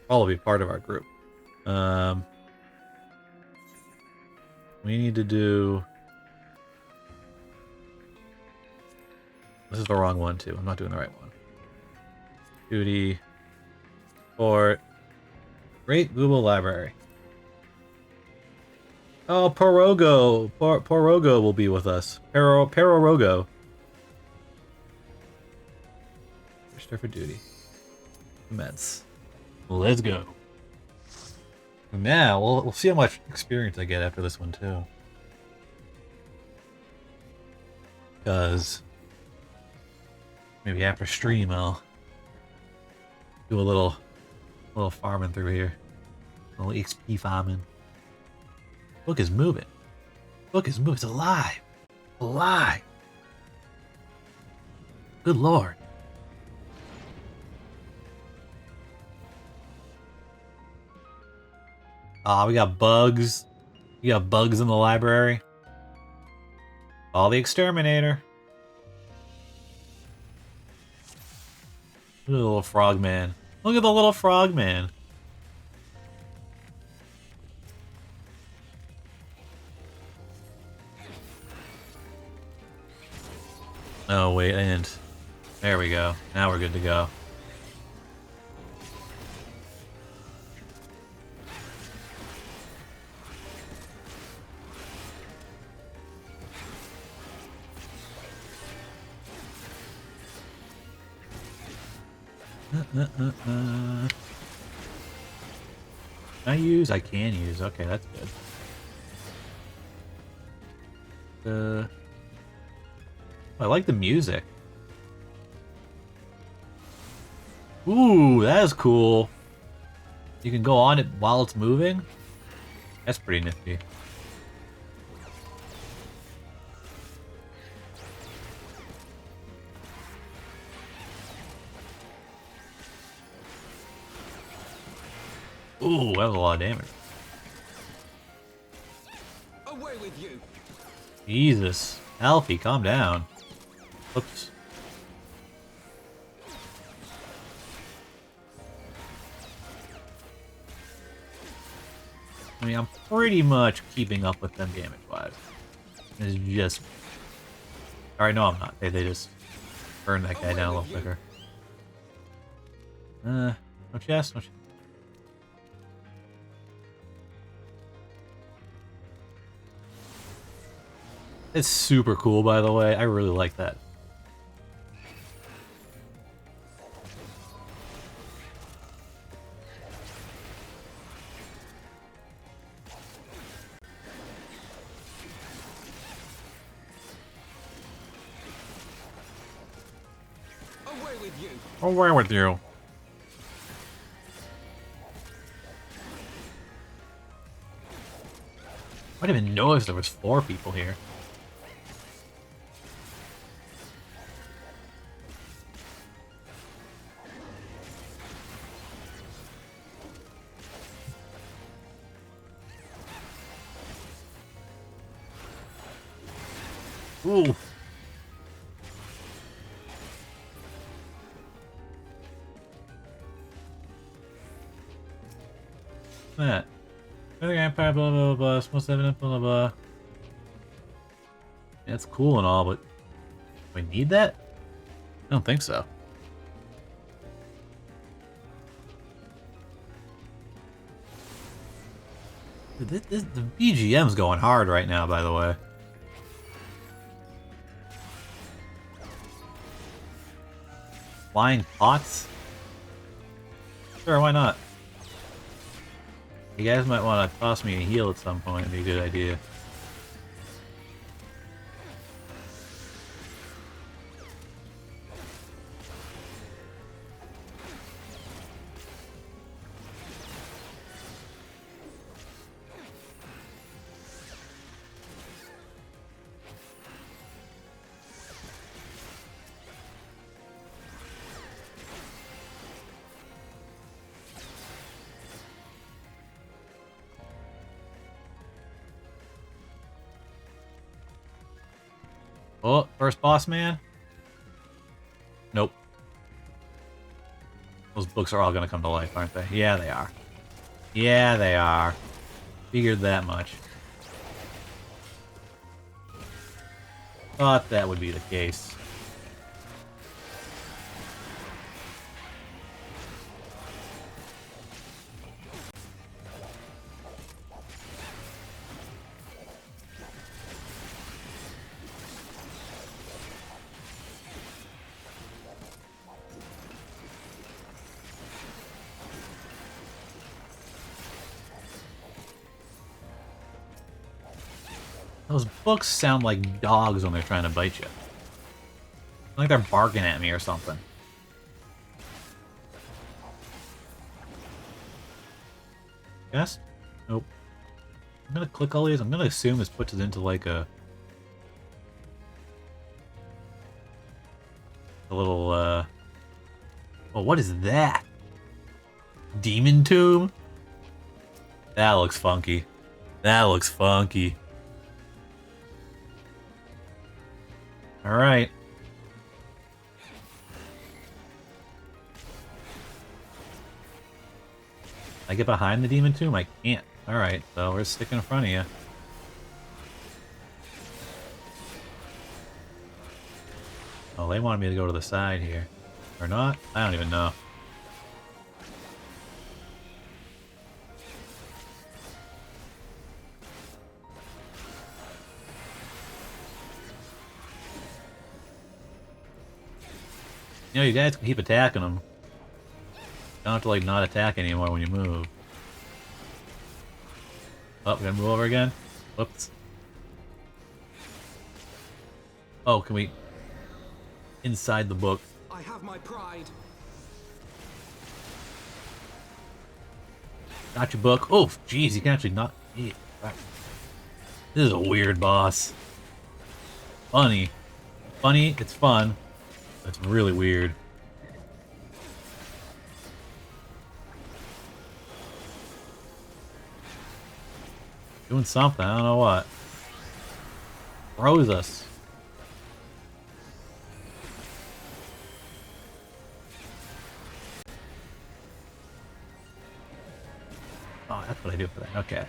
Probably be part of our group. We need to do. This is the wrong one too. I'm not doing the right one. Duty. Support. Great Google Library. Oh, Porogo. Porogo will be with us. Perorogo. Register for duty. Commence. Let's go. Now, we'll see how much experience I get after this one, too. Because maybe after stream, I'll do a little farming through here. A little XP farming. Book is moving. Book is moving. It's alive. Alive. Good lord. Ah, we got bugs. We got bugs in the library. All the exterminator. Look at the little frog man. Look at the little frog man. Oh, wait, and there we go. Now we're good to go. Can I use? I can use. Okay, that's good. I like the music. Ooh, that is cool. You can go on it while it's moving. That's pretty nifty. Ooh, that was a lot of damage. Away with you. Jesus. Alfie, calm down. Oops. I mean, I'm pretty much keeping up with them damage-wise. It's just... Alright, no, I'm not. They just burn that guy down a little quicker. No chest, no chest. It's super cool, by the way. I really like that. Away with you. Away with you. I didn't even notice there was 4 people here. Ooh. That. Empire, blah blah blah, most evident, blah blah blah. That's cool and all, but do we need that? I don't think so. The BGM's going hard right now, by the way. Flying pots? Sure, why not? You guys might want to toss me a heal at some point, it'd be a good idea. Oh, first boss man? Nope. Those books are all gonna come to life, aren't they? Yeah, they are. Yeah, they are. Figured that much. Thought that would be the case. Those books sound like dogs when they're trying to bite you. Like they're barking at me or something. Yes? Nope. I'm gonna click all these. I'm gonna assume this puts it into like a little, oh, what is that? Demon tomb? That looks funky. That looks funky. Alright. I get behind the demon tomb? I can't. Alright, so we're sticking in front of you. Oh, they wanted me to go to the side here. Or not? I don't even know. You know, you guys can keep attacking them. You don't have to, like, not attack anymore when you move. Oh, we gotta move over again? Whoops. Oh, can we... Inside the book. I have my pride. Got your book. Oh, jeez, you can actually not... This is a weird boss. Funny. Funny, it's fun. It's really weird. Doing something, I don't know what. Froze us. Oh, that's what I do for that. Okay.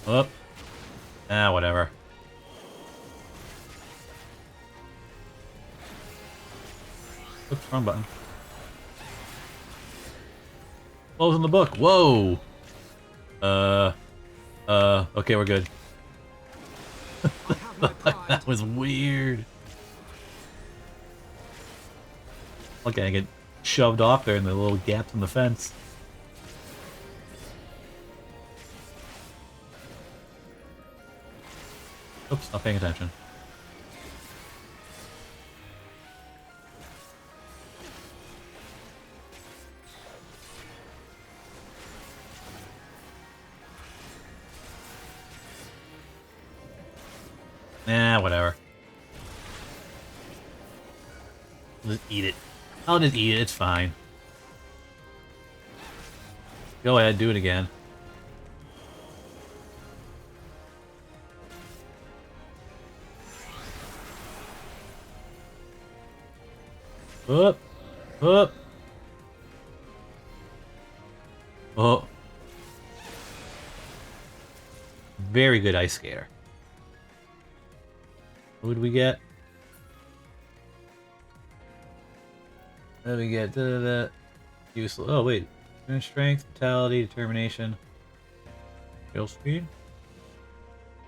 Oh. Ah, whatever. Oops, wrong button. Closing the book. Whoa! Okay, we're good. That was weird. Okay, I get shoved off there in the little gaps in the fence. Oops, not paying attention. Nah, whatever. I'll just eat it. I'll just eat it, it's fine. Go ahead, do it again. Up. Up. Oh. Very good ice skater. What did we get? What did we get? Useless. Oh, wait. Strength, vitality, determination. Skill speed?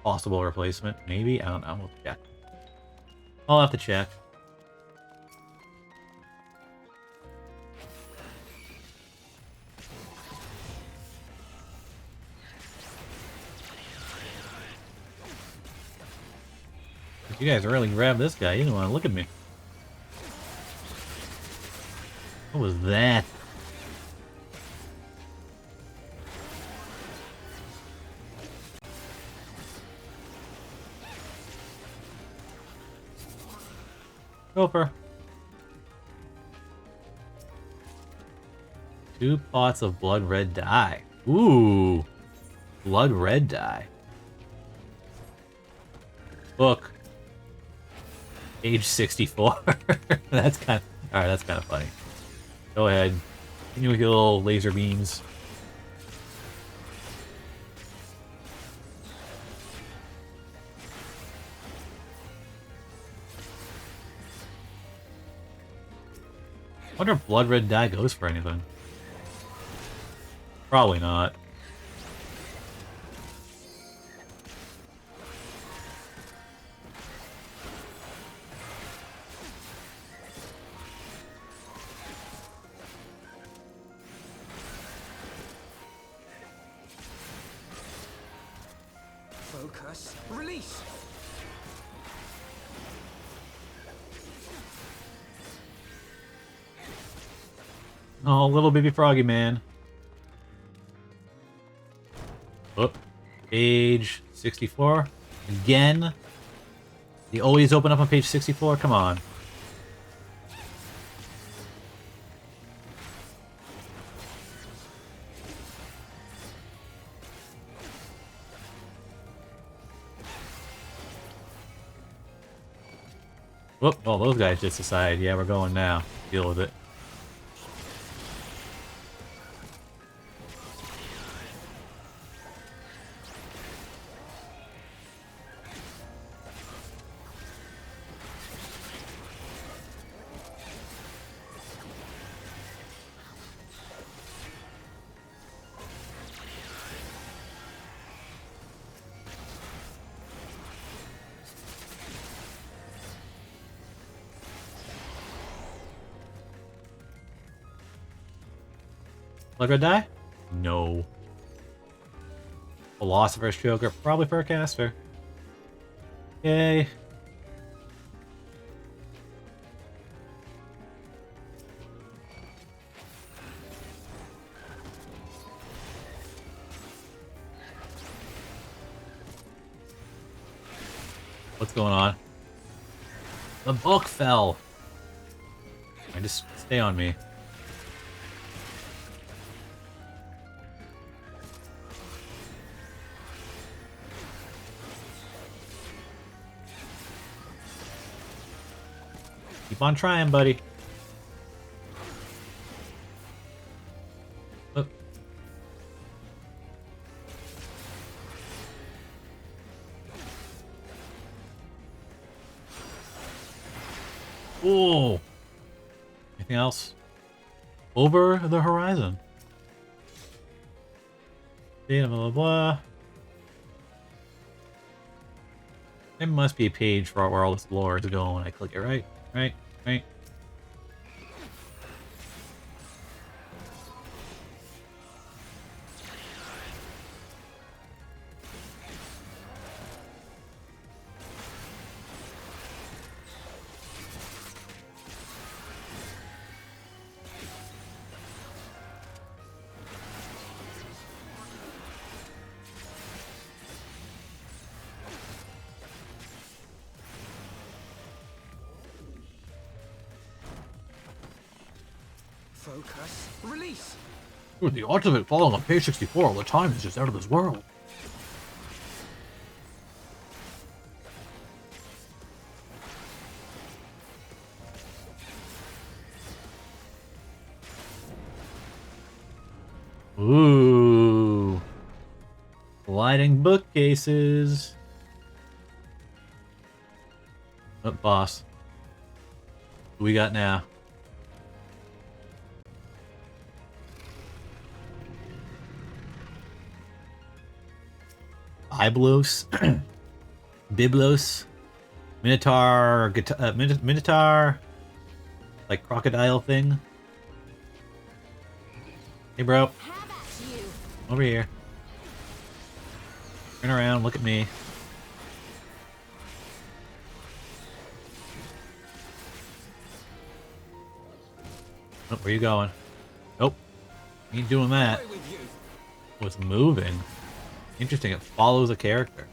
Possible replacement. Maybe? I don't know. We'll check. I'll have to check. You guys really grabbed this guy. You didn't want to look at me. What was that? Gopher. 2 pots of blood red dye. Ooh. Blood red dye. Book. Age 64. That's kind of... Alright, that's kind of funny. Go ahead. Continue with your little laser beams. I wonder if blood red dye goes for anything. Probably not. Focus. Release. Oh, little baby froggy man. Oh, page 64. Again. You always open up on page 64? Come on. Whoop, well, those guys just decided, yeah, we're going now. Deal with it. Blood red dye? No. Philosopher's Choker, probably for a caster. Yay. What's going on? The book fell. Just stay on me. Keep on trying, buddy. Look. Ooh. Anything else? Over the horizon. Blah, blah, blah. There must be a page for where all this lore is going when I click it, right? Right. Focus. Release. With the odds of it falling on page 64 all the time is just out of this world. Getting bookcases. Oh, boss. What we got now? Biblos. Biblos. Minotaur. Minotaur. Like crocodile thing. Hey, bro. Over here. Turn around, look at me. Oh, where you going? Nope. You ain't doing that. Oh, it's moving. Interesting, it follows a character.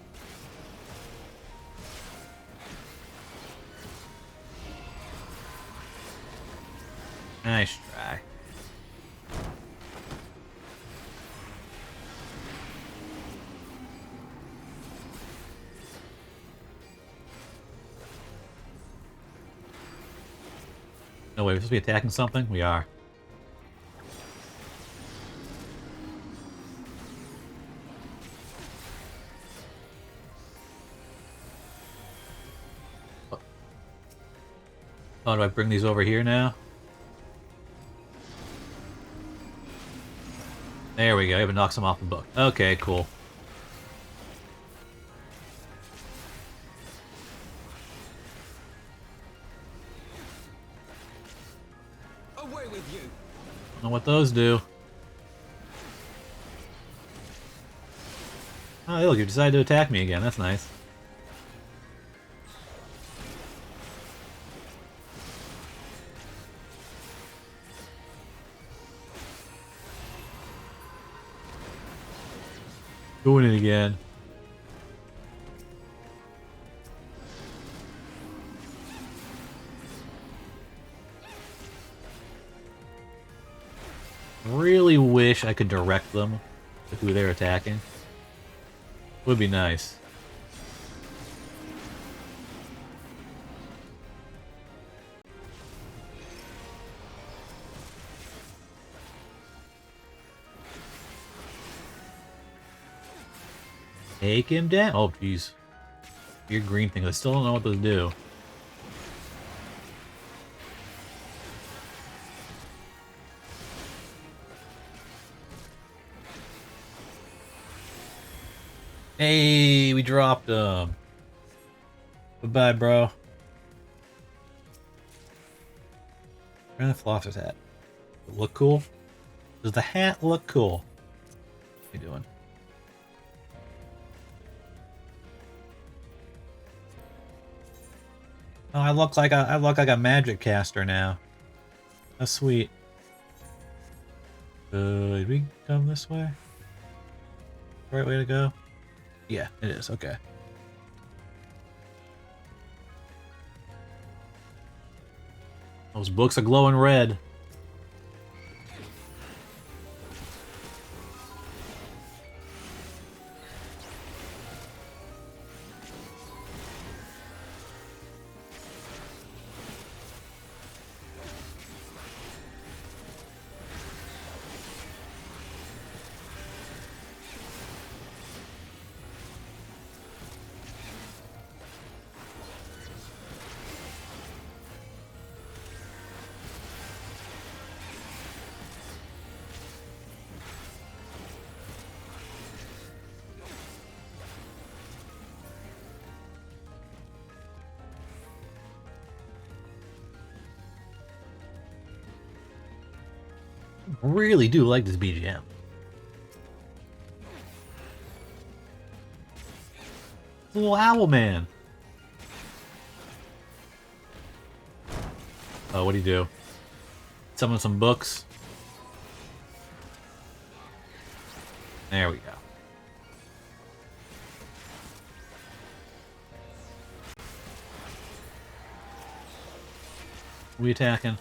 Nice try. No way, we're supposed to be attacking something? We are. Oh, do I bring these over here now? There we go, even knocks them off the book. Okay, cool. Away with you. Don't know what those do. Oh, hey, look, you decided to attack me again. That's nice. Doing it again. Really wish I could direct them to who they're attacking. Would be nice. Take him down. Oh, jeez. Your green thing. I still don't know what those do. Hey, we dropped them. Goodbye, bro. Where's the philosopher's hat? Does it look cool? Does the hat look cool? What are you doing? Oh, I look like a magic caster now. That's sweet. Did we come this way? Right way to go? Yeah, it is. Okay. Those books are glowing red. Really do like this BGM. Little owl man. Oh, what do you do? Summon some books. There we go. We attacking?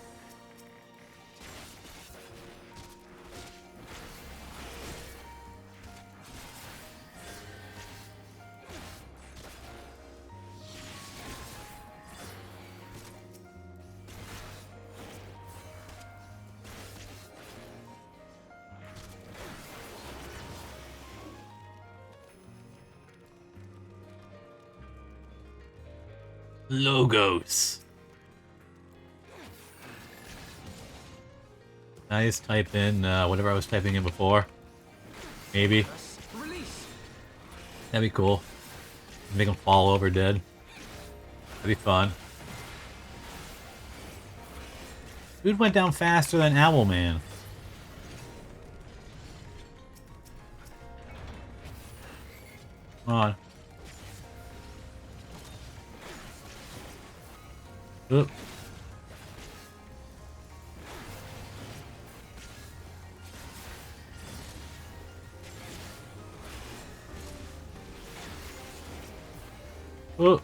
Logos. I just type in whatever I was typing in before. Maybe. That'd be cool. Make them fall over dead. That'd be fun. Dude went down faster than Owlman. Come on. Oop. Oh.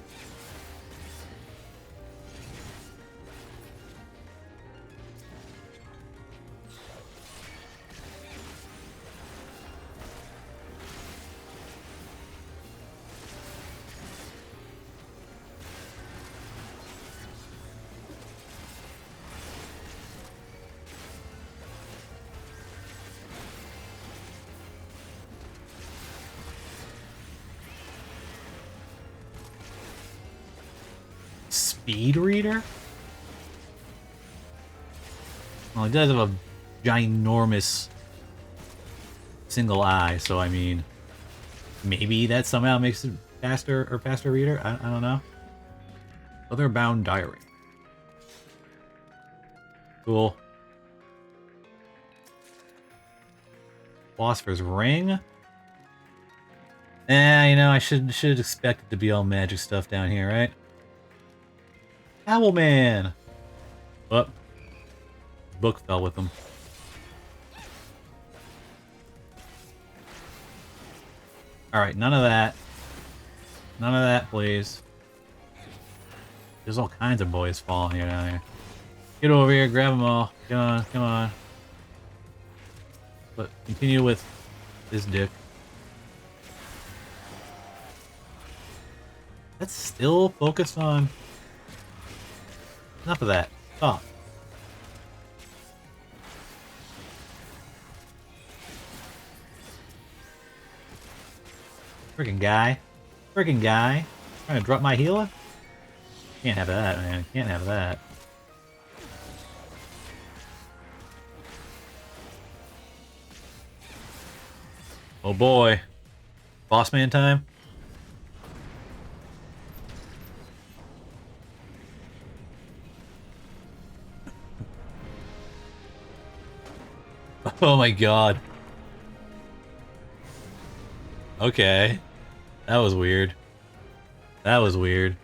Speed reader? Well, it does have a ginormous single eye, so I mean, maybe that somehow makes it faster or faster reader? I don't know. Other bound diary. Cool. Philosopher's ring? You know, I should expect it to be all magic stuff down here, right? Owlman! Oh. Book fell with him. Alright, none of that. None of that, please. There's all kinds of boys falling here down here. Get over here, grab them all. Come on, come on. But continue with this dick. That's still focused on... Enough of that. Stop. Freaking guy. Freaking guy. Trying to drop my healer? Can't have that, man. Can't have that. Oh boy. Boss man time? Oh my god. Okay. That was weird. That was weird.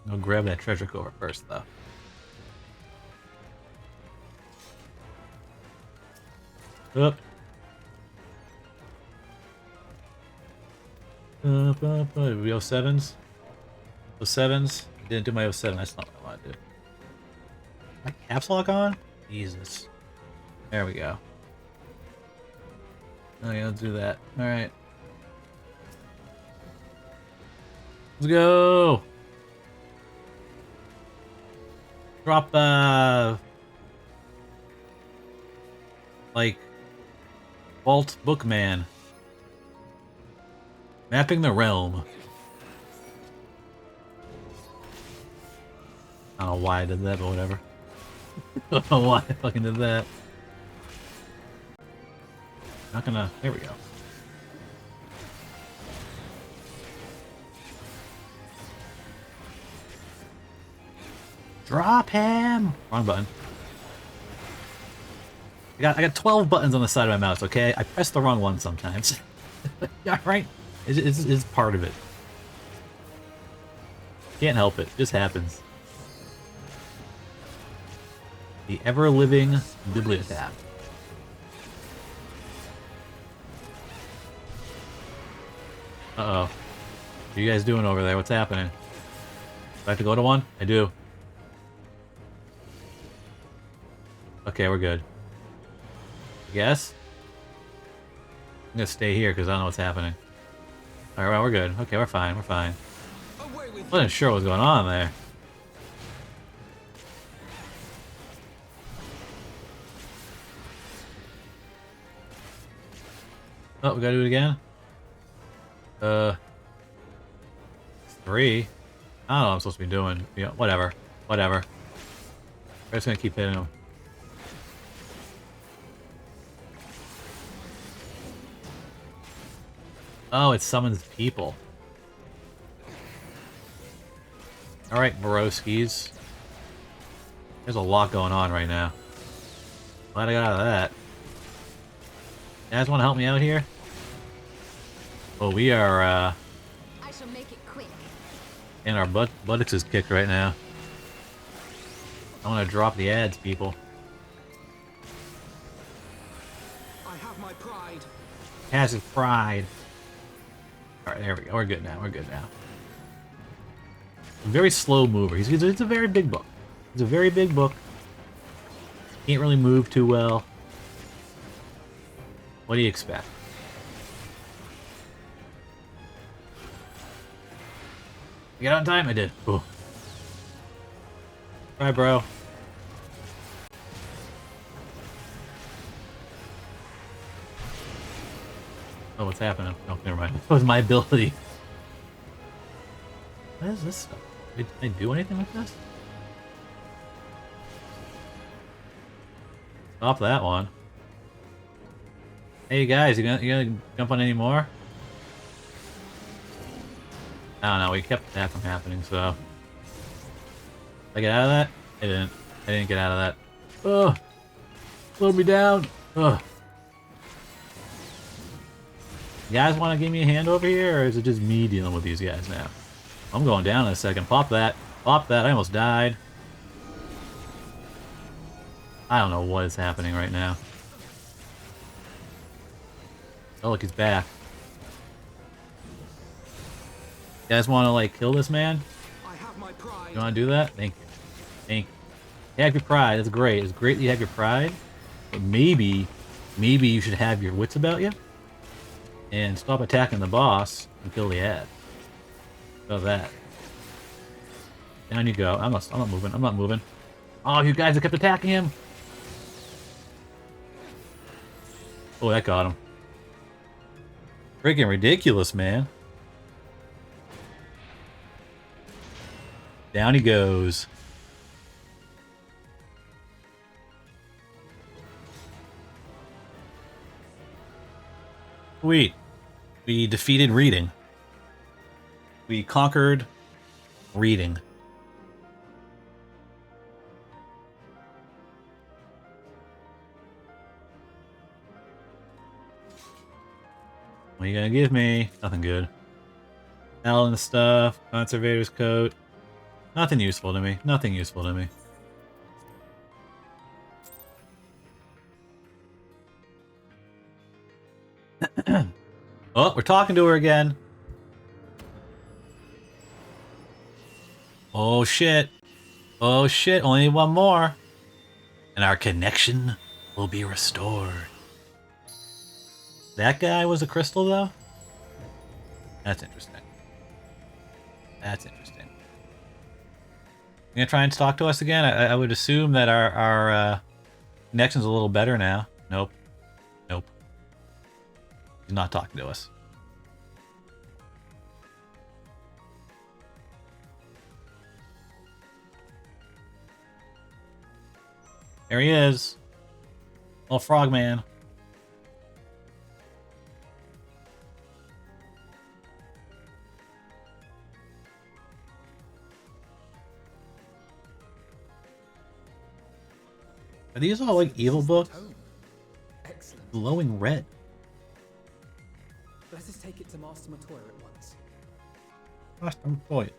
I'll grab that treasure core first, though. Up. We 07s? 07s? Didn't do my 07, that's not what I want to do. My caps lock on? Jesus. There we go. Oh yeah, let's do that. Alright. Let's go! Drop, like, Vault Bookman. Mapping the Realm. I don't know why I did that, but whatever. I don't know why I fucking did that. Not gonna... There we go. Drop him! Wrong button. I got 12 buttons on the side of my mouse, okay? I press the wrong one sometimes. Alright? It's part of it. Can't help it. It just happens. The ever-living bibliotap. Uh-oh. What are you guys doing over there? What's happening? Do I have to go to one? I do. Okay, we're good. I guess? I'm gonna stay here because I don't know what's happening. Alright, well, we're good. Okay, we're fine. We're fine. Wasn't sure what was going on there. Oh, we gotta do it again? 3. I don't know what I'm supposed to be doing. Yeah, whatever. Whatever. We're just gonna keep hitting him. Oh, it summons people. Alright, broskies. There's a lot going on right now. Glad I got out of that. You guys want to help me out here? Well, we are, I shall make it quick. in our buttocks is kicked right now. I want to drop the ads, people. I have my pride. Has his pride. Alright, there we go. We're good now. We're good now. A very slow mover. It's a very big book. It's a very big book. Can't really move too well. What do you expect? You got on time? I did. Ooh. Bye, bro. Oh, what's happening? Oh, never mind. That was my ability. What is this stuff? Did I do anything with this? Stop that one. Hey guys, you gonna jump on any more? I don't know, we kept that from happening, so... Did I get out of that? I didn't. I didn't get out of that. Ugh! Slow me down! Ugh! You guys want to give me a hand over here, or is it just me dealing with these guys now? I'm going down in a second. Pop that. Pop that. I almost died. I don't know what is happening right now. Oh, look, he's back. You guys want to, like, kill this man? I have my pride. You want to do that? Thank you. Thank you. You have your pride. That's great. It's great that you have your pride. But maybe you should have your wits about you. And stop attacking the boss and kill the ad. How's that? Down you go. I'm not moving. I'm not moving. Oh, you guys have kept attacking him. Oh, that got him. Freaking ridiculous, man. Down he goes. Sweet. We defeated reading. We conquered reading. What are you gonna give me? Nothing good. Allen stuff, conservator's coat. Nothing useful to me. Nothing useful to me. Oh, we're talking to her again. Oh shit. Oh shit, only one more. And our connection will be restored. That guy was a crystal, though? That's interesting. That's interesting. You gonna try and talk to us again? I would assume that our connection's a little better now. Nope. Nope. He's not talking to us. There he is. Little frogman. Are these all like evil books? Excellent. Glowing red. Let us take it to Master Matoya at once. Master Matoya.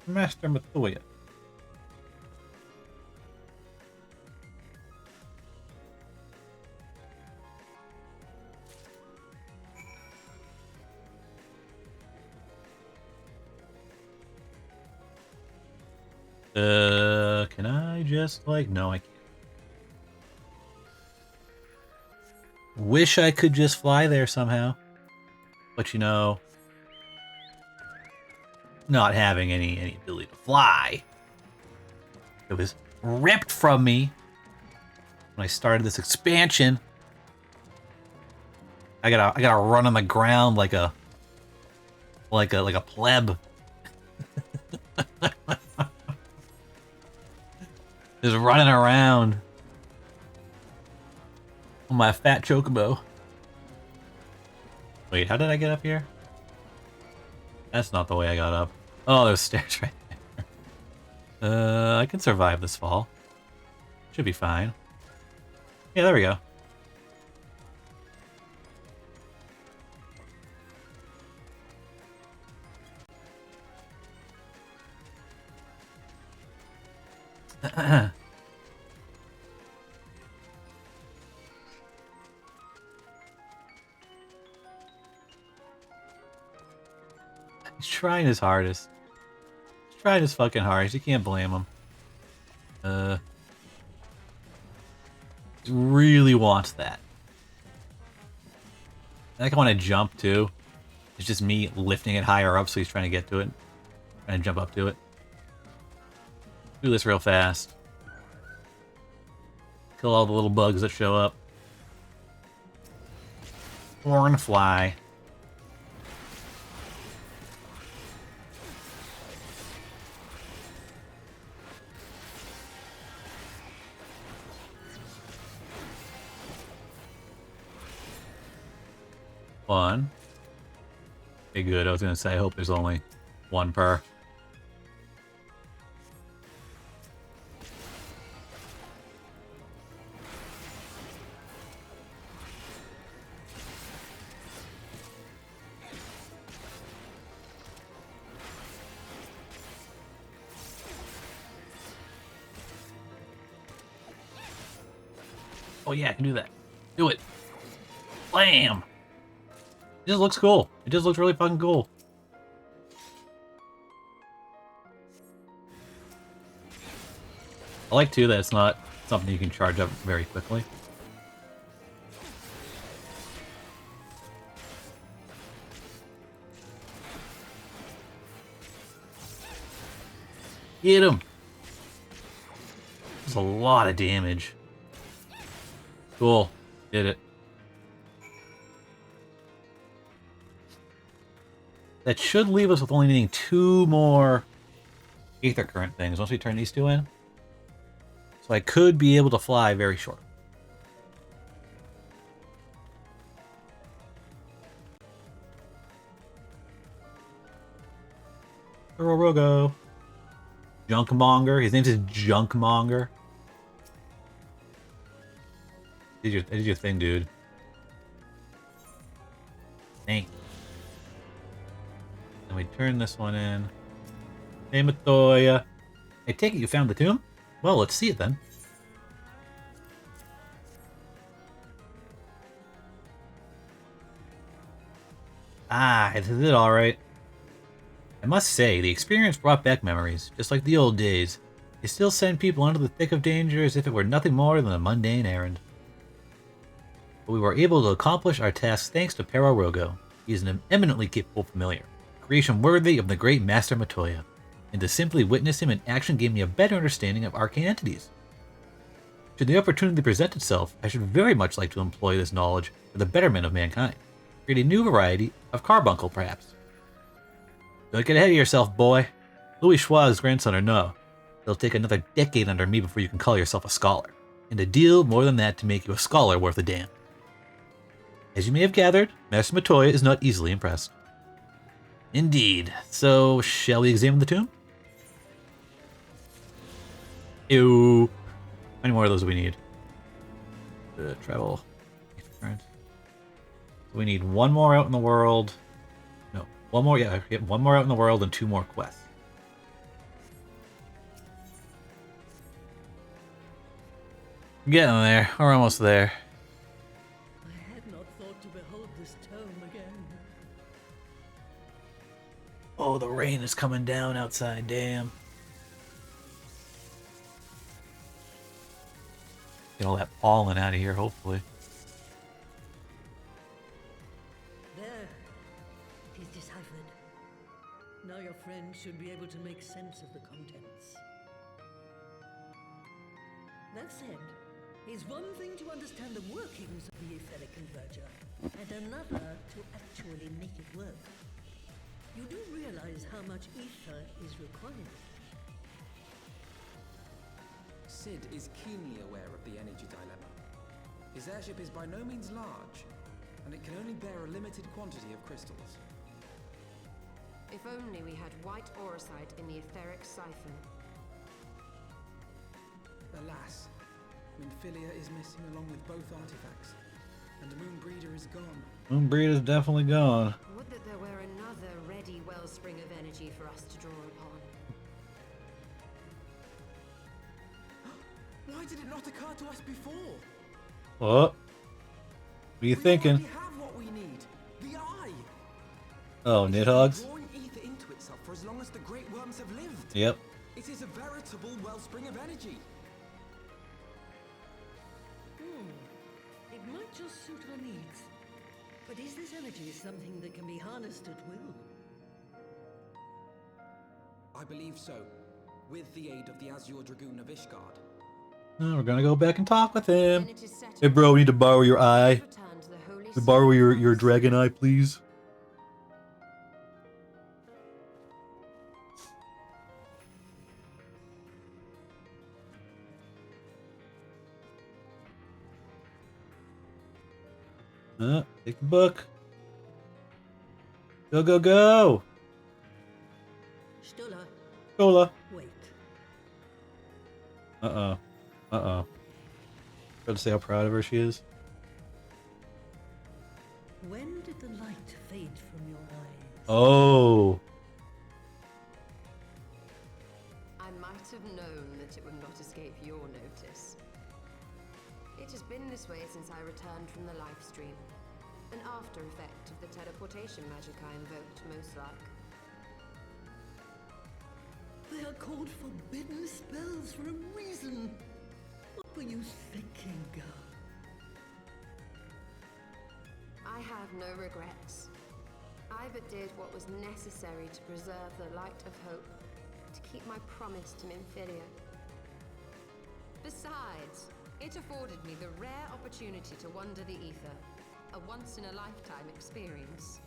Master Matoya. Can I just, like, no, I can't. Wish I could just fly there somehow. But, you know, not having any ability to fly, it was ripped from me when I started this expansion. I gotta run on the ground like a pleb. Just running around. On my fat chocobo. Wait, how did I get up here? That's not the way I got up. Oh, there's stairs right there. I can survive this fall. Should be fine. Yeah, there we go. He's trying his hardest. He's trying his fucking hardest. You can't blame him. He really wants that. I think I want to jump too. It's just me lifting it higher up, so he's trying to get to it. Trying to jump up to it. Do this real fast. Kill all the little bugs that show up. Hornfly. One. Okay, good. I was gonna say, I hope there's only one per. Oh yeah, I can do that. Do it. Blam! It just looks cool. It just looks really fucking cool. I like too that it's not something you can charge up very quickly. Get him! That's a lot of damage. Cool. Did it. That should leave us with only needing 2 more Aether Current things once we turn these 2 in. So I could be able to fly very short. Rogo. Junkmonger. His name is Junkmonger. Did your thing, dude. Thanks. Then we turn this one in. Hey, Matoya. I take it you found the tomb? Well, let's see it then. Ah, this is it alright. I must say, the experience brought back memories, just like the old days. They still send people into the thick of danger as if it were nothing more than a mundane errand. But we were able to accomplish our task thanks to Pero Rogo. He is an eminently capable familiar, a creation worthy of the great Master Matoya, and to simply witness him in action gave me a better understanding of arcane entities. Should the opportunity present itself, I should very much like to employ this knowledge for the betterment of mankind. Create a new variety of carbuncle, perhaps. Don't get ahead of yourself, boy. Louis Schwab's grandson or no, it'll take another decade under me before you can call yourself a scholar, and a deal more than that to make you a scholar worth a damn. As you may have gathered, Master Matoya is not easily impressed. Indeed. So, shall we examine the tomb? Ew. How many more of those do we need? Travel. So we need 1 more out in the world. No, 1 more, yeah, 1 more out in the world and 2 more quests. We're getting there. We're almost there. I had not thought to behold this tome again. Oh, the rain is coming down outside, damn. Get all that pollen out of here, hopefully. There. He's deciphered. Now your friend should be able to make sense of the contents. That said, it's one thing to understand the workings of the etheric converger, and another to actually make it work. You do realize how much ether is required? Sid is keenly aware of the energy dilemma. His airship is by no means large, and it can only bear a limited quantity of crystals. If only we had white aurosite in the etheric siphon. Alas, Minfilia is missing along with both artifacts, and the Moonbreeder is gone. Moonbreeder's definitely gone. Would that there were another ready wellspring of energy for us to draw upon. Why did it not occur to us before? What? What are you thinking? We have what we need. The eye. Oh, Nidhogg's? Drawing ether into itself for as long as the great worms have lived. Yep. It is a veritable wellspring of energy. It might just suit our needs. But is this energy something that can be harnessed at will? I believe so, with the aid of the Azure Dragoon of Ishgard. Oh, we're gonna go back and talk with him. Hey bro, we need to borrow your eye. To borrow your dragon eye, please. Take the book. Go, go, go! Stola. Stola. Wait. Uh-oh. Uh-oh. Got to say how proud of her she is. When did the light fade from your eyes? Oh. I might have known that it would not escape your notice. It has been this way since I returned from the life stream. An after effect of the teleportation magic I invoked, most like. They are called forbidden spells for a reason. What were you thinking, girl? I have no regrets. I but did what was necessary to preserve the light of hope, to keep my promise to Minfilia. Besides, it afforded me the rare opportunity to wander the ether, a once-in-a-lifetime experience.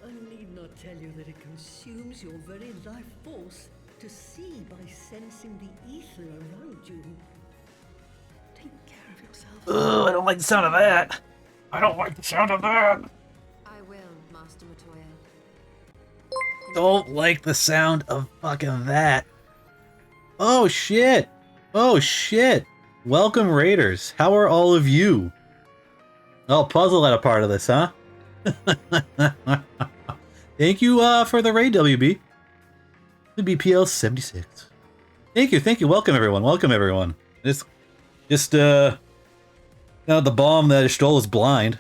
I need not tell you that it consumes your very life force to see by sensing the ether around you. Take care of yourself. Ugh, I don't like the sound of that. I don't like the sound of that. I will, Master Matoya. Don't like the sound of fucking that. Oh shit. Oh shit. Welcome Raiders. How are all of you? Oh, Puzzle had a part of this, huh? Thank you for the raid, WB. The BPL 76. Thank you. Welcome everyone. Welcome everyone. Just now the bomb that Ishtola is blind.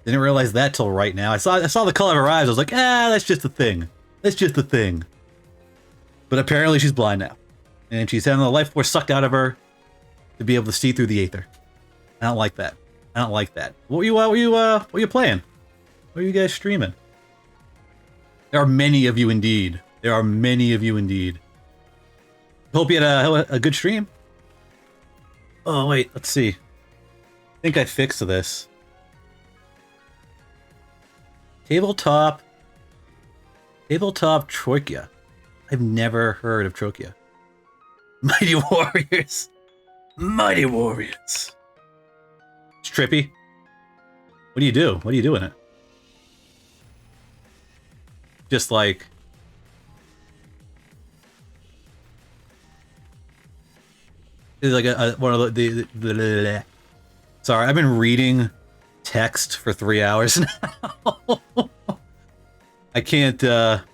Didn't realize that till right now. I saw the color of her eyes. I was like, that's just a thing. That's just a thing. But apparently she's blind now, and she's having the life force sucked out of her to be able to see through the aether. I don't like that. I don't like that. What were you playing? What are you guys streaming? There are many of you indeed. There are many of you indeed. Hope you had a good stream. Oh wait, let's see. I think I fixed this. Tabletop Troika. I've never heard of Troika. Mighty Warriors. Mighty Warriors. It's trippy. What do you do? What do you do in it? Just like... It's like one of the Sorry, I've been reading text for 3 hours now. I can't shout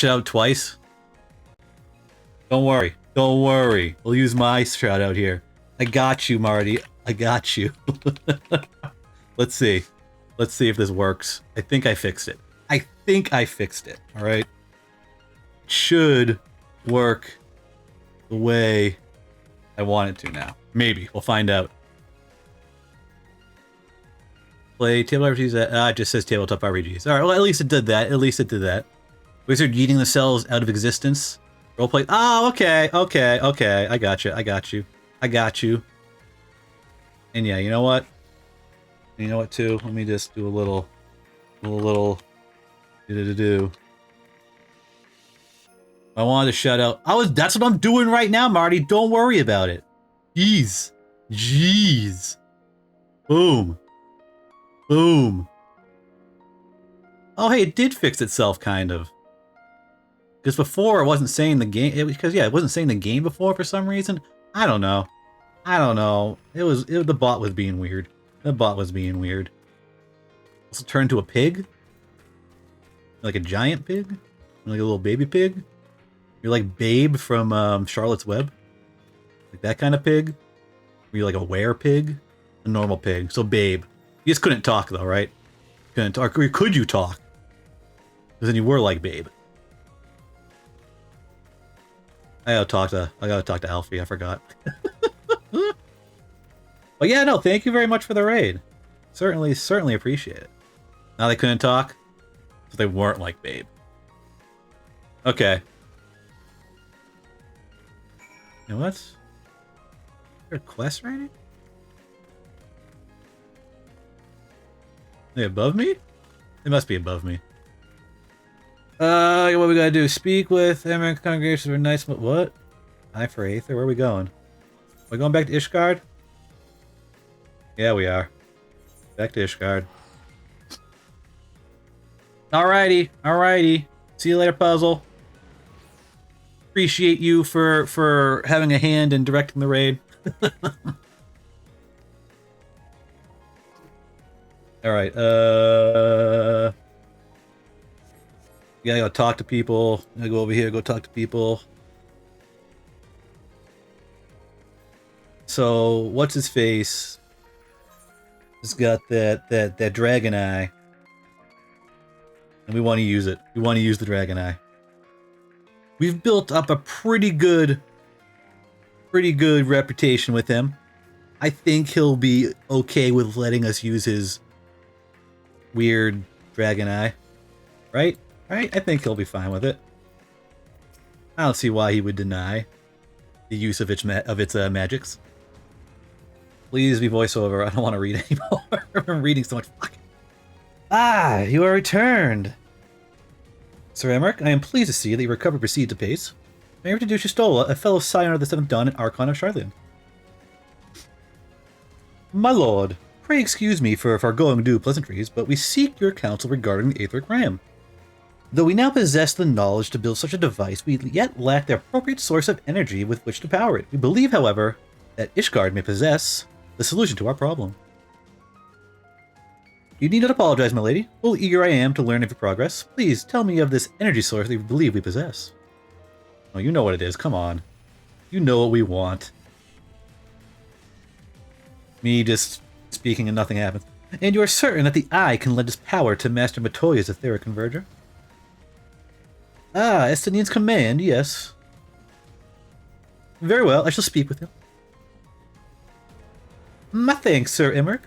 out twice. Don't worry. Don't worry. We'll use my shout out here. I got you, Marty. I got you. Let's see. Let's see if this works. I think I fixed it. All right. It should work the way I want it to now. Maybe. We'll find out. Play tabletop RPGs. It just says tabletop RPGs. Alright, well, at least it did that. Wizard yeeting the cells out of existence. Roleplay. Oh, okay. I got you. And yeah, you know what? You know what, too? Let me just do a little... I wanted to shout out. That's what I'm doing right now, Marty. Don't worry about it. Jeez. Jeez. Boom. Boom. Oh, hey, it did fix itself, kind of. Because before it wasn't saying the game. It wasn't saying the game before for some reason. I don't know. The bot was being weird. The bot was being weird. Also turned to a pig. Like a giant pig. Like a little baby pig. You're like Babe from Charlotte's Web. Like that kind of pig. Were you like a were pig? A normal pig. So Babe. You just couldn't talk though, right? Couldn't talk. Or could you talk? Because then you were like Babe. I gotta talk to Alfie, I forgot. But yeah, no, thank you very much for the raid. Certainly appreciate it. Now they couldn't talk, so they weren't like Babe. Okay. And what? Is there a quest writing? Are they above me? They must be above me. What we gotta do? Speak with American congregations for nice. What? Eye for Aether? Where are we going? Are we going back to Ishgard? Yeah, we are. Back to Ishgard. Alrighty, alrighty. See you later, Puzzle. Appreciate you for having a hand in directing the raid. Alright, yeah, I gotta talk to people. I gotta go over here, go talk to people. So, what's his face? He's got that dragon eye. And we want to use it. We want to use the dragon eye. We've built up a pretty good reputation with him. I think he'll be okay with letting us use his weird dragon eye. Right? Right? I think he'll be fine with it. I don't see why he would deny the use of its magics. Please be voiceover. I don't want to read anymore. I'm reading so much. Fuck. Ah, you are returned. Sir Emmerich, I am pleased to see that you recovered proceeds apace. May I introduce you Stola, a fellow scion of the 7th Dawn and Archon of Charlian. My lord, pray excuse me for foregoing due pleasantries, but we seek your counsel regarding the Aetheric Ram. Though we now possess the knowledge to build such a device, we yet lack the appropriate source of energy with which to power it. We believe, however, that Ishgard may possess the solution to our problem. You need not apologize, my lady. Full eager I am to learn of your progress. Please tell me of this energy source that you believe we possess. Oh, you know what it is. Come on. You know what we want. Me just speaking and nothing happens. And you are certain that the eye can lend its power to Master Matoya's etheric converger? Ah, Estinian's command, yes. Very well, I shall speak with him. My thanks, Sir Emmerich.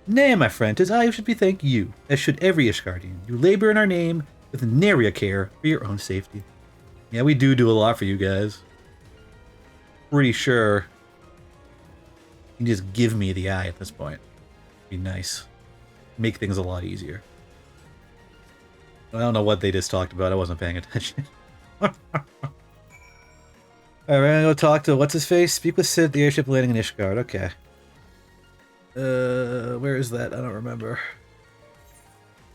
Nay, my friend, 'tis I who should be thank you, as should every Ishgardian. You labor in our name with nary a care for your own safety. Yeah, we do a lot for you guys. Pretty sure you can just give me the eye at this point. Be nice. Make things a lot easier. I don't know what they just talked about. I wasn't paying attention. Alright, we're gonna go talk to what's-his-face? Speak with Sid at the airship landing in Ishgard. Okay. Where is that? I don't remember.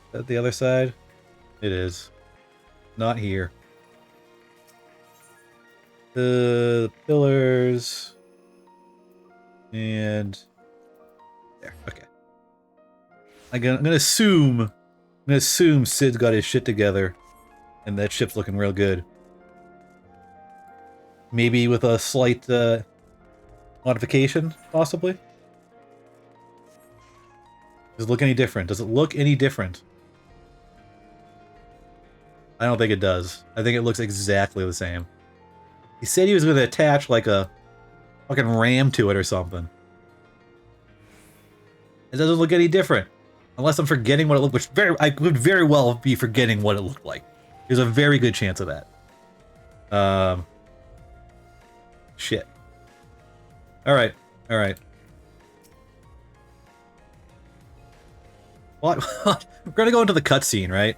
Is that the other side? It is. Not here. The pillars. And there. Okay. I'm gonna assume Sid's got his shit together, and that ship's looking real good. Maybe with a slight modification, possibly. Does it look any different? Does it look any different? I don't think it does. I think it looks exactly the same. He said he was going to attach like a fucking ram to it or something. It doesn't look any different. Unless I'm forgetting what it looked, which I could very well be forgetting what it looked like. There's a very good chance of that. Shit. Alright. Alright. What? We're gonna go into the cutscene, right?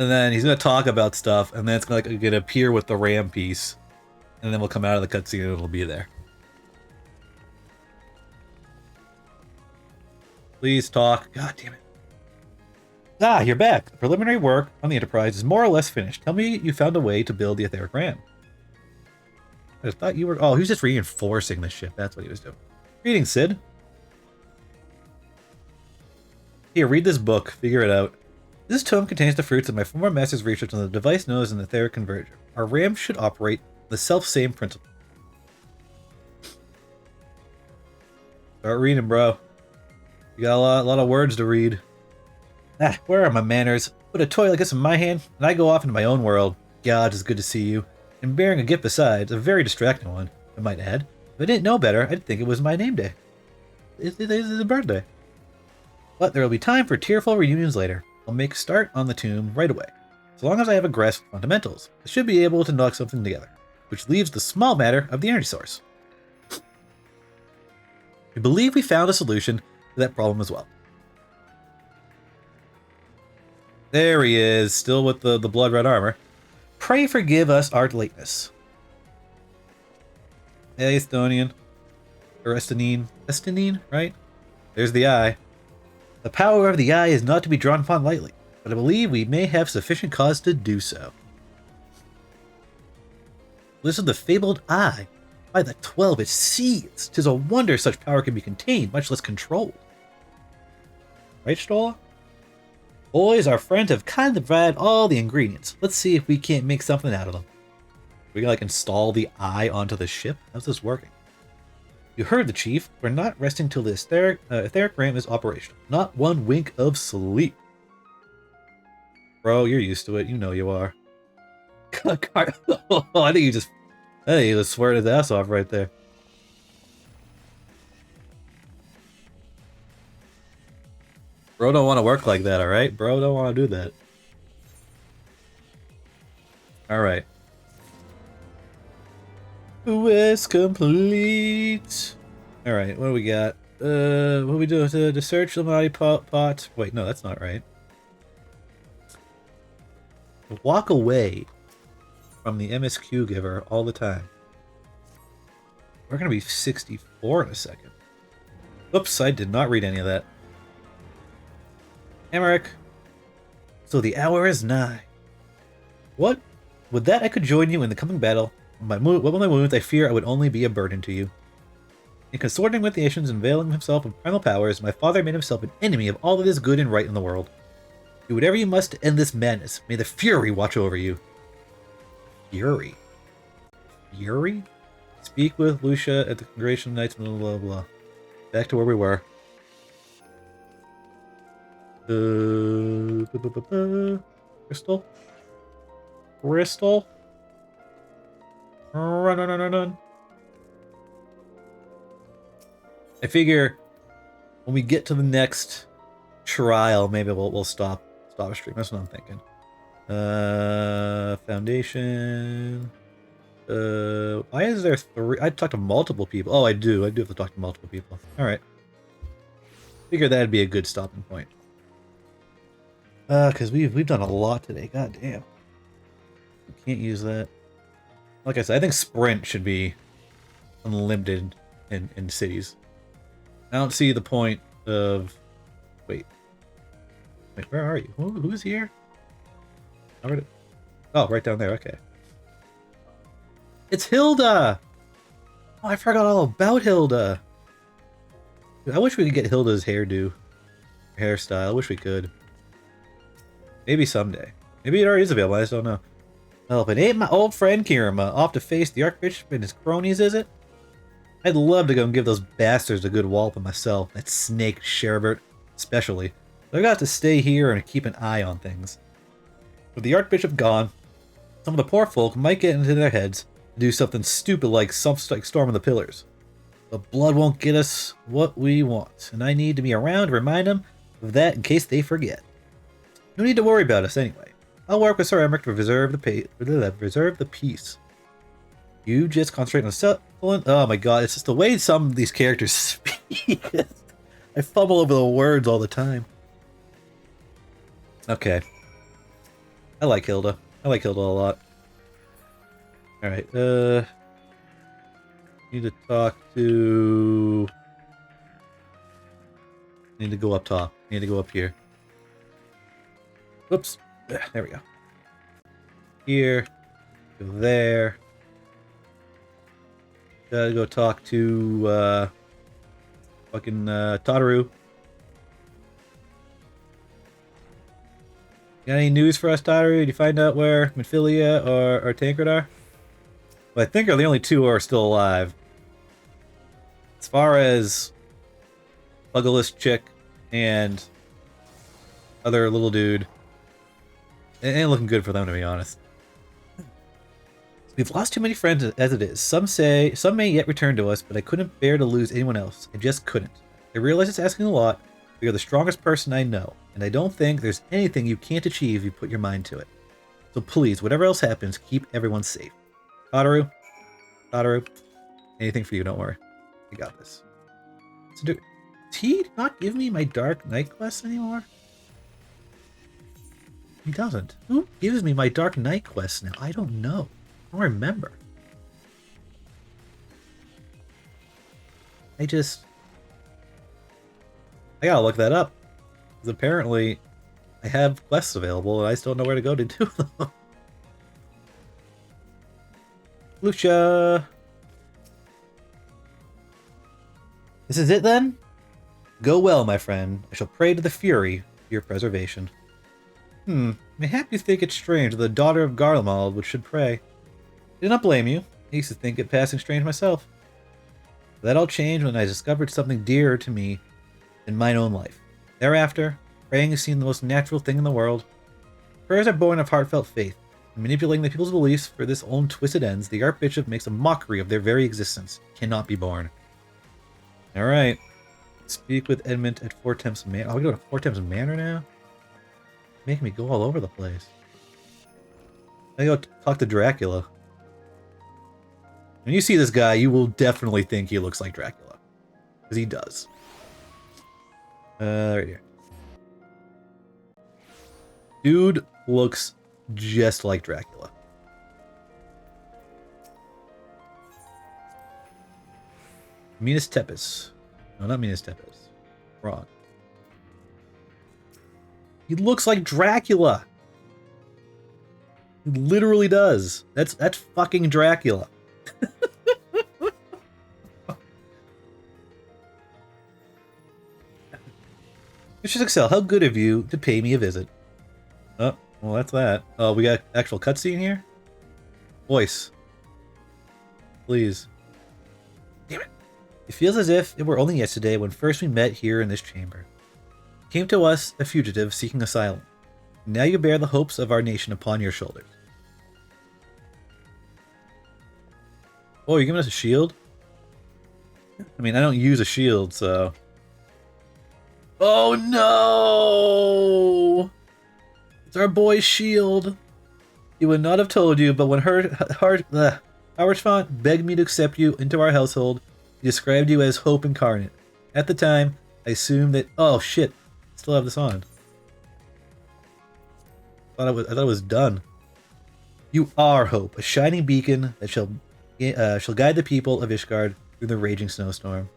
And then he's gonna talk about stuff, and then it's gonna appear with the ram piece, and then we'll come out of the cutscene and it'll be there. Please talk. God damn it. Ah, you're back. The preliminary work on the Enterprise is more or less finished. Tell me you found a way to build the etheric ram. I just thought you were... Oh, he was just reinforcing the ship. That's what he was doing. Greetings, Sid. Here, read this book. Figure it out. This tome contains the fruits of my former master's research on the device known as an etheric converger. Our RAM should operate the self-same principle. Start reading, bro. You got a lot of words to read. Ah, where are my manners? Put a toy like this in my hand, and I go off into my own world. God, it's good to see you. And bearing a gift besides, a very distracting one, I might add. If I didn't know better, I'd think it was my name day. It's a birthday. But there will be time for tearful reunions later. I'll make a start on the tomb right away. As long as I have a grasp of fundamentals, I should be able to knock something together, which leaves the small matter of the energy source. We believe we found a solution to that problem as well. There he is, still with the blood red armor. Pray forgive us our lateness. Hey, Estonian. Or Estonine, right? There's the eye. The power of the eye is not to be drawn upon lightly, but I believe we may have sufficient cause to do so. This is the fabled eye. By the 12 it sees. 'Tis a wonder such power can be contained, much less controlled. Right, Stola? Boys, our friends have kindly provided all the ingredients. Let's see if we can't make something out of them. We can install the eye onto the ship? How's this working? You heard the chief. We're not resting till the etheric ram is operational. Not one wink of sleep. Bro, you're used to it. You know you are. I think he just swearing his ass off right there. Bro don't want to work like that, alright? Bro don't want to do that. Alright. Quest complete. Alright, what do we got? What do we do? To search the body pot. Wait, no, that's not right. Walk away from the MSQ giver all the time. We're gonna be 64 in a second. Oops, I did not read any of that. Emmerich. So the hour is nigh. What? With that I could join you in the coming battle. With my wounds, I fear I would only be a burden to you. In consorting with the nations and veiling himself in primal powers, my father made himself an enemy of all that is good and right in the world. Do whatever you must to end this madness. May the Fury watch over you. Fury? Fury? Speak with Lucia at the Congregation of Knights, blah blah blah. Back to where we were. Crystal? Crystal? Run. I figure when we get to the next trial, maybe we'll stop a stream. That's what I'm thinking. Foundation. Why is there 3? I talked to multiple people. Oh, I do have to talk to multiple people. All right. Figure that'd be a good stopping point. Because we've done a lot today. God damn. We can't use that. Like I said, I think sprint should be unlimited in cities. I don't see the point of... Wait, where are you? Who's here? Oh, right down there, okay. It's Hilda! Oh, I forgot all about Hilda. Dude, I wish we could get Hilda's hairstyle. I wish we could. Maybe someday. Maybe it already is available, I just don't know. Well, if it ain't my old friend Kirema off to face the Archbishop and his cronies, is it? I'd love to go and give those bastards a good walloping myself. That snake Sherbert, especially. But I got to stay here and keep an eye on things. With the Archbishop gone, some of the poor folk might get into their heads and do something stupid like storming the pillars. But blood won't get us what we want, and I need to be around to remind them of that in case they forget. No need to worry about us anyway. I'll work with Sir Emmerich to reserve the peace. You just concentrate on settling. Oh my god, it's just the way some of these characters speak. I fumble over the words all the time. Okay. I like Hilda. I like Hilda a lot. Alright, need to talk to... Need to go up top. Need to go up here. Whoops. There we go. Here. Go there. Gotta go talk to, fucking, Tataru. Got any news for us, Tataru? Did you find out where Minfilia or Tancred are? Well, I think are the only two who are still alive. As far as Buggleless chick and other little dude, it ain't looking good for them, to be honest. We've lost too many friends as it is. Some may yet return to us, but I couldn't bear to lose anyone else. I just couldn't. I realize it's asking a lot, but you're the strongest person I know, and I don't think there's anything you can't achieve if you put your mind to it. So please, whatever else happens, keep everyone safe. Tataru, anything for you, don't worry. I got this. So does he not give me my Dark Knight quest anymore? He doesn't. Who gives me my Dark Knight quest now? I don't know. I don't remember. I gotta look that up. Because apparently I have quests available and I just don't know where to go to do them. Lucia! This is it then? Go well, my friend. I shall pray to the Fury for your preservation. Mayhap you think it strange that the daughter of Garlemald would should pray. I do not blame you. I used to think it passing strange myself. But that all changed when I discovered something dearer to me than mine own life. Thereafter, praying seemed the most natural thing in the world. Prayers are born of heartfelt faith. In manipulating the people's beliefs for this own twisted ends, the Archbishop makes a mockery of their very existence. It cannot be borne. Alright. Speak with Edmund at Four Temps Manor. Oh, we go to Four Temps Manor now? Making me go all over the place. I go talk to Dracula. When you see this guy, you will definitely think he looks like Dracula. Because he does. Right here. Dude looks just like Dracula. Minas Tepes. No, not Minas Tepes. Wrong. He looks like Dracula. He literally does. That's fucking Dracula. Mr. Excel, how good of you to pay me a visit. Oh, well, that's that. Oh, we got actual cutscene here? Voice. Please. Damn it. It feels as if it were only yesterday when first we met here in this chamber. You came to us, a fugitive seeking asylum. Now you bear the hopes of our nation upon your shoulders. Oh, you're giving us a shield? I mean, I don't use a shield, so... Oh no! It's our boy's shield. He would not have told you, but when Howard begged me to accept you into our household, he described you as hope incarnate. At the time, I assumed that... Oh shit! I still have this on. I thought it was done. You are hope, a shining beacon that shall guide the people of Ishgard through the raging snowstorm.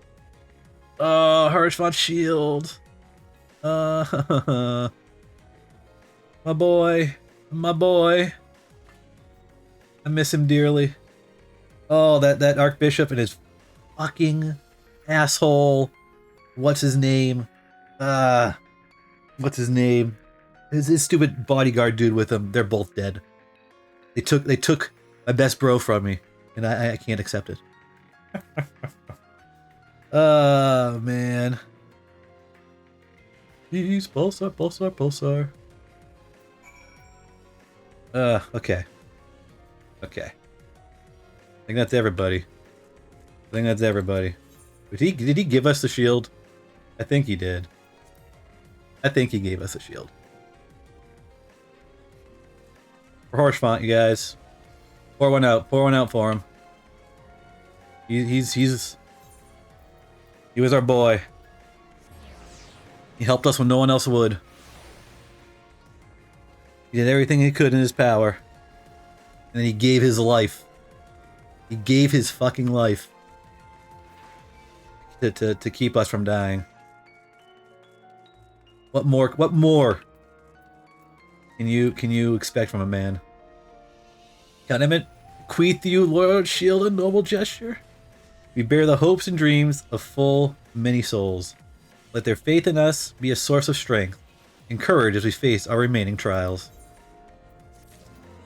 Oh, Hirschfond's shield. My boy. I miss him dearly. Oh, that Archbishop and his fucking asshole. What's his name? What's his name? His stupid bodyguard dude with him. They're both dead. They took my best bro from me, and I can't accept it. Oh, man. Please, Pulsar. Okay. Okay. I think that's everybody. Did he give us the shield? I think he did. I think he gave us a shield. For Hirschfond, you guys. Pour one out for him. He was our boy. He helped us when no one else would. He did everything he could in his power. And then he gave his life. He gave his fucking life to keep us from dying. What more can you expect from a man? Can I bequeath you loyal shield and noble gesture? We bear the hopes and dreams of full many souls. Let their faith in us be a source of strength and courage as we face our remaining trials.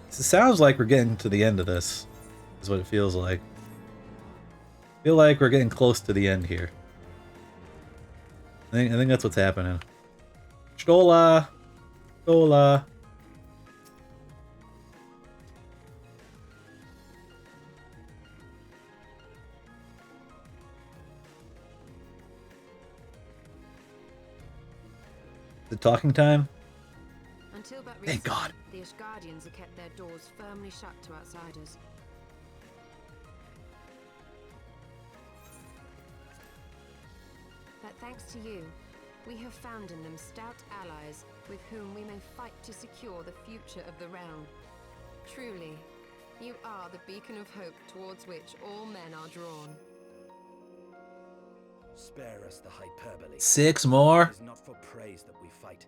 It sounds like we're getting to the end of this, is what it feels like. I feel like we're getting close to the end here. I think that's what's happening. Stola! Stola! The talking time? Until but Thank God. The Ashgardians have kept their doors firmly shut to outsiders. But thanks to you, we have found in them stout allies with whom we may fight to secure the future of the realm. Truly, you are the beacon of hope towards which all men are drawn. Spare us the hyperbole. 6 more? It is not for praise that we fight.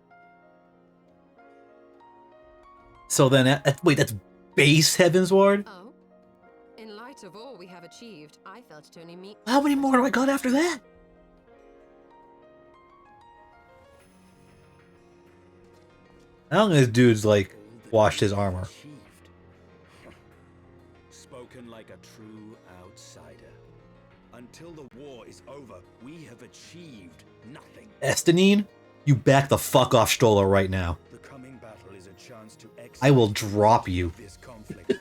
So then, wait, that's base Heaven's Ward? Oh? In light of all we have achieved, I felt it only meet. How many more do I got after that? How long this dude's like washed his armor? Spoken like a true outsider. Until the war is over, we have achieved nothing. Estinine, you back the fuck off Stola right now. The coming battle is a chance to I will drop you. this conflict.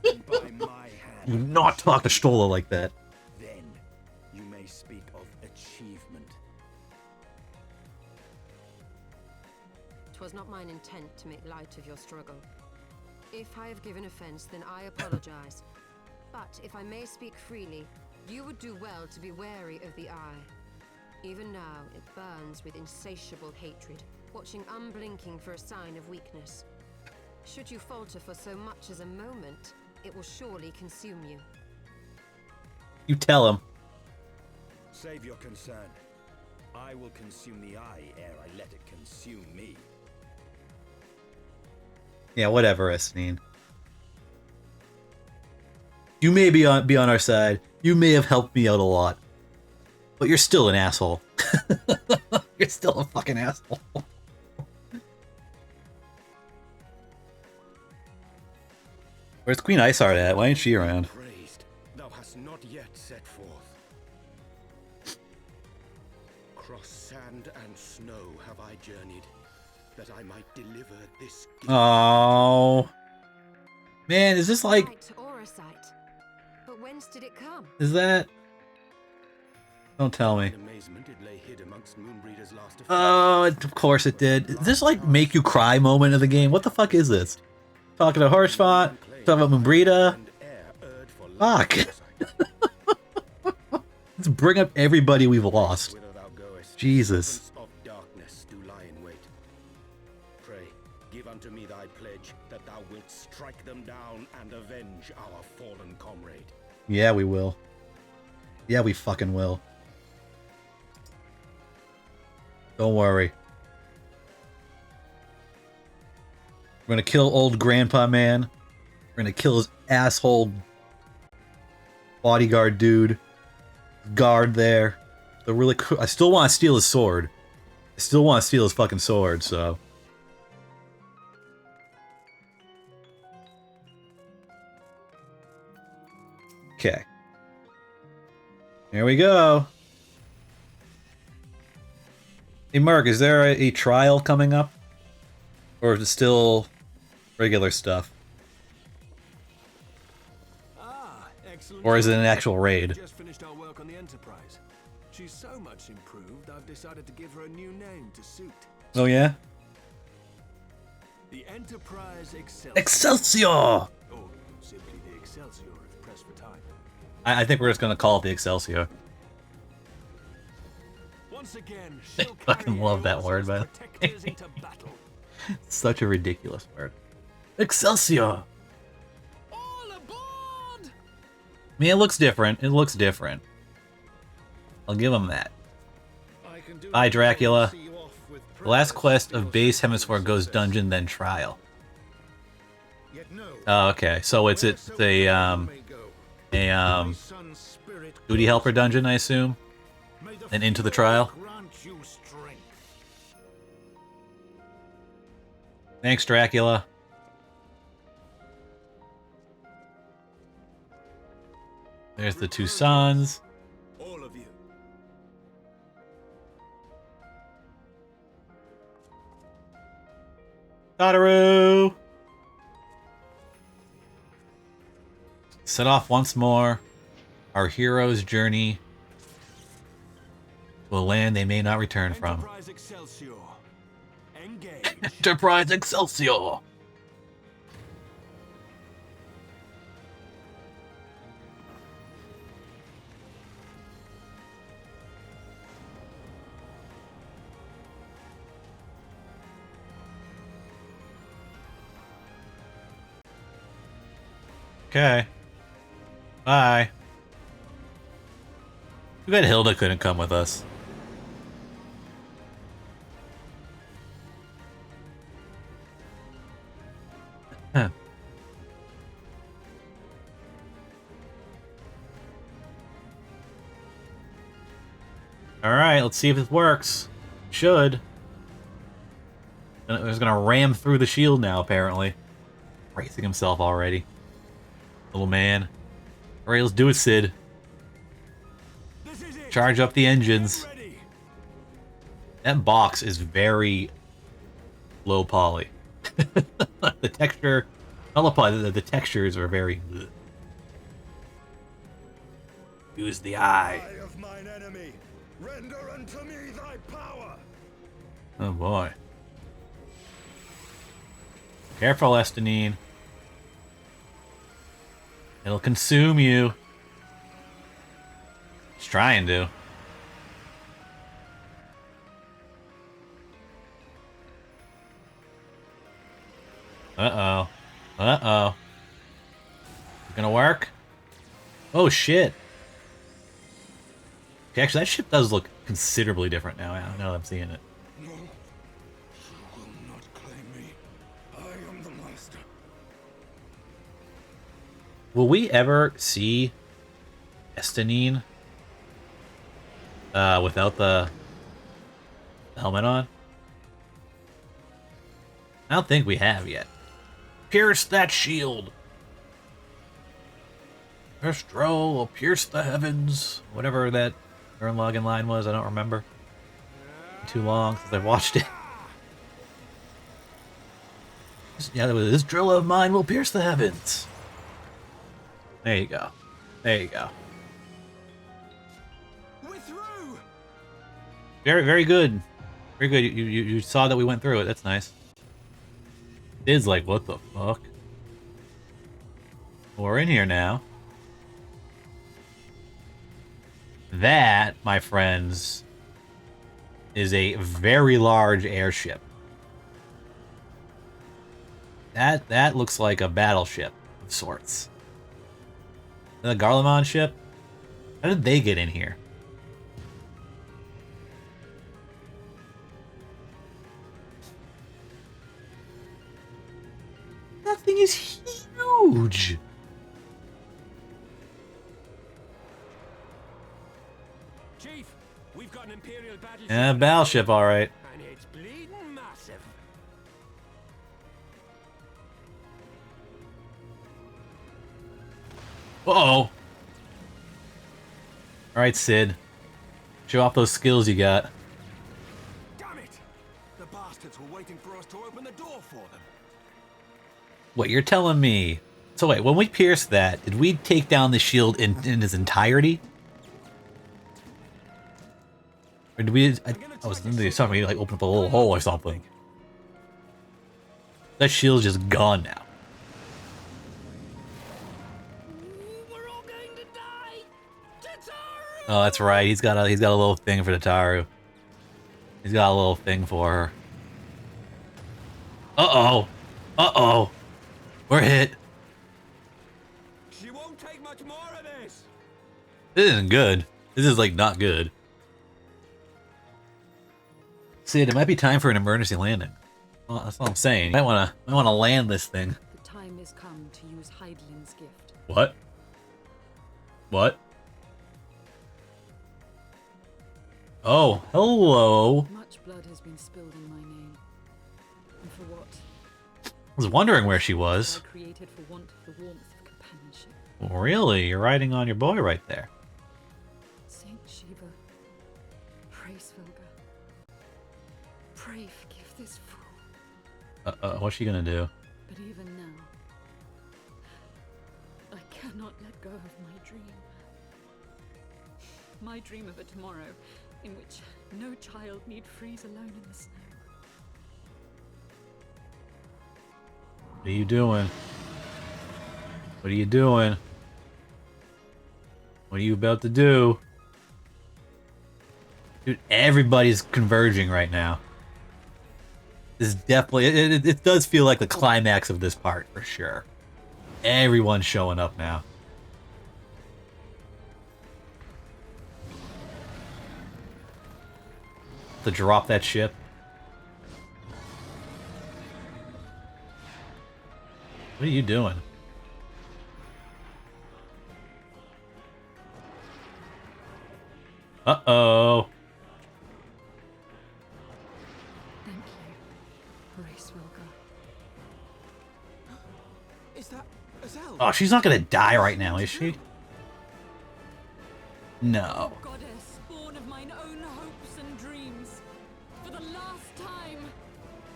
And by my hand, Do not talk to Stola like that. then you may speak of achievement. 'Twas not mine intent to make light of your struggle. If I have given offense, then I apologize. But if I may speak freely, you would do well to be wary of the eye. Even now, it burns with insatiable hatred, watching unblinking for a sign of weakness. Should you falter for so much as a moment, it will surely consume you. You tell him. Save your concern. I will consume the eye ere I let it consume me. Yeah, whatever, Estinine. You may be on our side. You may have helped me out a lot. But you're still an asshole. You're still a fucking asshole. Where's Queen Iceheart at? Why ain't she around? Praised, thou hast not yet set forth. Cross sand and snow have I journeyed, that I might deliver this gift. Oh, man, is this like? Sight or a sight? But whence did it come? Is that? Don't tell me. In amazement, it lay hid amongst Moonbreeder's last effects. Oh, of course it did. Is this like make you cry moment of the game? What the fuck is this? Talking to Horse-Font, talking about Moonbreeder. Fuck. Let's bring up everybody we've lost. Jesus. Of darkness do lie in wait. Pray, give unto me thy pledge that thou wilt strike them down and avenge our fallen comrade. Yeah, we will. Yeah, we fucking will. Don't worry. We're gonna kill old grandpa man. We're gonna kill his asshole bodyguard dude. Guard there. The really I still want to steal his sword. I still want to steal his fucking sword, so. Okay. Here we go. Hey Mark, is there a trial coming up? Or is it still regular stuff? Excellent. Or is it an actual raid? Just finished our work on the Enterprise. She's so much improved, I've decided to give her a new name to suit. Oh yeah? The Enterprise Excelsior. Excelsior! Or simply the Excelsior if pressed for time. I think we're just gonna call it the Excelsior. Once again, I fucking love that word, man. protectors into battle. Such a ridiculous word. Excelsior! All aboard! I mean, it looks different. It looks different. I'll give him that. Bye, Dracula. The last quest of base hemisphere goes dungeon, then trial. Oh, okay. So it's a duty helper dungeon, I assume, and into the trial. Thanks, Dracula. There's the two sons. All of you. Tataru! Set off once more. Our hero's journey to a land they may not return from. Enterprise Excelsior. Engage. Enterprise Excelsior! Okay. Bye. Too bad Hilda couldn't come with us. Huh. Alright, let's see if this works. Should. He's gonna ram through the shield now, apparently. Racing himself already. Little man. Alright, let's do it, Sid. Charge up the engines. That box is very low poly. The texture, the textures are very. Ugh. Use the eye. Eye of mine enemy, render unto me thy power. Oh boy. Careful, Estinine. It'll consume you. It's trying to. Uh-oh. Uh-oh. Gonna work? Oh, shit. Okay, actually, that ship does look considerably different now that I'm seeing it. No, you will not claim me. I am the master. Will we ever see Estinine without the helmet on? I don't think we have yet. Pierce that shield! Astro will pierce the heavens. Whatever that Ern login line was, I don't remember. Too long since I've watched it. Yeah, this drill of mine will pierce the heavens. There you go. There you go. We're through. Very, very good. Very good. You saw that we went through it. That's nice. It's like, what the fuck? We're in here now. That, my friends, is a very large airship. That looks like a battleship of sorts. The Garlemald ship? How did they get in here? That thing is huge! Chief, we've got an Imperial battleship. Yeah, battleship, alright. And it's bleeding massive. Uh-oh. Alright, Sid. Show off those skills you got. Damn it! The bastards were waiting for us to open the door for them. What, you're telling me? So wait, when we pierced that, did we take down the shield in its entirety? Or did we... I was thinking something like open up a little hole or something. That shield's just gone now. Oh, that's right. He's got a little thing for Tataru. He's got a little thing for her. Uh-oh. Uh-oh. We're hit. She won't take much more of this. This isn't good. This is, like, not good. See, it might be time for an emergency landing. Well, that's what I'm saying. Might wanna land this thing. The time has come to use Heidlin's gift. What? What? Oh, hello. Much blood has been spilled in my name. And for what? I was wondering where she was. I created for want of the warmth of companionship. Really? You're riding on your boy right there. Saint Shiva, pray Svilga. Pray forgive this fool. What's she gonna do? But even now, I cannot let go of my dream. My dream of a tomorrow in which no child need freeze alone in the snow. What are you doing? What are you doing? What are you about to do? Dude, everybody's converging right now. This is definitely... It does feel like the climax of this part, for sure. Everyone's showing up now. To drop that ship. What are you doing? Uh-oh. Thank you, pray Svilga. Is that Azelle? Oh, she's not gonna die right now, is she? No. Goddess, born of mine own hopes and dreams, for the last time,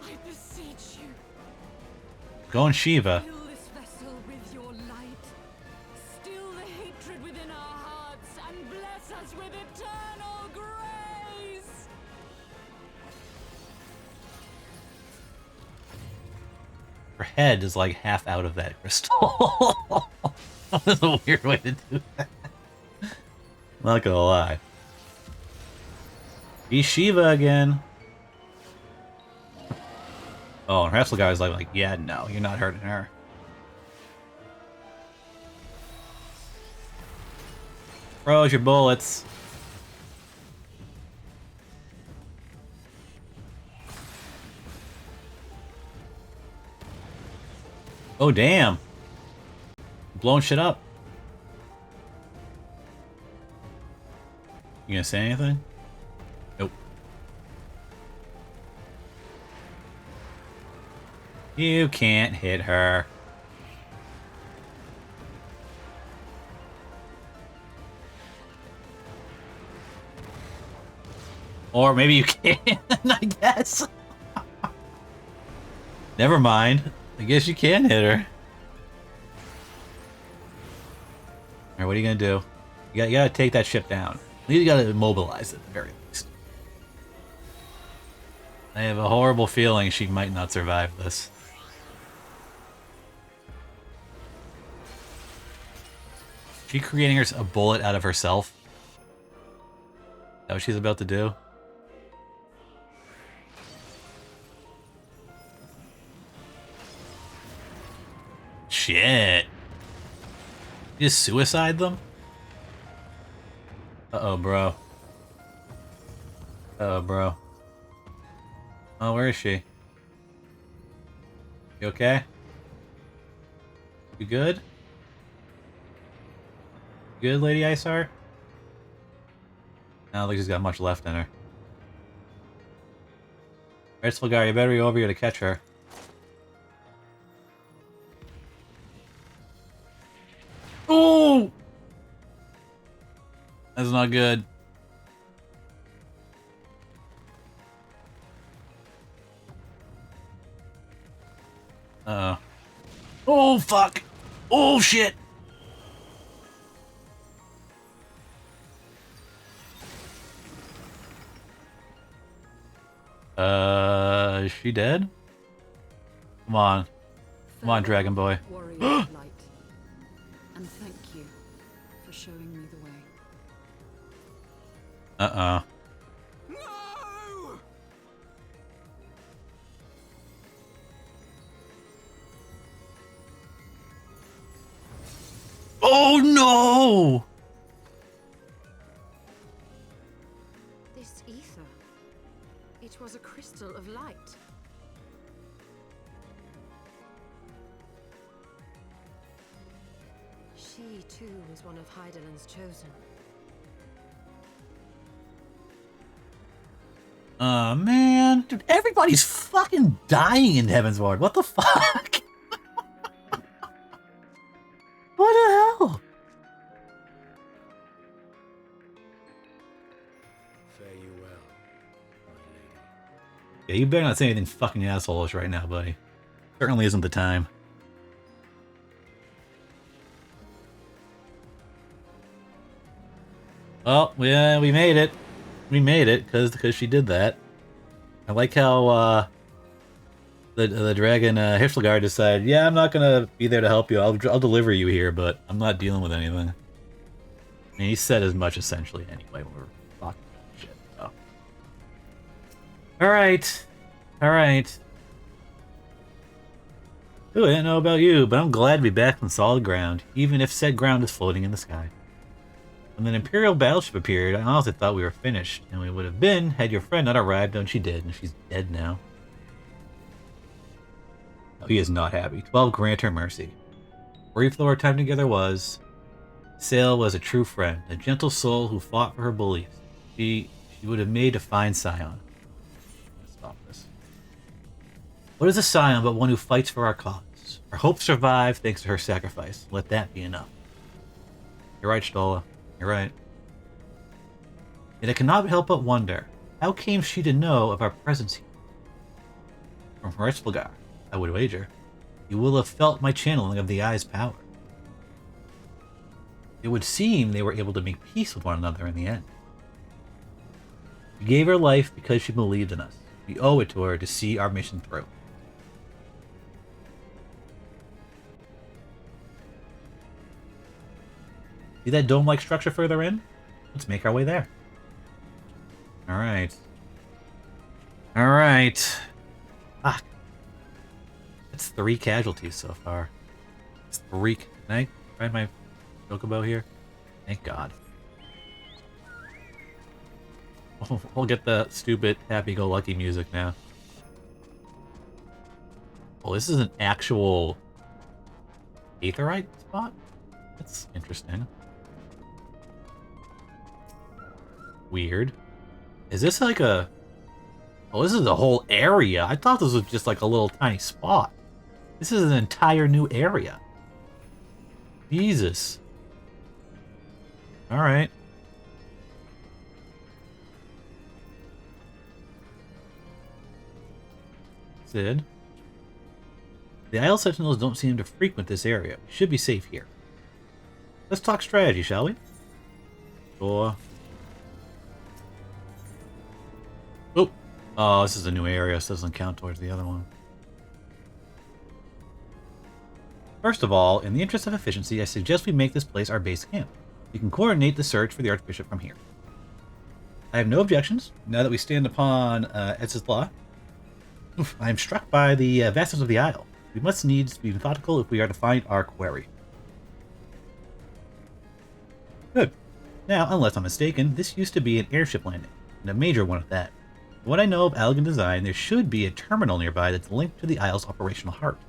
I beseech you. Go on, Shiva. Fill this vessel with your light. Still the hatred within our hearts and bless us with eternal grace. Her head is like half out of that crystal. That's a weird way to do that. Not gonna lie. Be Shiva again. Oh, and perhaps the guy's like, yeah, no, you're not hurting her. Froze your bullets. Oh, damn. Blowing shit up. You gonna say anything? Nope. You can't hit her. Or maybe you can, I guess. Never mind. I guess you can hit her. Alright, what are you gonna do? You gotta take that ship down. You gotta immobilize it at the very least. I have a horrible feeling she might not survive this. Is she creating a bullet out of herself? Is that what she's about to do? Shit. You just suicide them? Uh-oh, bro. Uh-oh, bro. Oh, where is she? You okay? You good? You good, Lady Isar? I don't think she's got much left in her. Alright, Svilgar, you better be over here to catch her. Oh! That's not good. Uh-oh. Oh, fuck! Oh, shit! Is she dead? Come on. Come on, Dragon Boy. Warrior of light. And thank you for showing me the way. Uh-oh. No! Oh no! This ether. It was a crystal of light. She too was one of Heidelin's chosen. Oh man, dude, everybody's fucking dying in Heaven's Ward. What the fuck? What the hell? Fare you well, my lady. Yeah, you better not say anything fucking assholeish right now, buddy. Certainly isn't the time. Oh, yeah, we made it. We made it because she did that. I like how the dragon Hifshelgard decided, yeah, I'm not gonna be there to help you. I'll deliver you here, but I'm not dealing with anything. I mean, he said as much essentially anyway. We're fucking shit. So. All right, all right. Ooh, I didn't know about you, but I'm glad to be back on solid ground, even if said ground is floating in the sky. When an Imperial battleship appeared, I honestly thought we were finished, and we would have been had your friend not arrived, and she did, and she's dead now. No, he is not happy. 12 grant her mercy. Brief though our time together was, Sail was a true friend, a gentle soul who fought for her beliefs. She would have made a fine scion. Let's stop this. What is a scion but one who fights for our cause? Our hopes survive thanks to her sacrifice. Let that be enough. You're right, Stola. You're right. Yet I cannot help but wonder, how came she to know of our presence here? From Hresvelgar, I would wager, you will have felt my channeling of the Eye's power. It would seem they were able to make peace with one another in the end. We gave her life because she believed in us. We owe it to her to see our mission through. See that dome-like structure further in? Let's make our way there. Alright. Alright. Fuck. That's 3 casualties so far. It's 3. Can I ride my chocobo here? Thank God. Oh, we'll get the stupid happy-go-lucky music now. Oh, this is an actual aetheryte spot? That's interesting. Weird. Is this like a... Oh, this is the whole area. I thought this was just like a little tiny spot. This is an entire new area. Jesus. Alright. Sid. The Isle Sentinels don't seem to frequent this area. We should be safe here. Let's talk strategy, shall we? Sure. Oh, oh, this is a new area, so it doesn't count towards the other one. First of all, in the interest of efficiency, I suggest we make this place our base camp. We can coordinate the search for the Archbishop from here. I have no objections, now that we stand upon Etz's law. I am struck by the vastness of the Isle. We must needs be methodical if we are to find our quarry. Good. Now, unless I'm mistaken, this used to be an airship landing, and a major one at that. From what I know of Allegan design, there should be a terminal nearby that's linked to the Isle's operational heart.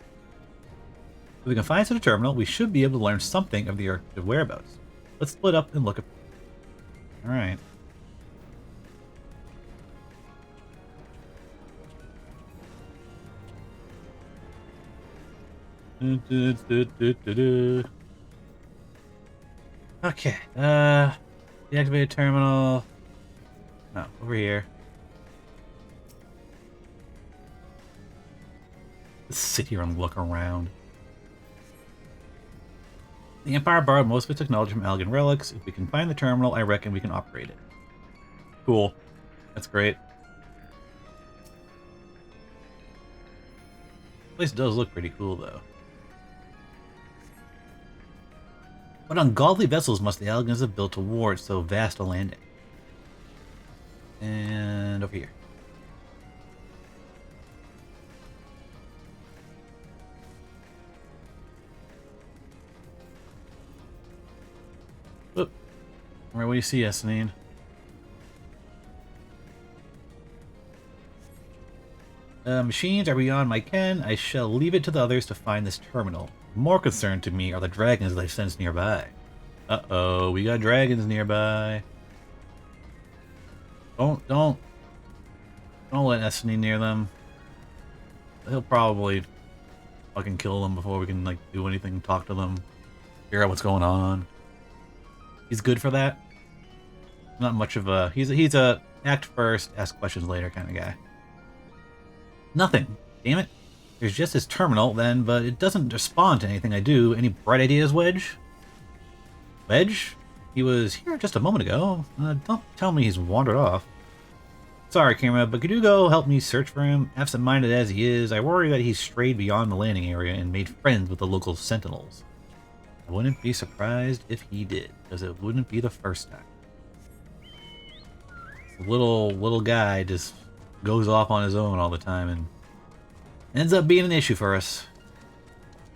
If we can find such a terminal, we should be able to learn something of the Archbishop's whereabouts. Let's split up and look at... Alright. Okay, deactivate terminal. No, over here. Let's sit here and look around. The Empire borrowed most of its technology from Allegan relics. If we can find the terminal, I reckon we can operate it. Cool. That's great. This place does look pretty cool, though. What ungodly vessels must the Allegans have built towards so vast a landing? And over here. Alright, what do you see, Esnine? Machines are beyond my ken. I shall leave it to the others to find this terminal. More concerned to me are the dragons they sense nearby. Uh-oh, we got dragons nearby. Don't let Esnine near them. He'll probably fucking kill them before we can, like, do anything, talk to them, figure out what's going on. He's good for that. Not much of a... He's a act first, ask questions later kind of guy. Nothing. Damn it. There's just this terminal, then, but it doesn't respond to anything I do. Any bright ideas, Wedge? Wedge? He was here just a moment ago. Don't tell me he's wandered off. Sorry, Kirema, but could you go help me search for him? Absent-minded as he is, I worry that he's strayed beyond the landing area and made friends with the local sentinels. I wouldn't be surprised if he did, because it wouldn't be the first time. The little guy just goes off on his own all the time and ends up being an issue for us.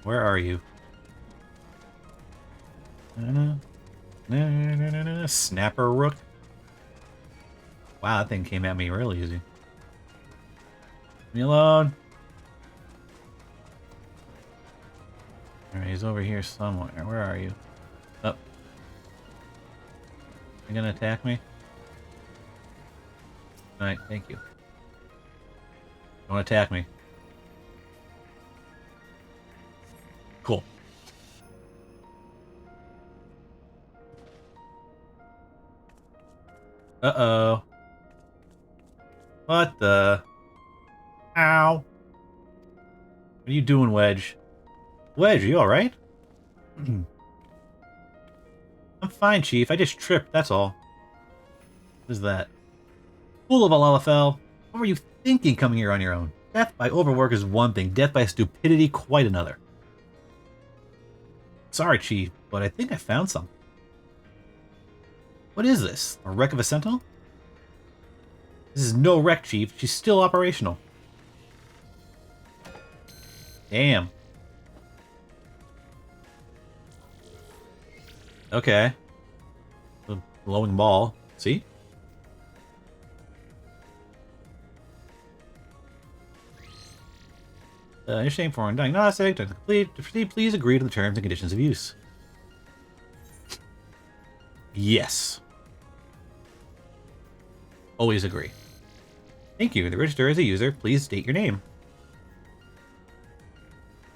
Where are you? Snapper Rook. Wow, that thing came at me real easy. Leave me alone. Alright, he's over here somewhere. Where are you? Oh. You gonna attack me? Alright, thank you. Don't attack me. Cool. Uh-oh. What the? Ow. What are you doing, Wedge? Wedge, are you alright? I'm fine, Chief. I just tripped, that's all. What is that? Fool of a Lalafell. What were you thinking coming here on your own? Death by overwork is one thing, death by stupidity quite another. Sorry, Chief, but I think I found something. What is this? A wreck of a sentinel? This is no wreck, Chief. She's still operational. Damn. Okay. A glowing ball. See? You're staying for diagnostic. To complete, please agree to the terms and conditions of use. Yes. Always agree. Thank you. To register as a user, please state your name.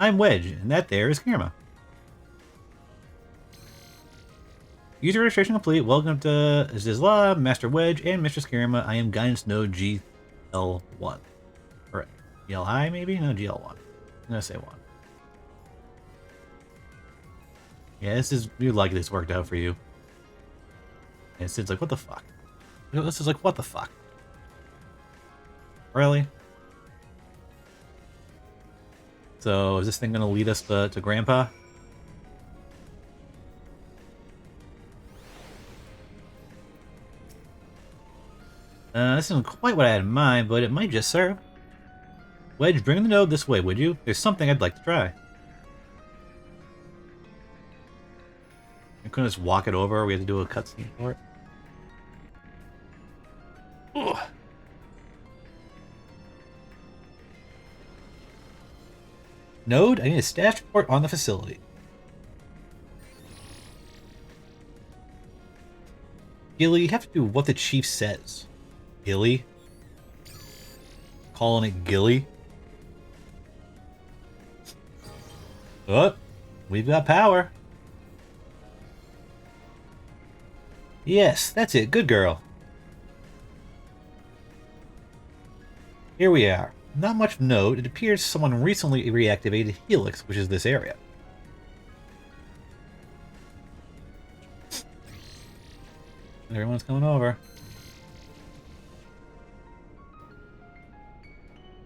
I'm Wedge, and that there is Kirema. User registration complete. Welcome to Zizla, Master Wedge, and Mistress Kirema. I am Guidance Node GL1. Or GLI, maybe? No, GL1. I'm gonna say 1. Yeah, this is... You'd like this worked out for you. And Sid's like, what the fuck? This is like, what the fuck? Really? So, is this thing gonna lead us to Grandpa? This isn't quite what I had in mind, but it might just serve. Wedge, bring the node this way, would you? There's something I'd like to try. I couldn't just walk it over. We had to do a cutscene for it. Ugh. Node, I need a status report on the facility. Gilly, you have to do what the chief says. Gilly? Calling it Gilly? Oh, we've got power. Yes, that's it. Good girl. Here we are. Not much of note. It appears someone recently reactivated Helix, which is this area. Everyone's coming over.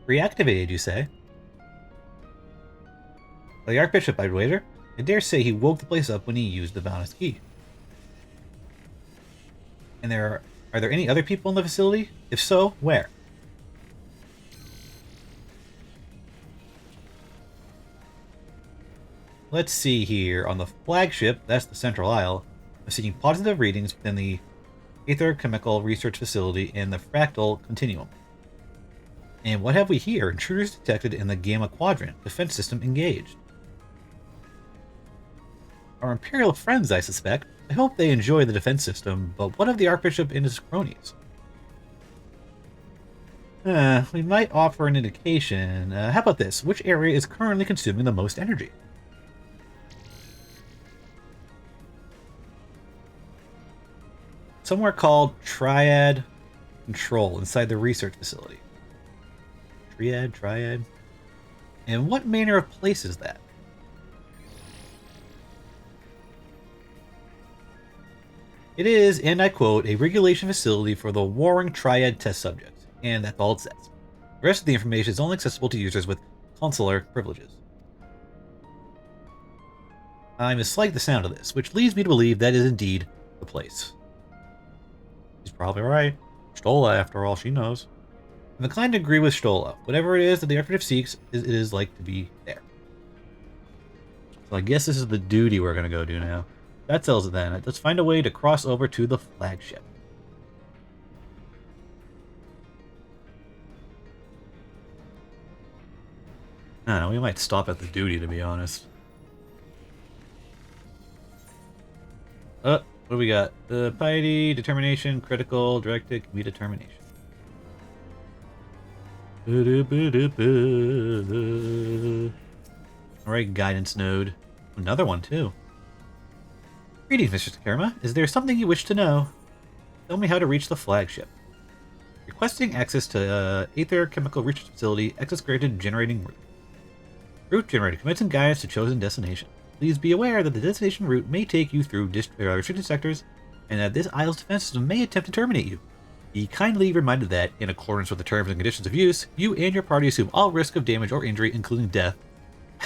Reactivated, you say? Well, the Archbishop, I'd wager. I dare say he woke the place up when he used the Vanis key. And are there any other people in the facility? If so, where? Let's see here. On the flagship, that's the Central Isle. I'm seeking positive readings within the Aether Chemical Research Facility in the Fractal Continuum. And what have we here? Intruders detected in the Gamma Quadrant. Defense system engaged. Our Imperial friends, I suspect. I hope they enjoy the defense system, but what of the Archbishop and his cronies? We might offer an indication. How about this? Which area is currently consuming the most energy? Somewhere called Triad Control inside the research facility. Triad. And what manner of place is that? It is, and I quote, a regulation facility for the warring Triad test subjects. And that's all it says. The rest of the information is only accessible to users with consular privileges. I mislike the sound of this, which leads me to believe that is indeed the place. He's probably right. Stola, after all, she knows. I'm inclined to agree with Stola. Whatever it is that the Archbishop seeks, it is like to be there. So I guess this is the duty we're going to go do now. That tells it then. Let's find a way to cross over to the flagship. I don't know, we might stop at the duty, to be honest. What do we got? Piety, determination, critical, directed, can be determination. Alright, guidance node. Another one, too. Greetings, Mr. Kirema. Is there something you wish to know? Tell me how to reach the flagship. Requesting access to Aether Chemical Research Facility. Access granted. Generating route. Route generated. Commencing guidance to chosen destination. Please be aware that the destination route may take you through restricted sectors, and that this isle's defense system may attempt to terminate you. Be kindly reminded that, in accordance with the terms and conditions of use, you and your party assume all risk of damage or injury, including death,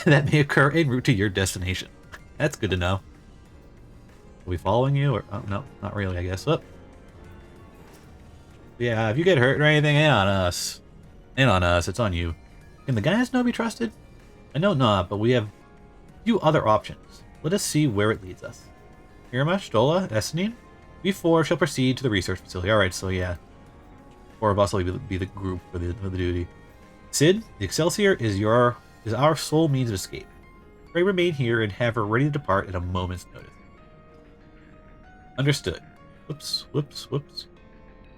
that may occur en route to your destination. That's good to know. Are we following you? Or oh, no, not really, I guess. Oh. Yeah, if you get hurt or anything, ain't on us. Ain't on us, it's on you. Can the guys know be trusted? I know not, but we have few other options. Let us see where it leads us. Kirema, Stola, Essenine, we four shall proceed to the research facility. Alright, so yeah. Four of us will be the group for the duty. Sid, the Excelsior is our sole means of escape. Pray remain here and have her ready to depart at a moment's notice. Understood. Whoops.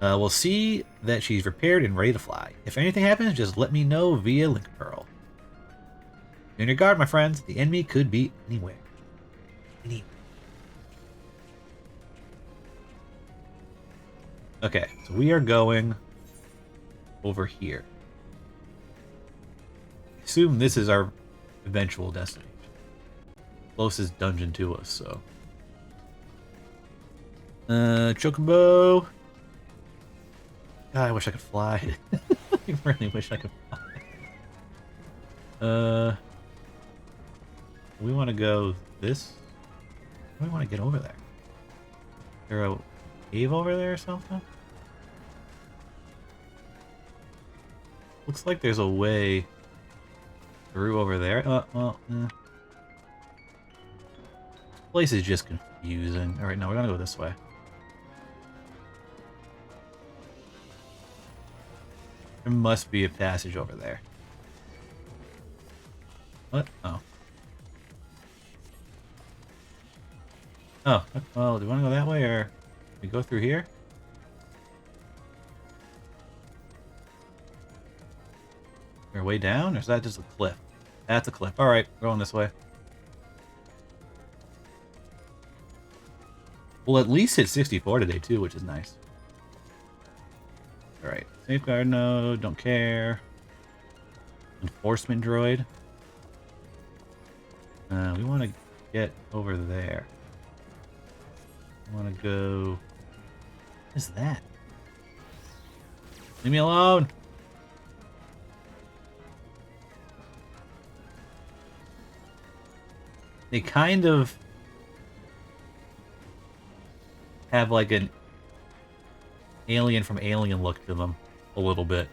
We'll see that she's prepared and ready to fly. If anything happens, just let me know via Link Pearl. In your guard, my friends. The enemy could be anywhere. Okay, so we are going over here. I assume this is our eventual destination. Closest dungeon to us, so. Chocobo. God, I wish I could fly. I really wish I could fly. We want to go this. We want to get over there. Is there a cave over there or something? Looks like there's a way through over there. This place is just confusing. Alright, no, we're gonna go this way. There must be a passage over there. What? Oh. Oh, well, do you want to go that way, or we go through here? Is there a way down, or is that just a cliff? That's a cliff. Alright, we're going this way. We'll at least hit 64 today, too, which is nice. Alright, safeguard node, don't care. Enforcement droid. We want to get over there. I want to go... What is that? Leave me alone! They kind of have like an Alien from Alien look to them. A little bit.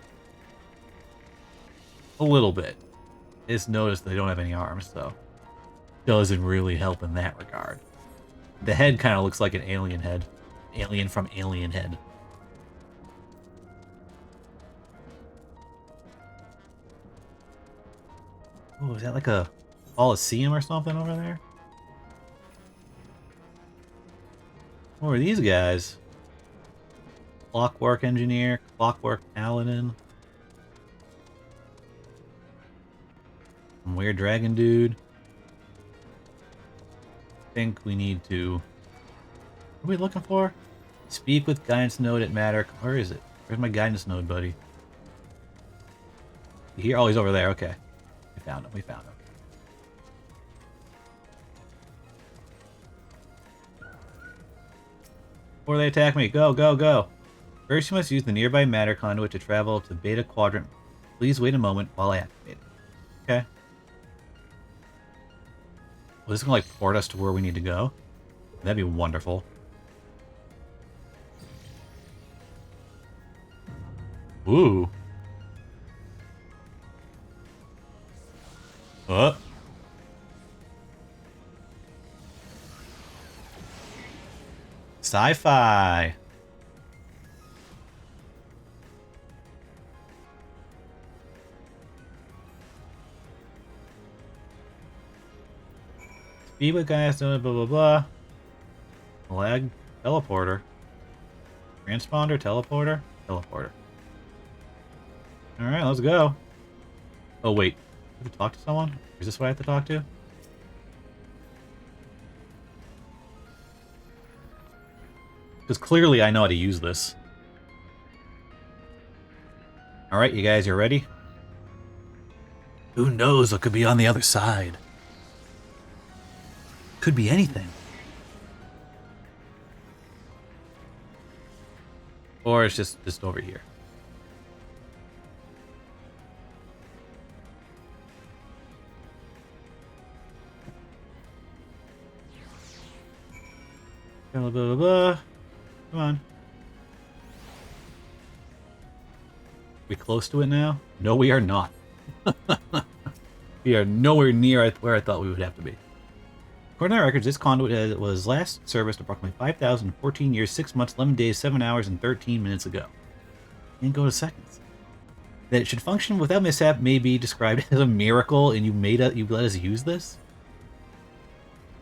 A little bit. I just noticed they don't have any arms, so doesn't really help in that regard. The head kind of looks like an alien head. Alien from Alien Head. Oh, is that like a Coliseum or something over there? What are these guys? Clockwork Engineer, Clockwork Paladin. Some weird dragon dude. I think we need to... What are we looking for? Speak with guidance node at Matter. Where is it? Where's my guidance node, buddy? Here? Oh, he's over there. Okay. We found him. We found him. Before they attack me, go, go, go. First, you must use the nearby matter conduit to travel to Beta Quadrant. Please wait a moment while I activate it. Okay. Well, this is going to, like, port us to where we need to go. That'd be wonderful. Ooh. What? Sci-fi. Speed with guys, blah blah blah. Lag teleporter. Transponder, teleporter, teleporter. Alright, let's go. Oh wait. I have to talk to someone? Is this what I have to talk to? Because clearly I know how to use this. Alright, you guys, you ready? Who knows what could be on the other side? Could be anything. Or it's just over here. Blah, blah, blah, blah. Come on. We close to it now? No, we are not. We are nowhere near where I thought we would have to be. According to our records, this conduit was last serviced approximately 5,014 years, 6 months, 11 days, 7 hours, and 13 minutes ago. And go to seconds. That it should function without mishap may be described as a miracle, and you let us use this?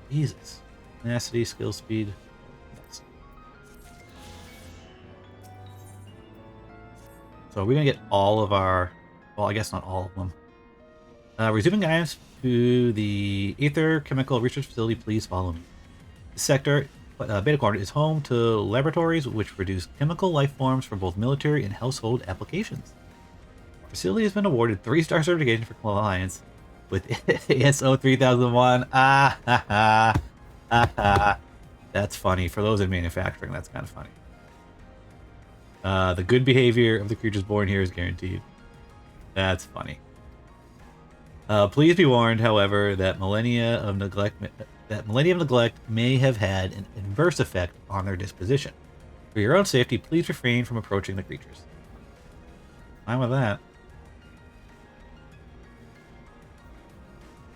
Jesus. Tenacity, skill, speed. So we're going to get all of our... Well, I guess not all of them. Resuming guidance to the Aether Chemical Research Facility, please follow me. This sector, Beta Quadrant, is home to laboratories which produce chemical life forms for both military and household applications. The facility has been awarded 3-star certification for compliance with ISO 3001. Ah ha ha. Ah ha. That's funny. For those in manufacturing, that's kind of funny. The good behavior of the creatures born here is guaranteed. That's funny. Please be warned, however, that millennia of neglect may have had an adverse effect on their disposition. For your own safety, please refrain from approaching the creatures. Fine with that.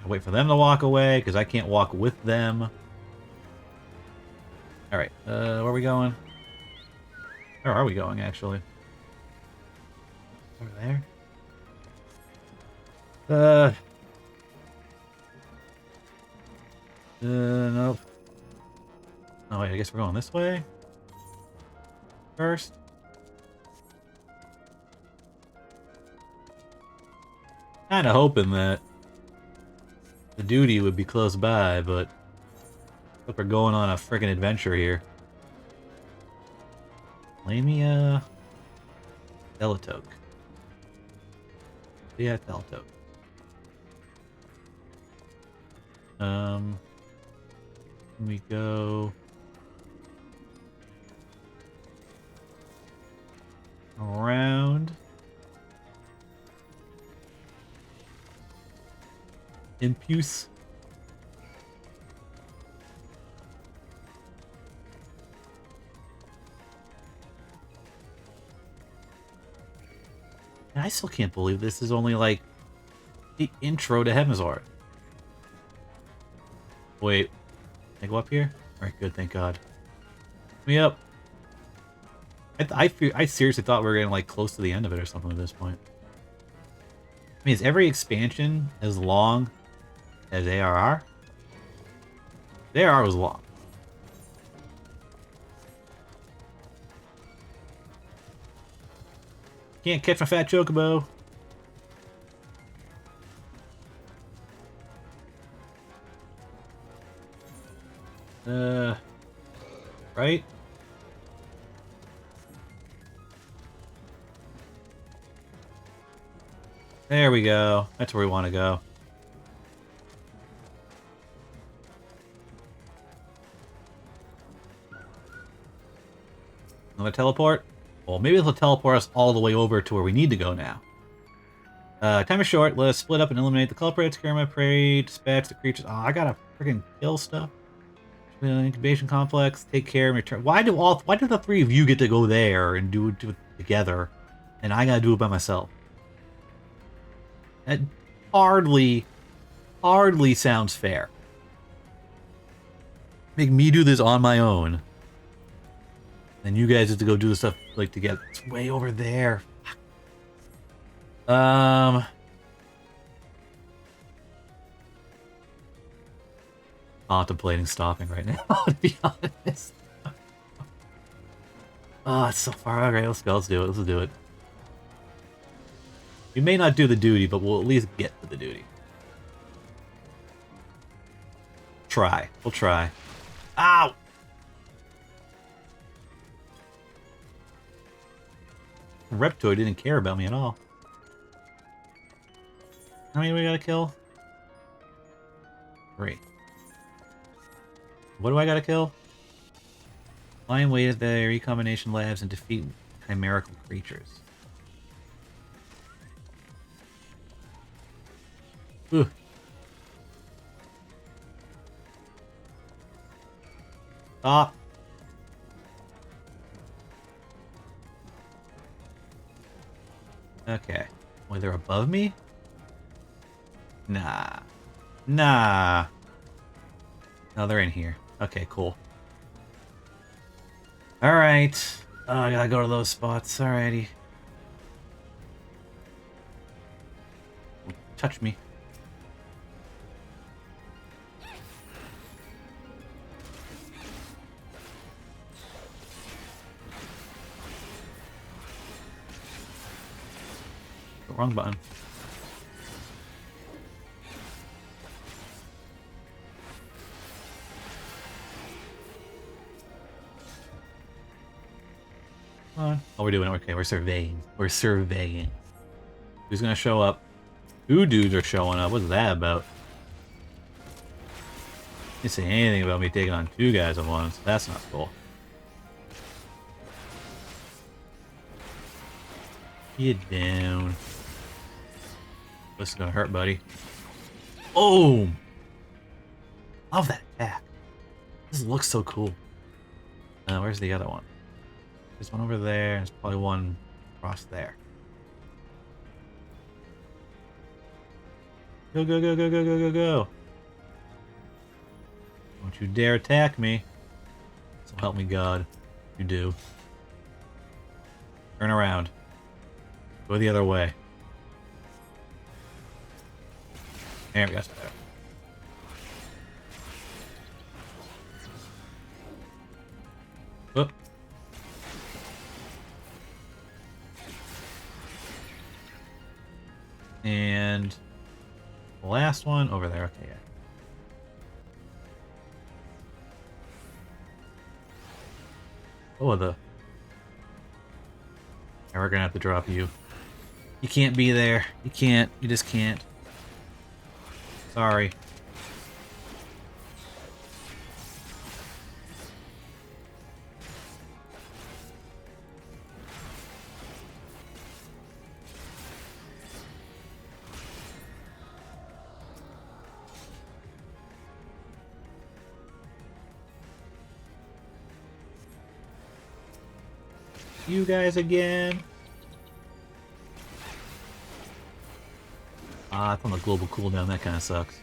I'll wait for them to walk away, because I can't walk with them. Alright, where are we going? Where are we going, actually? Over there? Nope. Oh, wait, I guess we're going this way? First? Kinda hoping that the duty would be close by, but look, we're going on a friggin' adventure here. Lamia Delatoke. Yeah, Delatoke. We go around. Impulse. I still can't believe this is only like the intro to Hemsworth. Wait, can I go up here? Alright, good, thank God. Me up. I seriously thought we were getting like close to the end of it or something at this point. I mean, is every expansion as long as ARR? The ARR was long. Can't catch my fat chocobo. Right? There we go. That's where we want to go. Another teleport? Well, maybe it'll teleport us all the way over to where we need to go now. Time is short. Let us split up and eliminate the culprits. Kirema, pray, dispatch the creatures. Oh, I gotta freaking kill stuff. Incubation complex. Take care and return. Why do the three of you get to go there and do it together, and I gotta do it by myself? That hardly sounds fair. Make me do this on my own, and you guys have to go do the stuff like together. It's way over there. Contemplating stopping right now, to be honest. Oh, it's so far. Alright, let's go. Let's do it. Let's do it. We may not do the duty, but we'll at least get to the duty. Try. We'll try. Ow! Reptoid didn't care about me at all. How many we gotta kill? 3. What do I gotta kill? Fly and wait at the recombination labs and defeat chimerical creatures. Ugh. Stop. Okay. Wait, they're above me? Nah. Nah. No, they're in here. Okay, cool. Alright. Oh, I gotta go to those spots. Alrighty. Touch me. Wrong button. Come on. Oh, we're doing it. Okay, we're surveying. We're surveying. Who's gonna show up? 2 dudes are showing up. What's that about? You didn't say anything about me taking on 2 guys at once. That's not cool. Get down. This is gonna hurt, buddy. Oh! Love that attack. This looks so cool. Where's the other one? There's one over there, and there's probably one across there. Go, go, go, go, go, go, go, go. Don't you dare attack me. So help me God. You do. Turn around. Go the other way. There we go. Whoop. And the last one over there. Okay, yeah. Oh, the... Yeah, we're gonna have to drop you. You can't be there. You can't. You just can't. Sorry. You guys again. Ah, it's on the global cooldown. That kind of sucks.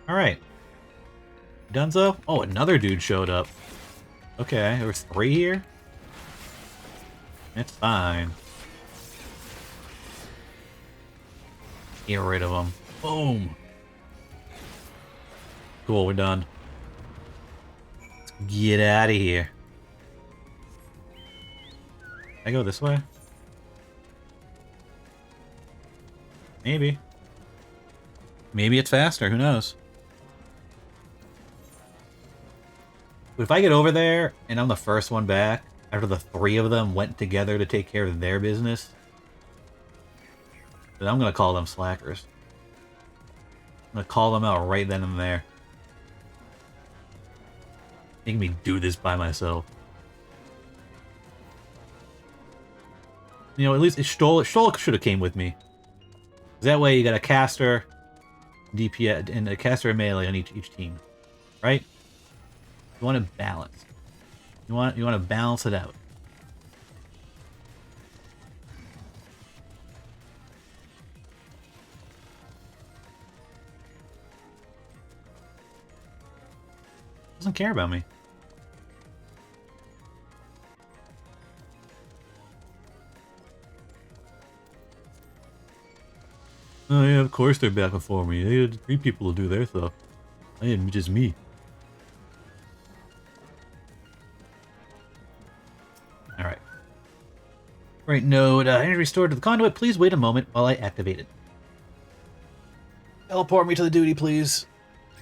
Alright. Dunzo? Oh, another dude showed up. Okay, there was 3 here? It's fine. Get rid of them. Boom! Cool, we're done. Let's get out of here. Can I go this way? Maybe. Maybe it's faster, who knows? If I get over there, and I'm the first one back, after the 3 of them went together to take care of their business, then I'm gonna call them slackers. I'm gonna call them out right then and there. Making me do this by myself. You know, at least Stoll should have came with me. That way you got a caster, DPS, and a caster and melee on each team, right? You want to balance. You want to balance it out. Doesn't care about me. Oh yeah, of course they're back before me. They had 3 people to do their stuff. I had just me. Alright. Right, node. Energy restored to the conduit. Please wait a moment while I activate it. Teleport me to the duty, please.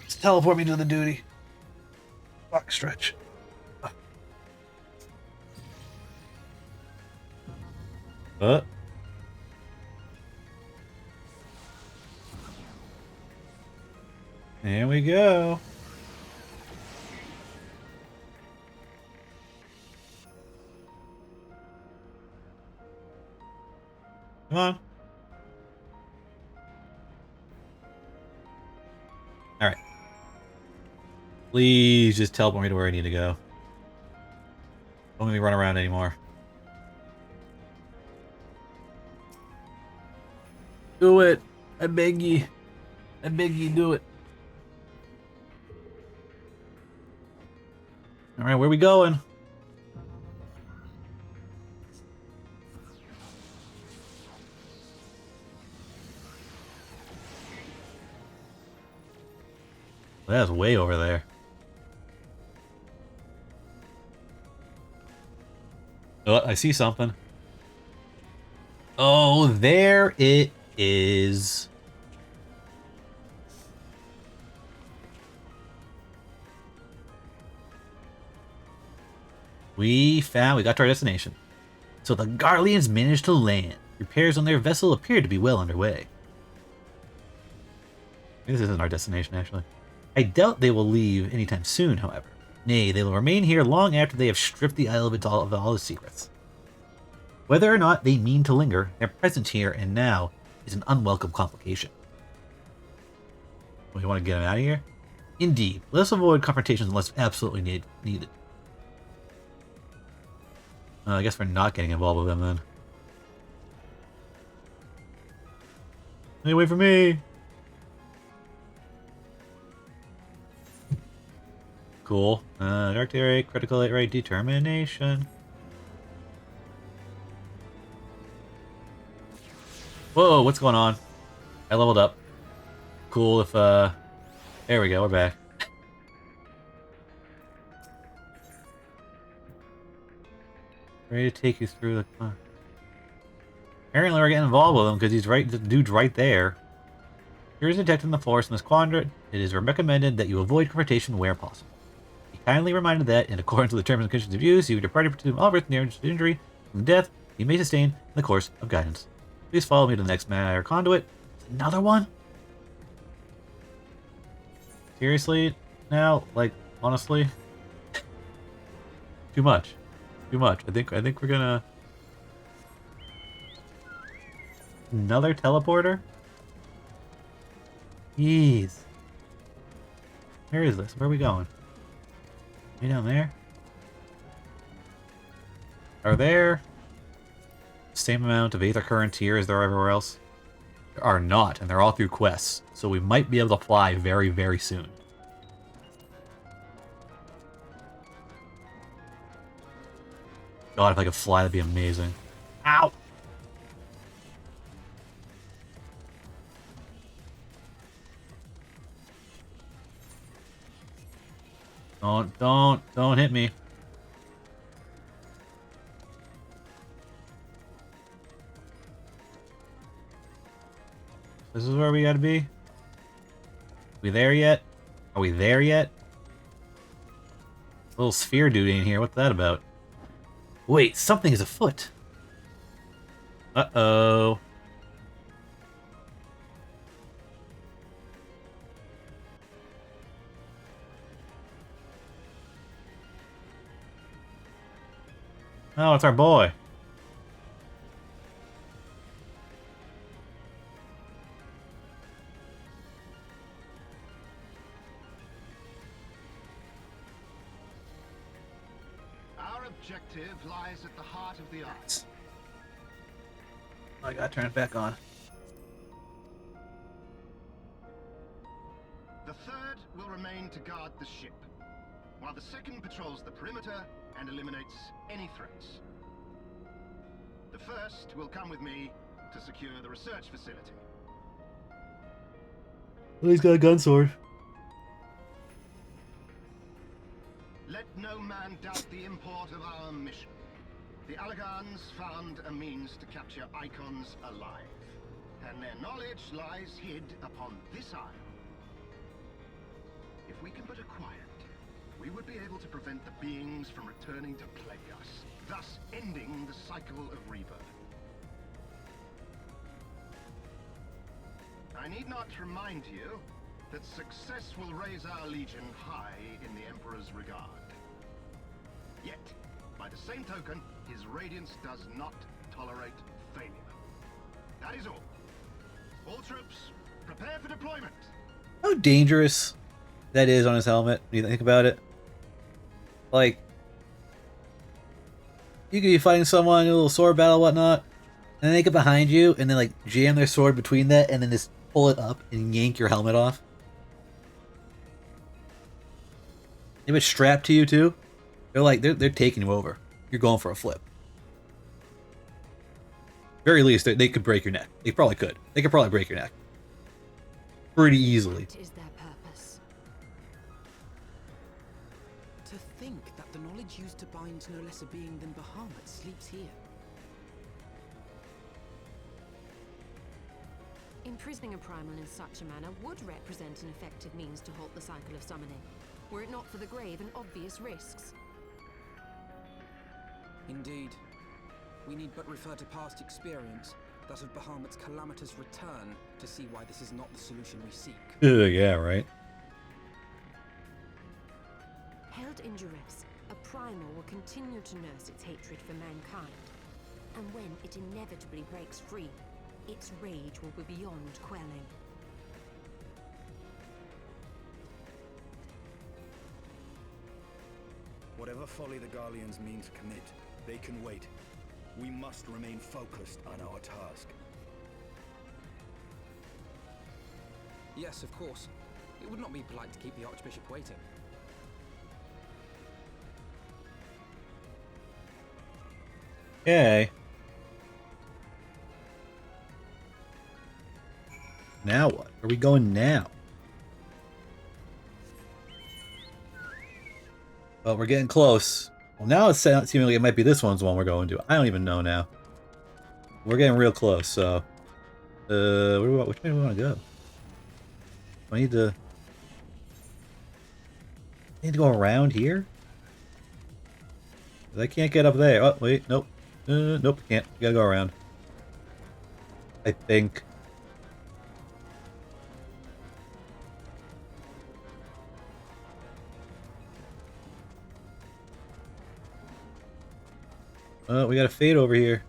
Just teleport me to the duty. Fuck, stretch. There we go. Come on. Alright. Please just teleport me to where I need to go. Don't let me run around anymore. Do it! I beg ye. I beg ye, do it. Alright, where we going? That's way over there. Oh, I see something. Oh, there it is. We got to our destination. So the Garleans managed to land. Repairs on their vessel appeared to be well underway. This isn't our destination, actually. I doubt they will leave anytime soon, however. Nay, they will remain here long after they have stripped the isle of all its secrets. Whether or not they mean to linger, their presence here and now is an unwelcome complication. We want to get them out of here? Indeed. Let us avoid confrontations unless absolutely needed. I guess we're not getting involved with them then. Hey, wait for me! Cool. Dark area, critical hit rate, determination. Whoa, what's going on? I leveled up. Cool if, there we go, we're back. Ready to take you through the... Apparently we're getting involved with him because he's right, the dude's right there. Here is detected in the forest in this quadrant. It is recommended that you avoid confrontation where possible. Be kindly reminded that, in accordance with the terms and conditions of use, you and your party presume all risk near injury and death you may sustain in the course of guidance. Please follow me to the next matter conduit. Another one? Seriously? Now? Like, honestly? Too much. Too much. I think we're gonna... Another teleporter? Jeez. Where is this? Where are we going? Way down there? Are there same amount of aether currents here as there are everywhere else? There are not, and they're all through quests. So we might be able to fly very, very soon. God, if I could fly, that'd be amazing. Ow! Don't hit me. This is where we gotta be? We there yet? Are we there yet? Little sphere dude in here, what's that about? Wait, something is afoot. Uh-oh. Oh, it's our boy. Our objective lies at the heart of the arts. I gotta turn it back on. The third will remain to guard the ship, while the second patrols the perimeter and eliminates any threats. The first will come with me to secure the research facility. Well, he's got a gun sword. Let no man doubt the import of our mission. The Allagans found a means to capture icons alive, and their knowledge lies hid upon this isle. If we can but acquire it, we would be able to prevent the beings from returning to plague us, thus ending the cycle of rebirth. I need not remind you that success will raise our legion high in the Emperor's regard. Yet, by the same token, his radiance does not tolerate failure. That is all. All troops, prepare for deployment. How dangerous that is on his helmet, when you think about it. Like, you could be fighting someone, a little sword battle, whatnot, and then they get behind you, and then like jam their sword between that, and then just pull it up and yank your helmet off. If it's strapped to you too, they're taking you over. You're going for a flip. Very least, they could break your neck. They probably could. They could probably break your neck. Pretty easily. What is their purpose? To think that the knowledge used to bind no less a being than Bahamut sleeps here. Imprisoning a primal in such a manner would represent an effective means to halt the cycle of summoning, were it not for the grave and obvious risks. Indeed. We need but refer to past experience, that of Bahamut's calamitous return, to see why this is not the solution we seek. Yeah, right. Held in duress, a primal will continue to nurse its hatred for mankind. And when it inevitably breaks free, its rage will be beyond quelling. Whatever folly the Garleans mean to commit, they can wait. We must remain focused on our task. Yes, of course. It would not be polite to keep the Archbishop waiting. Okay. Now what? Where are we going now? Well, we're getting close. Well, now it's seemingly it might be this one's the one we're going to. I don't even know now. We're getting real close, so... which way do we want to go? I need to... go around here? 'Cause I can't get up there. Oh, wait, nope. Nope, can't. We gotta go around. I think. Oh, we got a fade over here.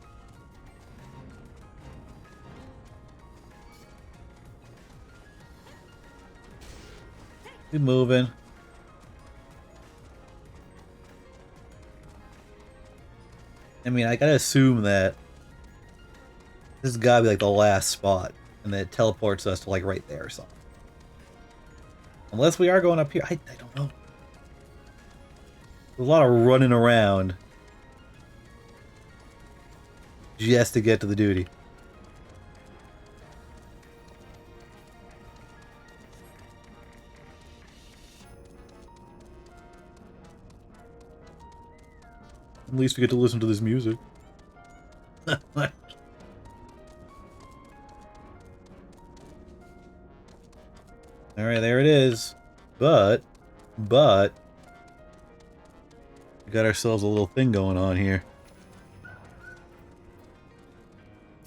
Keep moving. I mean, I gotta assume that this has gotta be like the last spot. And then it teleports us to like right there or something. Unless we are going up here. I don't know. There's a lot of running around just to get to the duty. At least we get to listen to this music. Alright, there it is. But we got ourselves a little thing going on here.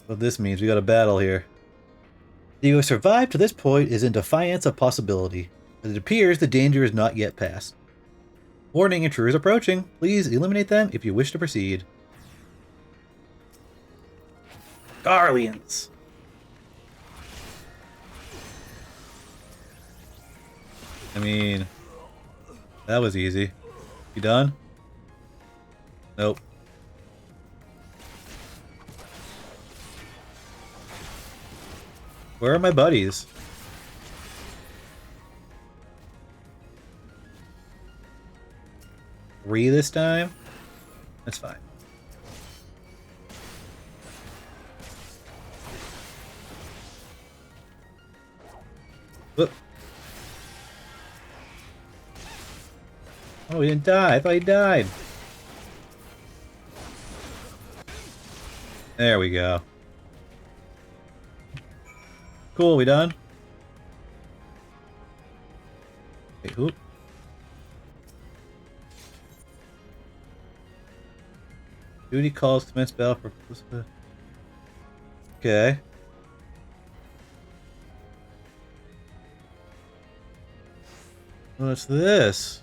What this means, we got a battle here. You have survived to this point is in defiance of possibility, but it appears the danger is not yet past. Warning, intruders approaching. Please eliminate them if you wish to proceed. Garleans! I mean, that was easy. You done? Nope. Where are my buddies? Three this time? That's fine. Whoop. Oh, he didn't die. I thought he died. There we go. Cool, we done? Wait, who? Duty calls commence battle for... Okay. What's this?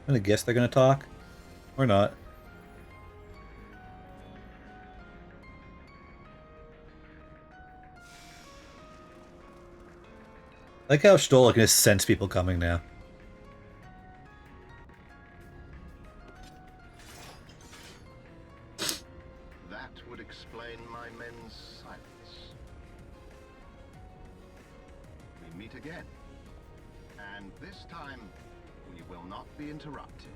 I'm gonna guess they're gonna talk. Or not. I like how Stola can just sense people coming now. That would explain my men's silence. We meet again. And this time, we will not be interrupted.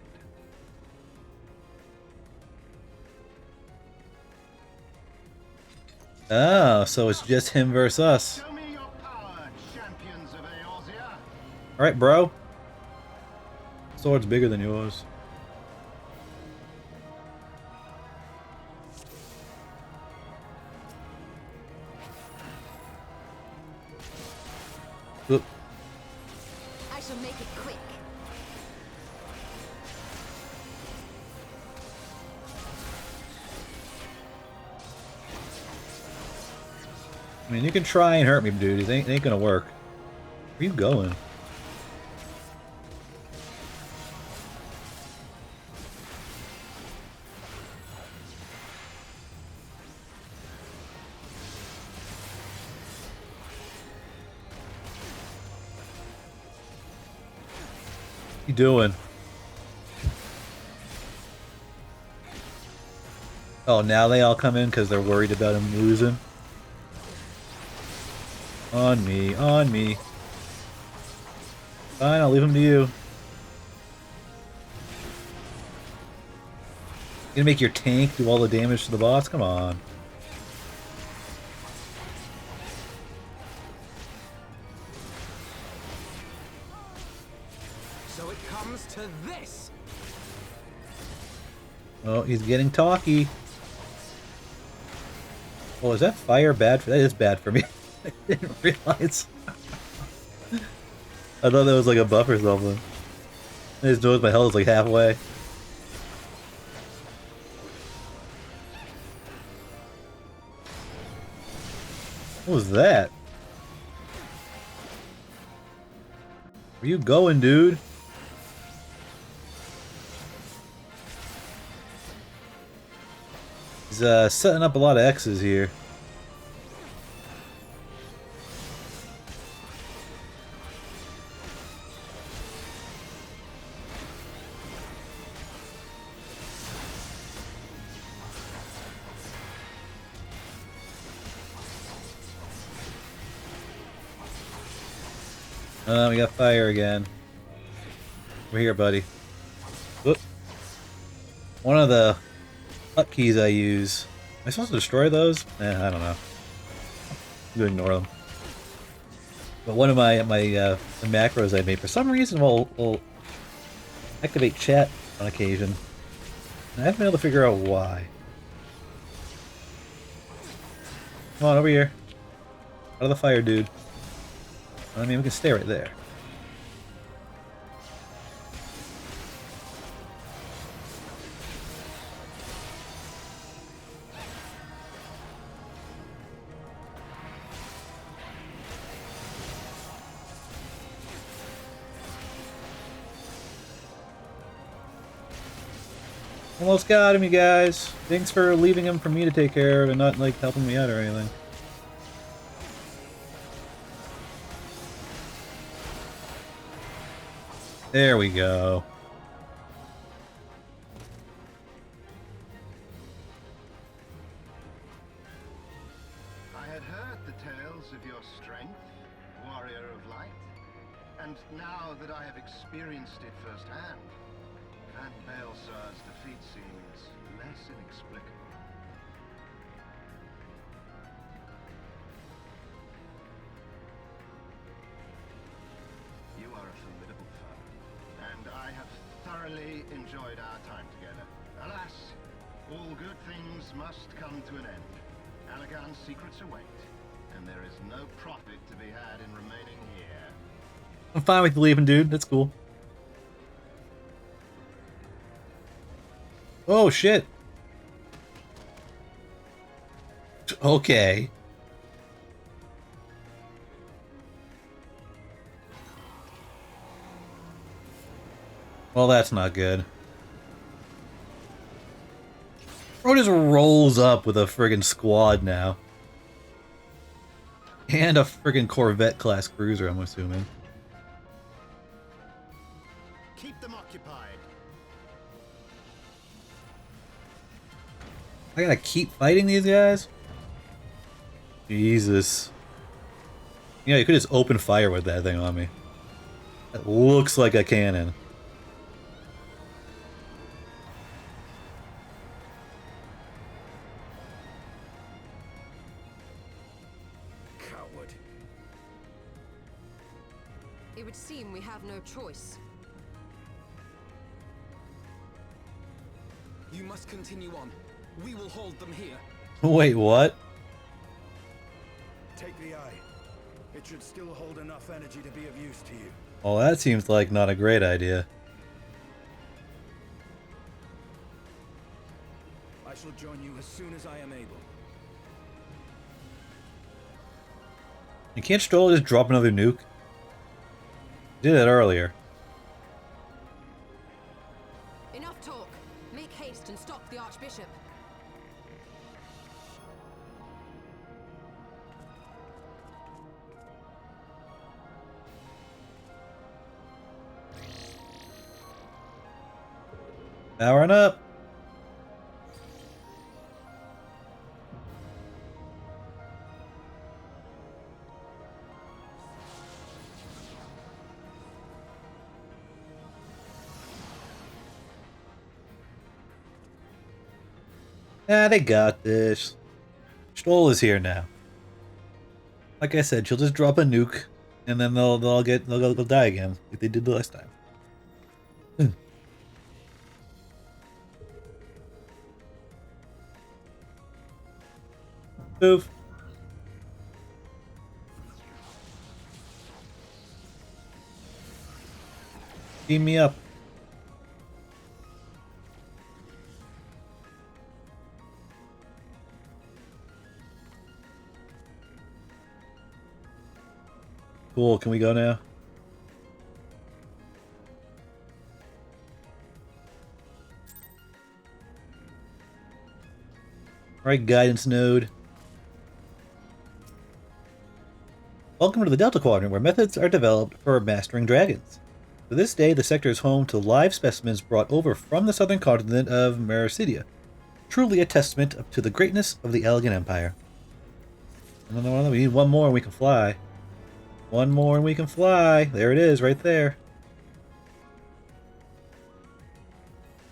Oh, so it's just him versus us. Alright, bro. Sword's bigger than yours. Oop. I shall make it quick. I mean, you can try and hurt me, dude. It ain't gonna work. Where you going? What you doing? Oh, now they all come in because they're worried about him losing? On me, on me. Fine, I'll leave him to you. You gonna make your tank do all the damage to the boss? Come on. So it comes to this. Oh, he's getting talky. Oh, is that fire bad for that? Is bad for me. I didn't realize. I thought that was like a buff or something. I just noticed my health is like halfway. What was that? Where you going, dude? He's setting up a lot of X's here. We got fire again. Over here, buddy. Whoop. One of the hotkeys I use. Am I supposed to destroy those? I don't know. I'm gonna ignore them. But one of my the macros I made for some reason will activate chat on occasion. And I haven't been able to figure out why. Come on, over here. Out of the fire, dude. I mean, we can stay right there. Almost got him, you guys. Thanks for leaving him for me to take care of and not, like, helping me out or anything. There we go. I had heard the tales of your strength, warrior of light, and now that I have experienced it firsthand, Van Baelsar's defeat seems less inexplicable. You are a formidable foe, and I have thoroughly enjoyed our time together. Alas, all good things must come to an end. Allagan's secrets await, and there is no profit to be had in remaining here. I'm fine with you leaving, dude. That's cool. Oh, shit. Okay. Well, that's not good. Bro just rolls up with a friggin' squad now. And a friggin' Corvette-class cruiser, I'm assuming. Keep them occupied. I gotta keep fighting these guys? Jesus. Yeah, you could just open fire with that thing on me. That looks like a cannon. Coward. It would seem we have no choice. You must continue on. We will hold them here. Wait, what? Take the eye. It should still hold enough energy to be of use to you. Well, that seems like not a great idea. I shall join you as soon as I am able. You can't Stroll just drop another nuke? You did it earlier. Enough talk. Make haste and stop the Archbishop. Powering up. Ah, they got this. Stoll is here now. Like I said, she'll just drop a nuke, and then they'll die again, like they did the last time. Move. Beam me up. Cool, can we go now? Alright, guidance node. Welcome to the Delta Quadrant, where methods are developed for mastering dragons. To this day, the sector is home to live specimens brought over from the southern continent of Mericidia. Truly a testament to the greatness of the Elegant Empire. We need one more and we can fly. One more and we can fly. There it is, right there.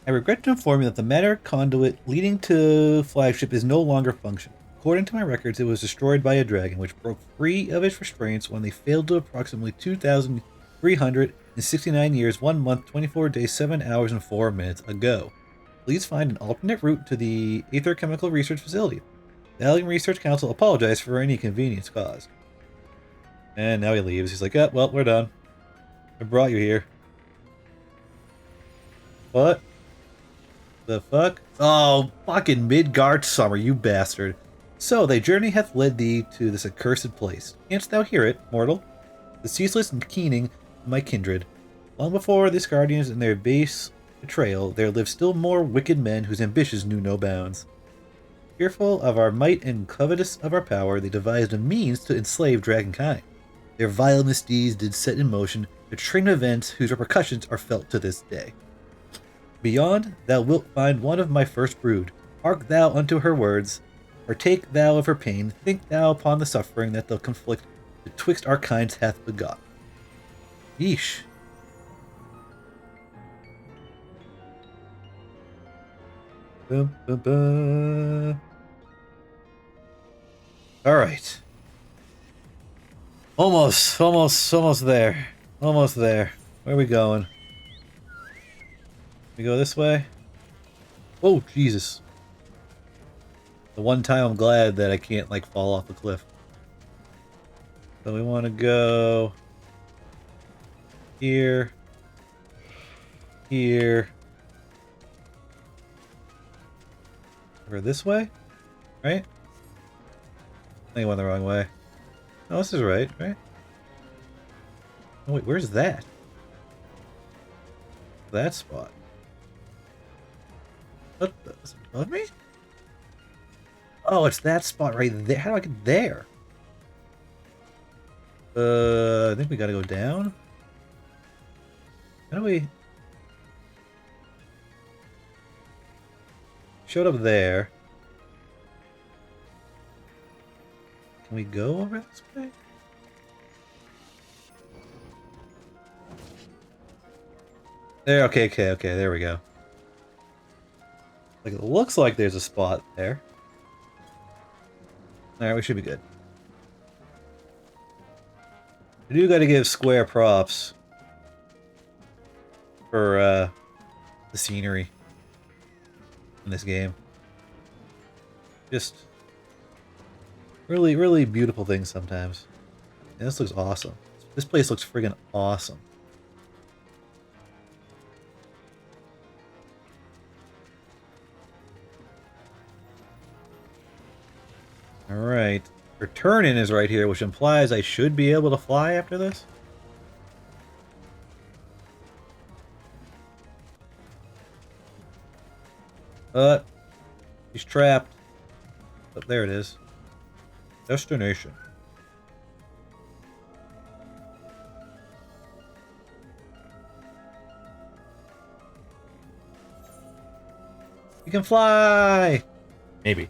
I regret to inform you that the matter conduit leading to flagship is no longer functioning. According to my records, it was destroyed by a dragon, which broke free of its restraints when they failed to approximately 2,369 years, 1 month, 24 days, 7 hours, and 4 minutes ago. Please find an alternate route to the Aether Chemical Research Facility. The Alien Research Council apologized for any inconvenience caused. And now he leaves. He's like, well, we're done. I brought you here. What? The fuck? Oh, fucking Midgard summer, you bastard. So, thy journey hath led thee to this accursed place. Canst thou hear it, mortal? The ceaseless keening of my kindred. Long before these guardians and their base betrayal, there lived still more wicked men whose ambitions knew no bounds. Fearful of our might and covetous of our power, they devised a means to enslave dragonkind. Their vile misdeeds did set in motion a train of events whose repercussions are felt to this day. Beyond, thou wilt find one of my first brood. Hark thou unto her words, partake thou of her pain, think thou upon the suffering that the conflict betwixt our kinds hath begot. Yeesh. Bum, bum, bum. Alright. Almost there. Almost there. Where are we going? We go this way? Oh, Jesus. The one time I'm glad that I can't, like, fall off the cliff. So we want to go... here. Here. Or this way? Right? I think I went the wrong way. Oh, this is right? Oh, wait, where's that? That spot. What the, is it above me? Oh, it's that spot right there. How do I get there? I think we gotta go down. How do we... Showed up there. Can we go over this way? There, okay, there we go. Like, it looks like there's a spot there. Alright, we should be good. I do gotta give Square props for the scenery in this game. Just really, really beautiful things sometimes. And this looks awesome. This place looks friggin' awesome. Alright. Returning is right here, which implies I should be able to fly after this. But he's trapped. Oh, there it is. Destination. We can fly! Maybe.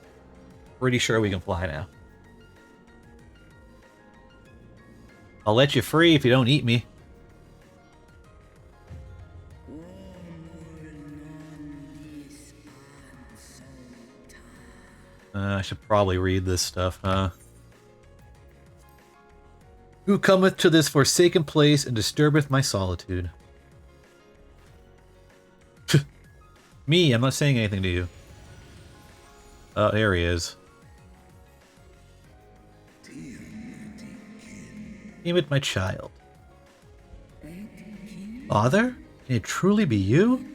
Pretty sure we can fly now. I'll let you free if you don't eat me. I should probably read this stuff, huh? Who cometh to this forsaken place and disturbeth my solitude? Me, I'm not saying anything to you. Oh, there he is. Name it, my child. Father? Can it truly be you?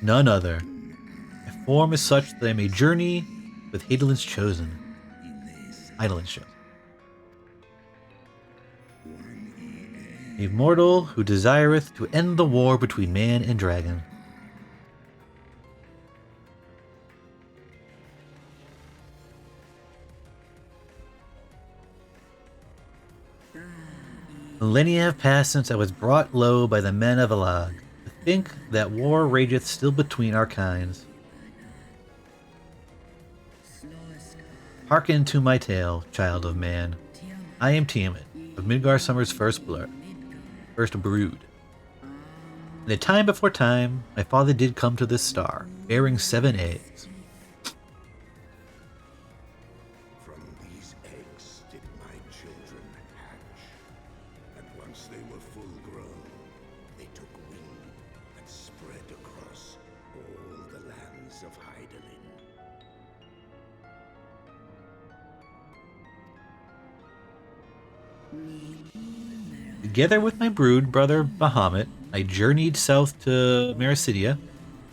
None other. My form is such that I may journey with Heidelin's chosen. Heidelin's chosen. A mortal who desireth to end the war between man and dragon. Millennia have passed since I was brought low by the men of Alag. To think that war rageth still between our kinds. Hearken to my tale, child of man. I am Tiamat, of Midgar Summer's first brood. In a time before time, my father did come to this star, bearing 7 eggs. From these eggs did my children hatch, and once they were full grown, they took wing and spread across all the lands of Hydaelyn. Together with my brood brother Bahamut, I journeyed south to Mericidia,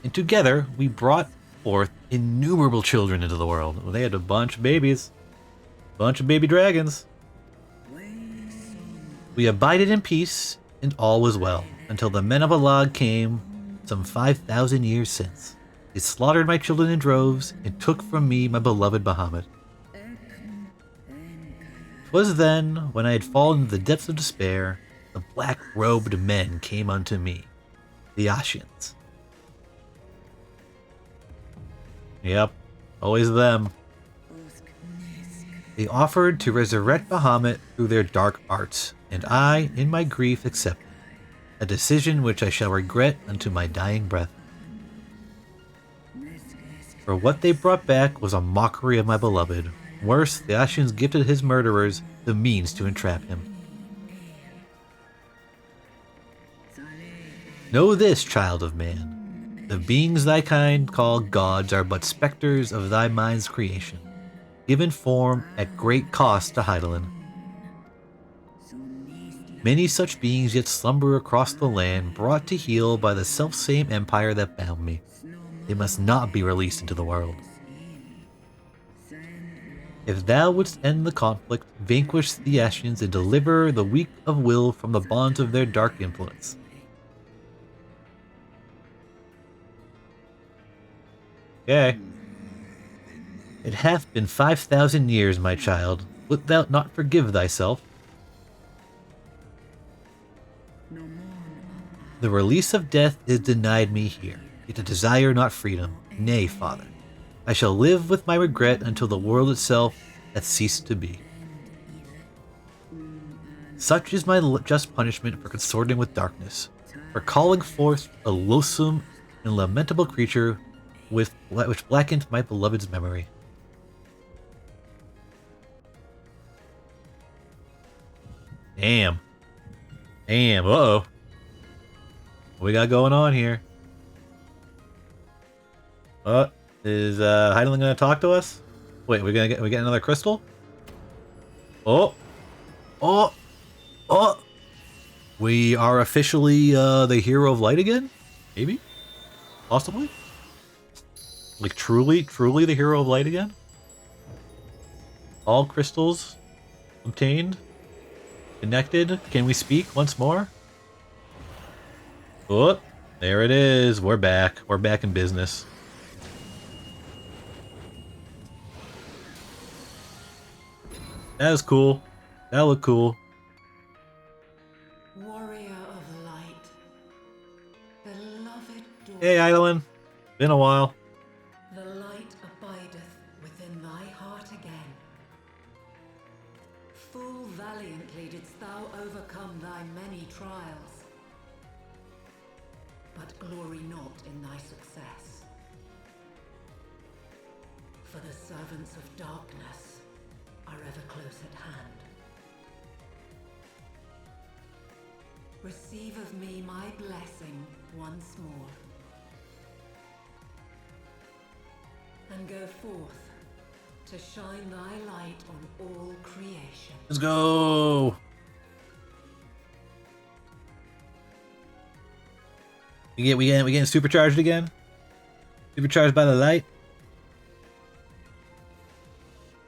and together we brought forth innumerable children into the world. Well, they had a bunch of babies. Bunch of baby dragons. We abided in peace, and all was well, until the men of Alag came some 5,000 years since. They slaughtered my children in droves, and took from me my beloved Bahamut. 'Twas then, when I had fallen into the depths of despair, the black-robed men came unto me, the Ashians. Yep, always them. They offered to resurrect Bahamut through their dark arts, and I, in my grief, accepted, a decision which I shall regret unto my dying breath. For what they brought back was a mockery of my beloved. Worse, the Ashians gifted his murderers the means to entrap him. Know this, child of man. The beings thy kind call gods are but specters of thy mind's creation, given form at great cost to Hydaelyn. Many such beings yet slumber across the land, brought to heel by the selfsame empire that bound me. They must not be released into the world. If thou wouldst end the conflict, vanquish the Ashians, and deliver the weak of will from the bonds of their dark influence. Okay. It hath been 5,000 years, my child. Wilt thou not forgive thyself? The release of death is denied me here, yet I desire not freedom. Nay, father. I shall live with my regret until the world itself hath ceased to be. Such is my just punishment for consorting with darkness, for calling forth a loathsome and lamentable creature which blackened my beloved's memory. Damn. Uh-oh. What we got going on here? Is Hydaelyn gonna talk to us? Wait, we get another crystal? Oh! We are officially the hero of light again? Maybe? Possibly? Like truly the hero of light again? All crystals obtained? Connected? Can we speak once more? Oh, there it is. We're back. We're back in business. That was cool. That looked cool. Warrior of light, beloved daughter. Hey, Hydaelyn. Been a while. The light abideth within thy heart again. Full valiantly didst thou overcome thy many trials, but glory not in thy success. For the servants of darkness are ever close at hand. Receive of me my blessing once more, and go forth to shine thy light on all creation. Let's go. We getting supercharged again? Supercharged by the light?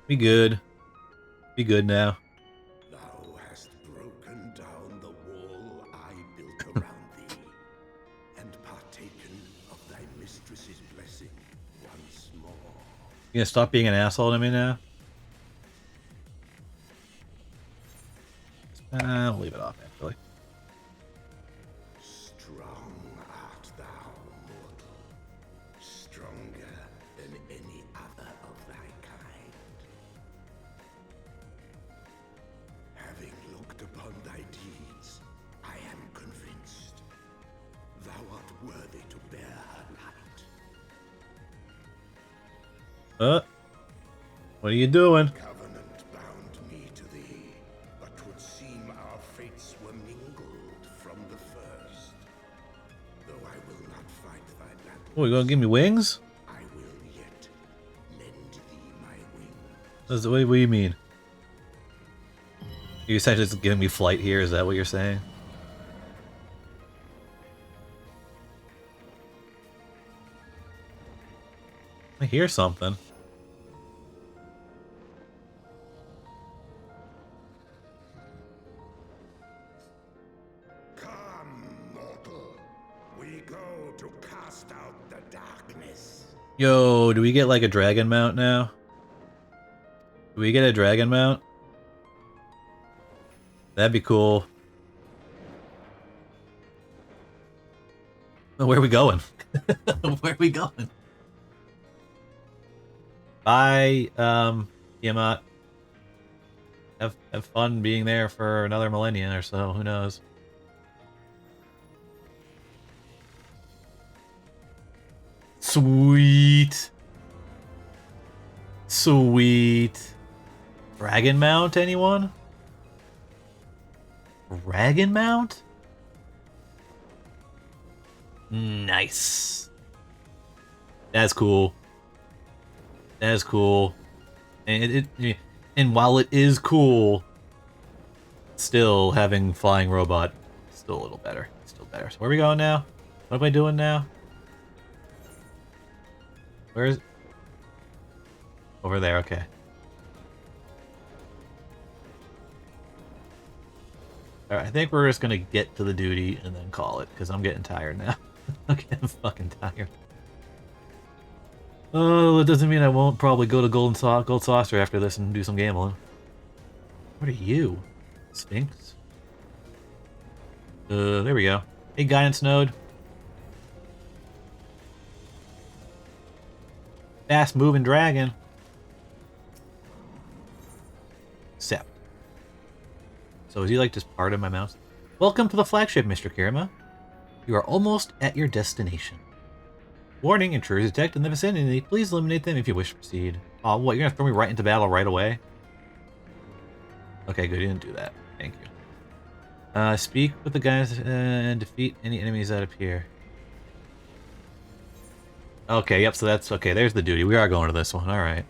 We good. Be good now. Thou hast broken down the wall I built around thee, and partaken of thy mistress's blessing once more. You gonna stop being an asshole to me now? I'll leave it off, actually. Strong art thou, mortal, stronger than any other of thy kind. What are you doing? Covenant bound me to thee, but 'twould seem our fates were mingled from the first. Though I will not fight thy battle. Oh, you gonna give me wings? I will yet lend thee my wings. What do you mean? You're essentially just giving me flight here, is that what you're saying? I hear something. Come, mortal. We go to cast out the darkness. Yo, do we get like a dragon mount now? Do we get a dragon mount? That'd be cool. Oh, where are we going? Where are we going? Bye, Yamat. Have fun being there for another millennia or so, who knows? Sweet. Sweet. Dragon mount, anyone? Dragon mount? Nice. That's cool. That's cool. And and while it is cool, still having flying robot still a little better. Still better. So where are we going now? What am I doing now? Where is... Over there, okay. Alright, I think we're just gonna get to the duty and then call it, because I'm getting tired now. I'm getting fucking tired. Oh, that doesn't mean I won't probably go to Gold Saucer after this and do some gambling. What are you? Sphinx? There we go. Hey, Guidance Node. Fast moving dragon. Sep. So is he like just part of my mouse? Welcome to the flagship, Mr. Kirema. You are almost at your destination. Warning, intruders detected in the vicinity. Please eliminate them if you wish to proceed. Oh, what, you're gonna throw me right into battle right away? Okay, good, you didn't do that. Thank you. Speak with the guys and defeat any enemies that appear. Okay, yep, so that's... Okay, there's the duty. We are going to this one, alright.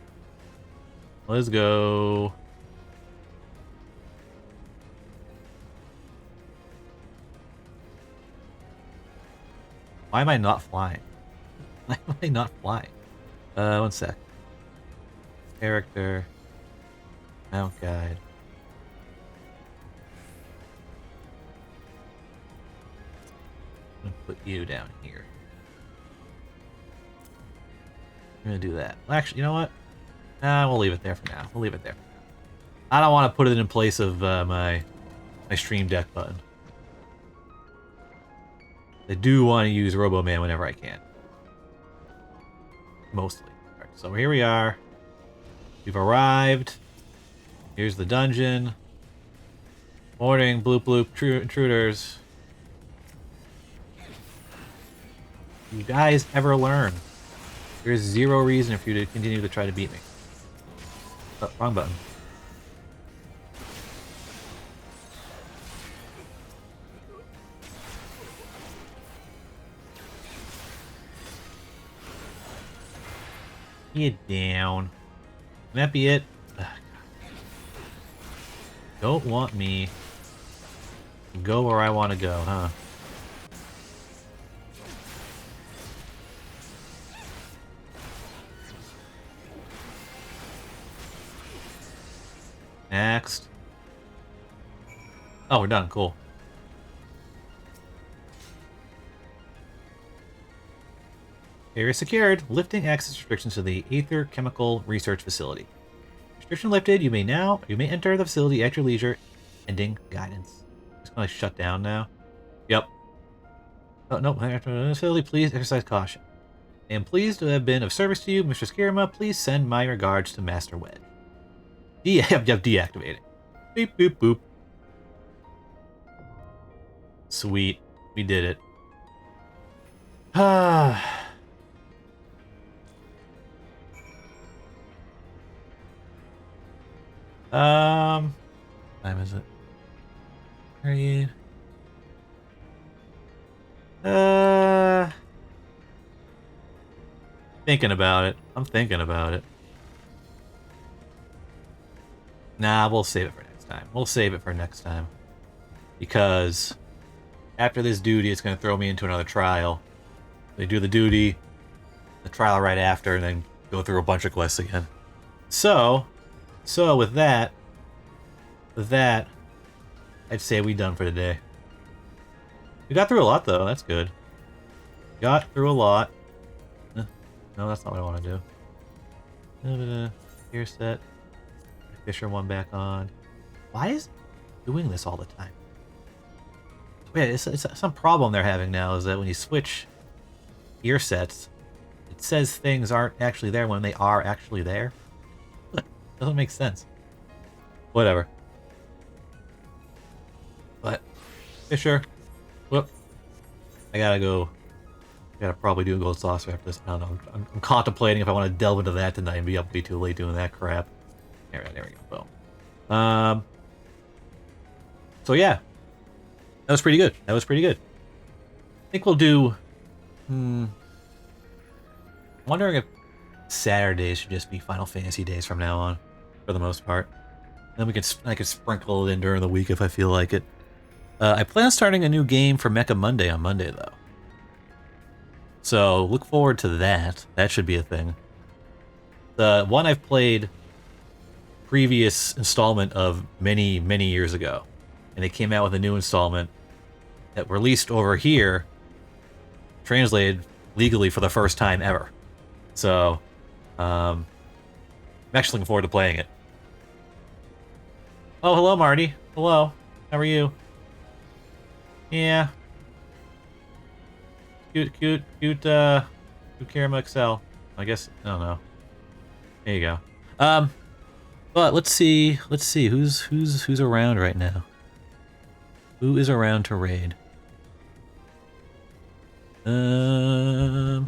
Let's go... Why am I not flying? Why am I not flying? One sec. Character. Mount guide. I'm gonna put you down here. I'm gonna do that. Well, actually, you know what? We'll leave it there for now. We'll leave it there. I don't want to put it in place of my stream deck button. I do want to use Robo-Man whenever I can. Mostly. Alright, so here we are. We've arrived. Here's the dungeon. Warning, bloop bloop, intruders. You guys ever learn? There's zero reason for you to continue to try to beat me. Oh, wrong button. Get down. Can that be it? Ugh. Don't want me to go where I want to go, huh? Next. Oh, we're done. Cool. Area secured. Lifting access restrictions to the Aether Chemical Research Facility. Restriction lifted. You may enter the facility at your leisure. Ending guidance. It's gonna shut down now. Yep. Oh no! Facility, please exercise caution. I am pleased to have been of service to you, Mr. Kirema. Please send my regards to Master Wedge. Deactivating. Beep boop boop. Sweet. We did it. Ah. Time is it? Period. Thinking about it. I'm thinking about it. Nah, we'll save it for next time. We'll save it for next time. Because after this duty, it's going to throw me into another trial. They do the duty, the trial right after, and then go through a bunch of quests again. So with that, I'd say we done for today. We got through a lot, though. That's good. Got through a lot. No, that's not what I want to do. Gear set. Fisher one back on. Why is it doing this all the time? Wait, it's some problem they're having now is that when you switch gear sets, it says things aren't actually there when they are actually there. Doesn't make sense. Whatever. But Fisher, whoop. I gotta go. I gotta probably do a gold saucer after this. I don't know. I'm contemplating if I want to delve into that tonight and be up way too late doing that crap. There we go. Boom. So yeah, that was pretty good. I think we'll do. Wondering if Saturdays should just be Final Fantasy days from now on, for the most part. Then I could sprinkle it in during the week if I feel like it. I plan on starting a new game for Mecha Monday on Monday though. So look forward to that. That should be a thing. The one I've played previous installment of many years ago, and they came out with a new installment that released over here, translated legally for the first time ever. So I'm actually looking forward to playing it. Oh, hello Marty. Hello. How are you? Yeah. Cute Kirema XL. I guess I don't know. There you go. But let's see who's around right now. Who is around to raid? Oh,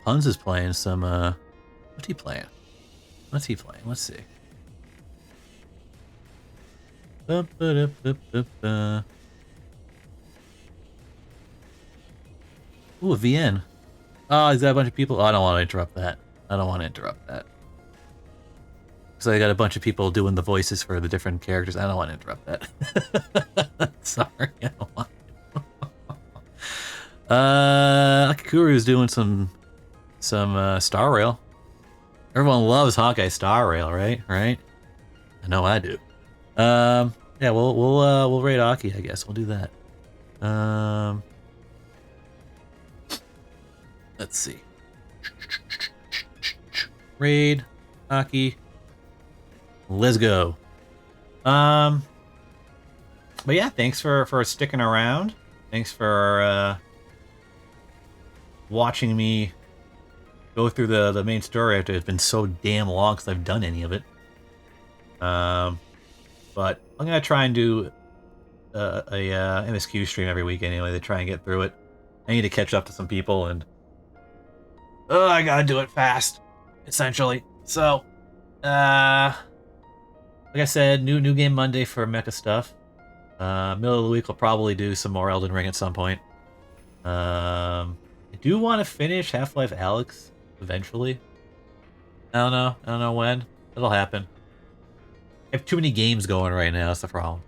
Puns is playing some what's he playing? Let's see. Ooh, a VN. Oh, is that a bunch of people? Oh, I don't want to interrupt that. So I got a bunch of people doing the voices for the different characters. I don't want to interrupt that. Sorry, I don't want to. Akikuru's doing some Star Rail. Everyone loves Hawkeye Star Rail, right? I know I do. Yeah, we'll raid Aki, I guess. We'll do that. Let's see. Raid Aki. Let's go. But yeah, thanks for sticking around. Thanks for watching me go through the main story after it's been so damn long since I've done any of it. But I'm gonna try and do a MSQ stream every week anyway to try and get through it. I need to catch up to some people and I gotta do it fast, essentially. So, like I said, new game Monday for Mecha stuff. Middle of the week, I'll probably do some more Elden Ring at some point. I do want to finish Half-Life Alyx eventually. I don't know when. It'll happen. I have too many games going right now. That's the problem.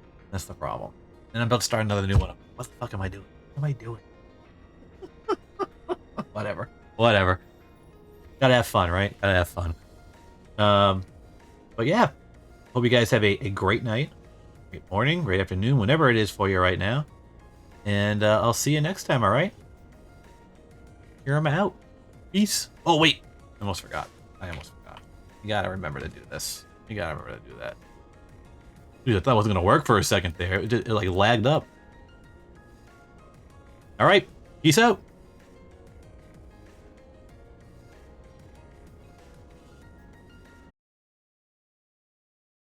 And I'm about to start another new one. What the fuck am I doing? Whatever. Gotta have fun, right? But yeah. Hope you guys have a great night, great morning, great afternoon, whenever it is for you right now. And I'll see you next time, alright? Kirema out. Peace. Oh, wait. I almost forgot. You gotta remember to do this. You gotta remember to do that. Dude, I thought it wasn't gonna work for a second there. It like lagged up. Alright. Peace out.